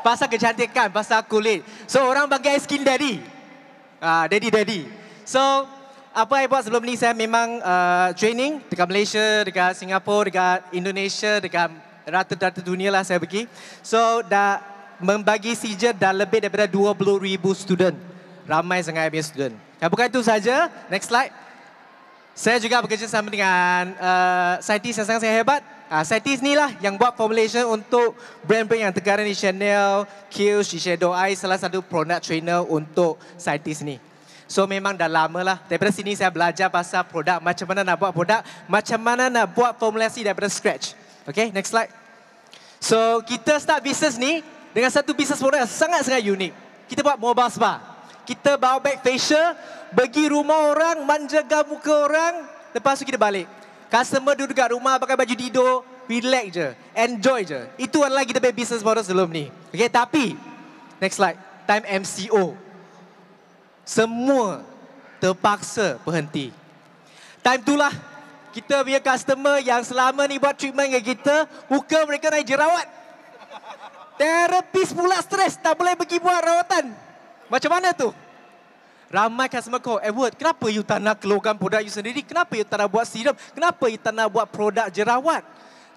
Pasal kecantikan, pasal kulit. So orang panggil skin daddy. Daddy. So apa saya buat sebelum ni, saya memang training dekat Malaysia, dekat Singapura, dekat Indonesia, dekat rata-rata dunia lah saya pergi. So dah membagi sijil dah lebih daripada 20,000 student. Ramai sangat punya student. Dan bukan itu saja, next slide. Saya juga bekerja sama dengan saintis yang sangat hebat. Saintis ni lah yang buat formulation untuk brand-brand yang terkenal di Chanel, Kiehl's, Shiseido. I salah satu product trainer untuk saintis ni. So memang dah lama lah. Daripada sini saya belajar pasal produk, macam mana nak buat produk, macam mana nak buat formulasi daripada scratch. Okay, next slide. So kita start business ni dengan satu business model yang sangat-sangat unik. Kita buat mobile spa. Kita bawa bag facial, pergi rumah orang, menjaga muka orang, lepas tu kita balik. Customer duduk kat rumah pakai baju tidur, relax je, enjoy je. Itu adalah kita punya business model sebelum ni. Okay, tapi, next slide, time MCO. Semua terpaksa berhenti. Time itulah kita punya customer yang selama ni buat treatment dengan kita, muka mereka naik jerawat. Terapis pula stres, tak boleh pergi buat rawatan. Macam mana tu? Ramai customer call, Edward, kenapa you tak nak keluarkan produk you sendiri? Kenapa you tak nak buat serum? Kenapa you tak nak buat produk jerawat?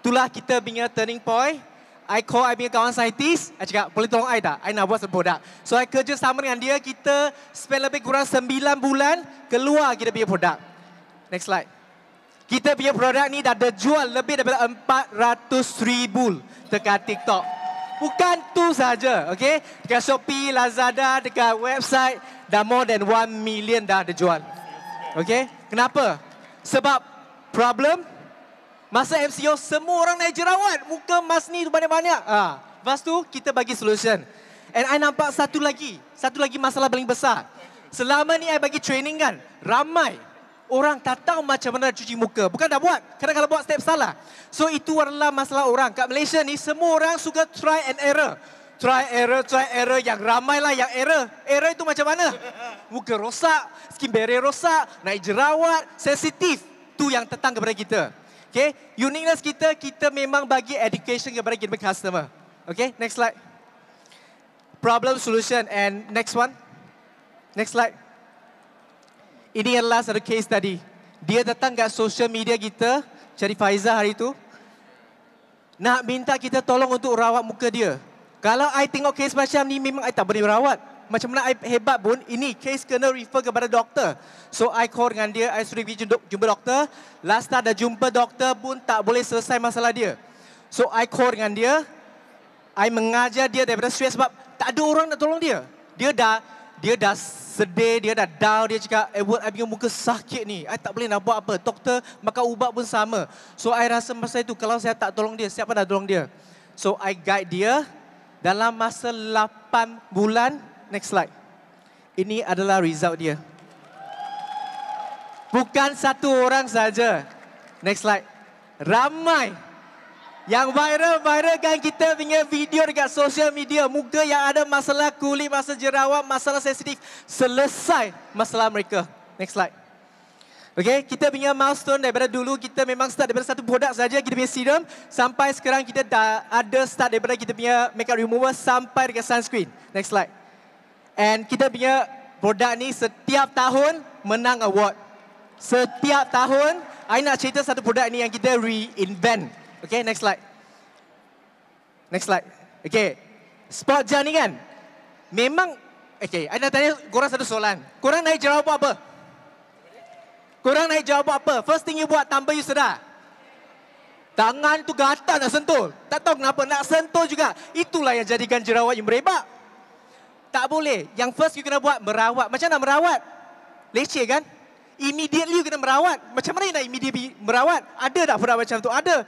Itulah kita punya turning point. I call I punya kawan saintis, I cakap, boleh tolong I tak? I nak buat produk. So I kerja sama dengan dia, kita spend lebih kurang 9 bulan, keluar kita punya produk. Next slide. Kita punya produk ni dah ada jual lebih daripada 400,000 dekat TikTok. Bukan tu saja, okay? Dekat Shopee, Lazada, dekat website, dah more than 1 million dah ada jual. Okay? Kenapa? Sebab problem, masa MCO semua orang naik jerawat. Muka mas ni banyak-banyak. Lepas tu kita bagi solution. And I nampak satu lagi masalah paling besar. Selama ni I bagi training kan, ramai orang tak tahu macam mana cuci muka. Bukan dah buat, kadang-kadang buat step salah. So itu adalah masalah orang. Kat Malaysia ni semua orang suka try and error. Try error, yang ramai lah yang error. Error itu macam mana? Muka rosak, skin barrier rosak, naik jerawat, sensitif. Tu yang datang kepada kita. Okay, uniqueness kita memang bagi education kepada kita customer. Okay, next slide. Problem solution and next one. Next slide. Ini adalah satu case tadi. Dia datang kat social media kita, cari Faizah hari itu. Nak minta kita tolong untuk rawat muka dia. Kalau I tengok case macam ni, memang I tak boleh rawat. Macam mana I hebat pun, ini case kena refer kepada doktor. So I call dengan dia, I suruh pergi jumpa doktor. Last time dah jumpa doktor pun tak boleh selesai masalah dia. So I call dengan dia, I mengajar dia daripada stress sebab tak ada orang nak tolong dia. Dia dah sedih, dia dah down, dia cakap, Edward, I punya muka sakit ni. I tak boleh nak buat apa. Doktor makan ubat pun sama. So I rasa masa itu, kalau saya tak tolong dia, siapa nak tolong dia? So I guide dia dalam masa 8 bulan. Next slide. Ini adalah result dia. Bukan satu orang saja. Next slide. Ramai yang viral kan kita punya video dekat social media. Muka yang ada masalah kulit, masalah jerawat, masalah sensitif. Selesai masalah mereka. Next slide. Okay, kita punya milestone daripada dulu, kita memang start daripada satu produk saja, kita punya serum. Sampai sekarang kita dah ada start daripada kita punya makeup remover sampai dekat sunscreen. Next slide. And kita punya produk ni setiap tahun menang award. Setiap tahun, I nak cerita satu produk ni yang kita reinvent. Okay, next slide. Next slide. Okay, spot gel ni kan, memang, okay, I nak tanya korang satu soalan. Korang naik jerawat buat apa? Korang naik jerawat buat apa? First thing you buat, tanpa you sedar. Tangan tu gatal nak sentuh. Tak tahu kenapa, nak sentuh juga. Itulah yang jadikan jerawat you merebak. Tak boleh. Yang first you kena buat, merawat. Macam nak merawat? Leceh kan? Immediately you kena merawat. Macam mana you nak immediately merawat? Ada tak produk macam tu? Ada.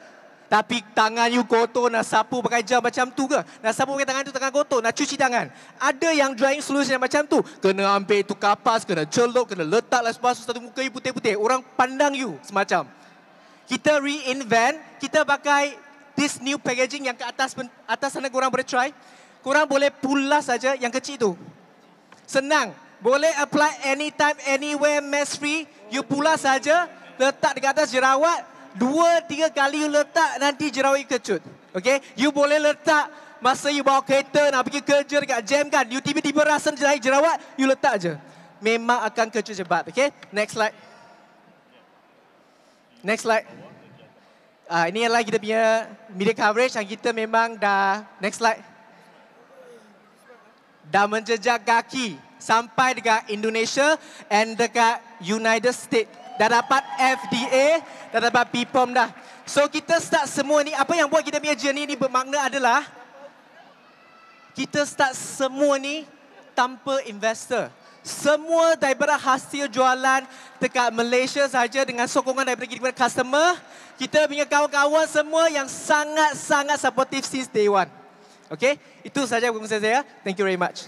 Tapi tangan you kotor, nak sapu pakai jam macam tu ke? Nak sapu pakai tangan tu tangan kotor, nak cuci tangan. Ada yang drying solution yang macam tu. Kena ambil tu kapas, kena celup, kena letak lah lepas tu satu muka you putih-putih. Orang pandang you semacam. Kita reinvent, kita pakai this new packaging yang ke atas sana korang boleh try. Korang boleh pulas saja yang kecil tu. Senang. Boleh apply anytime, anywhere, mess free. You pulas saja, letak dekat atas jerawat. 2-3 kali you letak, nanti jerawat you kecut. Okay? You boleh letak masa you bawa kereta nak pergi kerja dekat jam kan. You tiba-tiba rasa jerawat, you letak je. Memang akan kecut cepat. Okay? Next slide. Next slide. Ini adalah kita punya media coverage yang kita memang dah, next slide. Dah menjejak kaki sampai dekat Indonesia and dekat United States. Dah dapat FDA, dah dapat PPOM dah. So kita start semua ni, apa yang buat kita punya journey ni bermakna adalah kita start semua ni tanpa investor. Semua daripada hasil jualan dekat Malaysia saja dengan sokongan daripada kita customer. Kita punya kawan-kawan semua yang sangat-sangat supportive since day one. Okay, itu saja perkongsian saya. Thank you very much.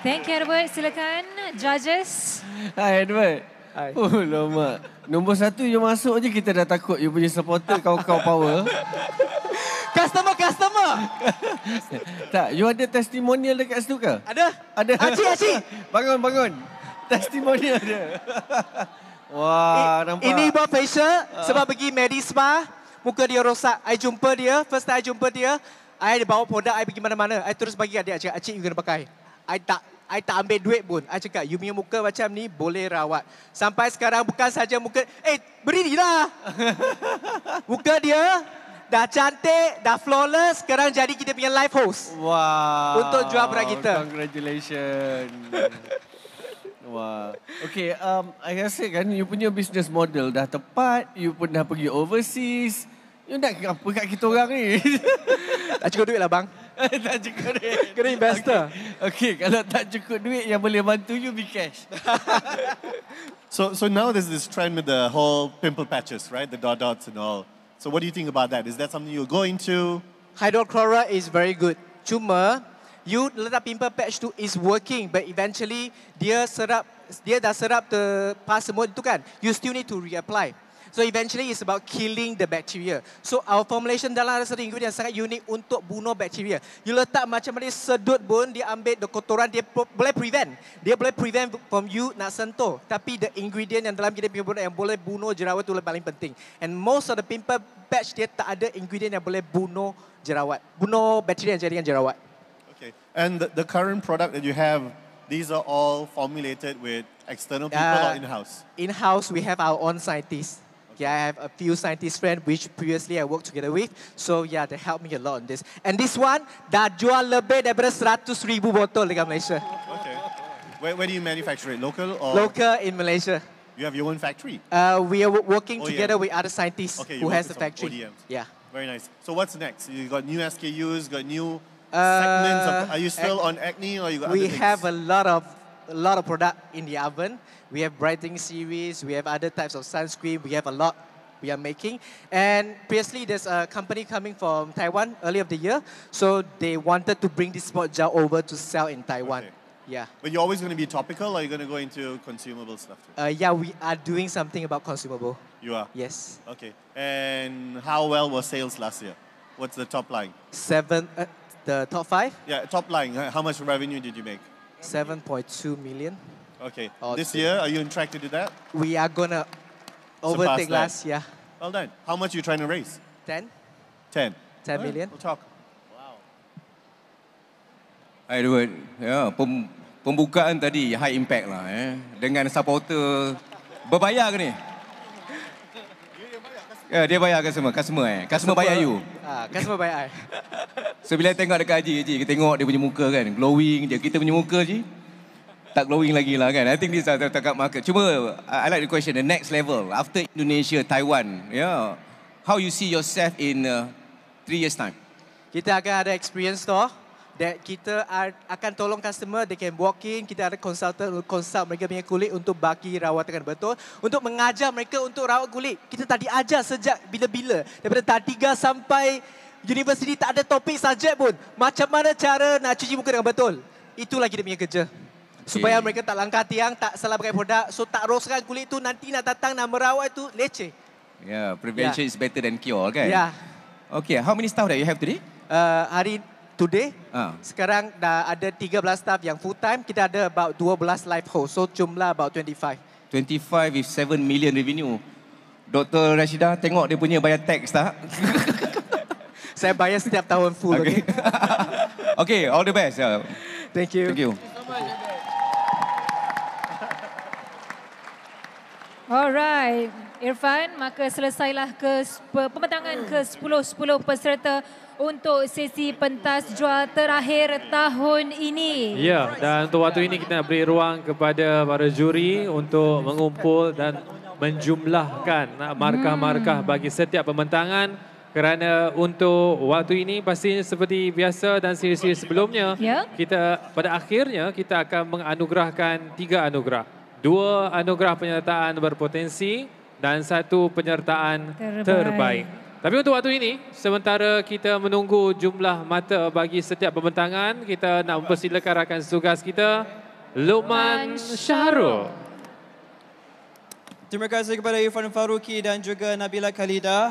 Thank you, Edward. Silakan, judges. Hai, Edward. Hai. Oh, lama. Nombor 1 you masuk je kita dah takut you punya supporter kau power. Customer. Tak, you ada testimonial dekat situ ke? Ada. Acik. Bangun. Testimonial dia. Wah, nampak. Ini buat facial sebab pergi Medispa, muka dia rosak. I jumpa dia, first time I jumpa dia, I bawa produk, I pergi mana-mana. I terus bagi adik, cakap, Acik you kena pakai. I tak ambil duit pun. I cakap, you punya muka macam ni boleh rawat. Sampai sekarang bukan saja muka, berdirilah. Muka dia dah cantik, dah flawless, sekarang jadi kita punya live host. Wow. Untuk jual produk kita. Congratulations. Wah. Okay, I rasa kan you punya business model dah tepat, you pun dah pergi overseas. You nak apa kat kita orang ni? Tak cukup duit lah bang. Tak cukup duit. Kena investor. Okay, kalau tak cukup duit yang boleh bantu you be cash. So now there's this trend with the whole pimple patches, right? The dots and all. So what do you think about that? Is that something you'll go into? Hydrochloride is very good. Cuma, you letak pimple patch tu is working, but eventually dia dah serap pas semua itu kan. You still need to reapply. So eventually it's about killing the bacteria. So our formulation dalam ada satu ingredient yang sangat unik untuk bunuh bacteria. You letak macam mana sedut pun, dia ambil the kotoran, dia boleh prevent. Dia boleh prevent from you nak sentuh. Tapi the ingredient yang dalam kita punya produk yang boleh bunuh jerawat tu paling penting. And most of the pimple patch dia tak ada ingredient yang boleh bunuh jerawat. Bunuh bacteria yang jadikan jerawat. Okay. And the current product that you have, these are all formulated with external people or in-house? In-house, we have our own scientists. Yeah, I have a few scientist friends which previously I worked together with. So yeah, they helped me a lot on this. And this one, dah jual lebih daripada 100,000 botol dekat Malaysia. Okay. Where do you manufacture it? Local or? Local in Malaysia. You have your own factory? We are working together with other scientists who has a factory. ODMs. Yeah. Very nice. So what's next? You got new SKUs, got new segments. Are you still on acne or you got other things? We have a lot of product in the oven. We have brightening series, we have other types of sunscreen, we have a lot we are making. And previously there's a company coming from Taiwan early of the year, so they wanted to bring this spot gel over to sell in Taiwan. Okay. Yeah. But you're always going to be topical or are you going to go into consumable stuff too? Yeah, we are doing something about consumable. You are? Yes. Okay. And how well was sales last year? What's the top line? The top 5? Yeah, top line. How much revenue did you make? 7.2 million. Okay. This year, are you on track to do that? We are going to overtake last year. Well done. How much are you trying to raise? 10. 10 million. We'll talk. Hi, Edward. Ya, pembukaan tadi high impact lah. Dengan supporter berbayar ke ni? Ya, dia bayar customer. Customer bayar you. Customer bayar. So bila tengok dekat Haji, kita tengok dia punya muka kan, glowing je. Kita punya muka je tak glowing lagi lah kan. I think this is the target market. Cuma I like the question, the next level after Indonesia, Taiwan, how you see yourself in 3 years time? Kita akan ada experience store. that kita akan tolong customer, they can walk in, kita ada consultant consult mereka punya kulit untuk bagi rawatan betul, untuk mengajar mereka untuk rawat kulit. Kita tadi ajar sejak bila-bila, daripada tahap 3 sampai universiti tak ada topik subjek pun. Macam mana cara nak cuci muka dengan betul. Itulah kita punya kerja. Supaya mereka tak langkah tiang, tak salah pakai produk, so tak roskan kulit tu, nanti nak datang nak merawat tu leceh. Yeah, prevention is better than cure kan? Yeah. Okay, how many staff that you have today? Today, sekarang dah ada 13 staff yang full time. Kita ada about 12 live host. So jumlah about 25. 25 with 7 million revenue. Dr. Rashida, tengok dia punya bayar tax tak? Saya bayar setiap tahun full. Okay, okay, all the best. Thank you. Thank you. Alright, Irfan, maka selesailah pembentangan ke-10 peserta untuk sesi pentas jual terakhir tahun ini. Ya, dan untuk waktu ini kita nak beri ruang kepada para juri untuk mengumpul dan menjumlahkan markah-markah bagi setiap pembentangan, kerana untuk waktu ini pastinya seperti biasa dan siri-siri sebelumnya, kita pada akhirnya kita akan menganugerahkan 3 anugerah. 2 anugerah penyertaan berpotensi dan 1 penyertaan terbaik. Tapi untuk waktu ini, sementara kita menunggu jumlah mata bagi setiap pembentangan, kita nak mempersilakan rakan tugas kita, Luqman Syahrul. Terima kasih kepada Irfan Faruqi dan juga Nabila Khalidah.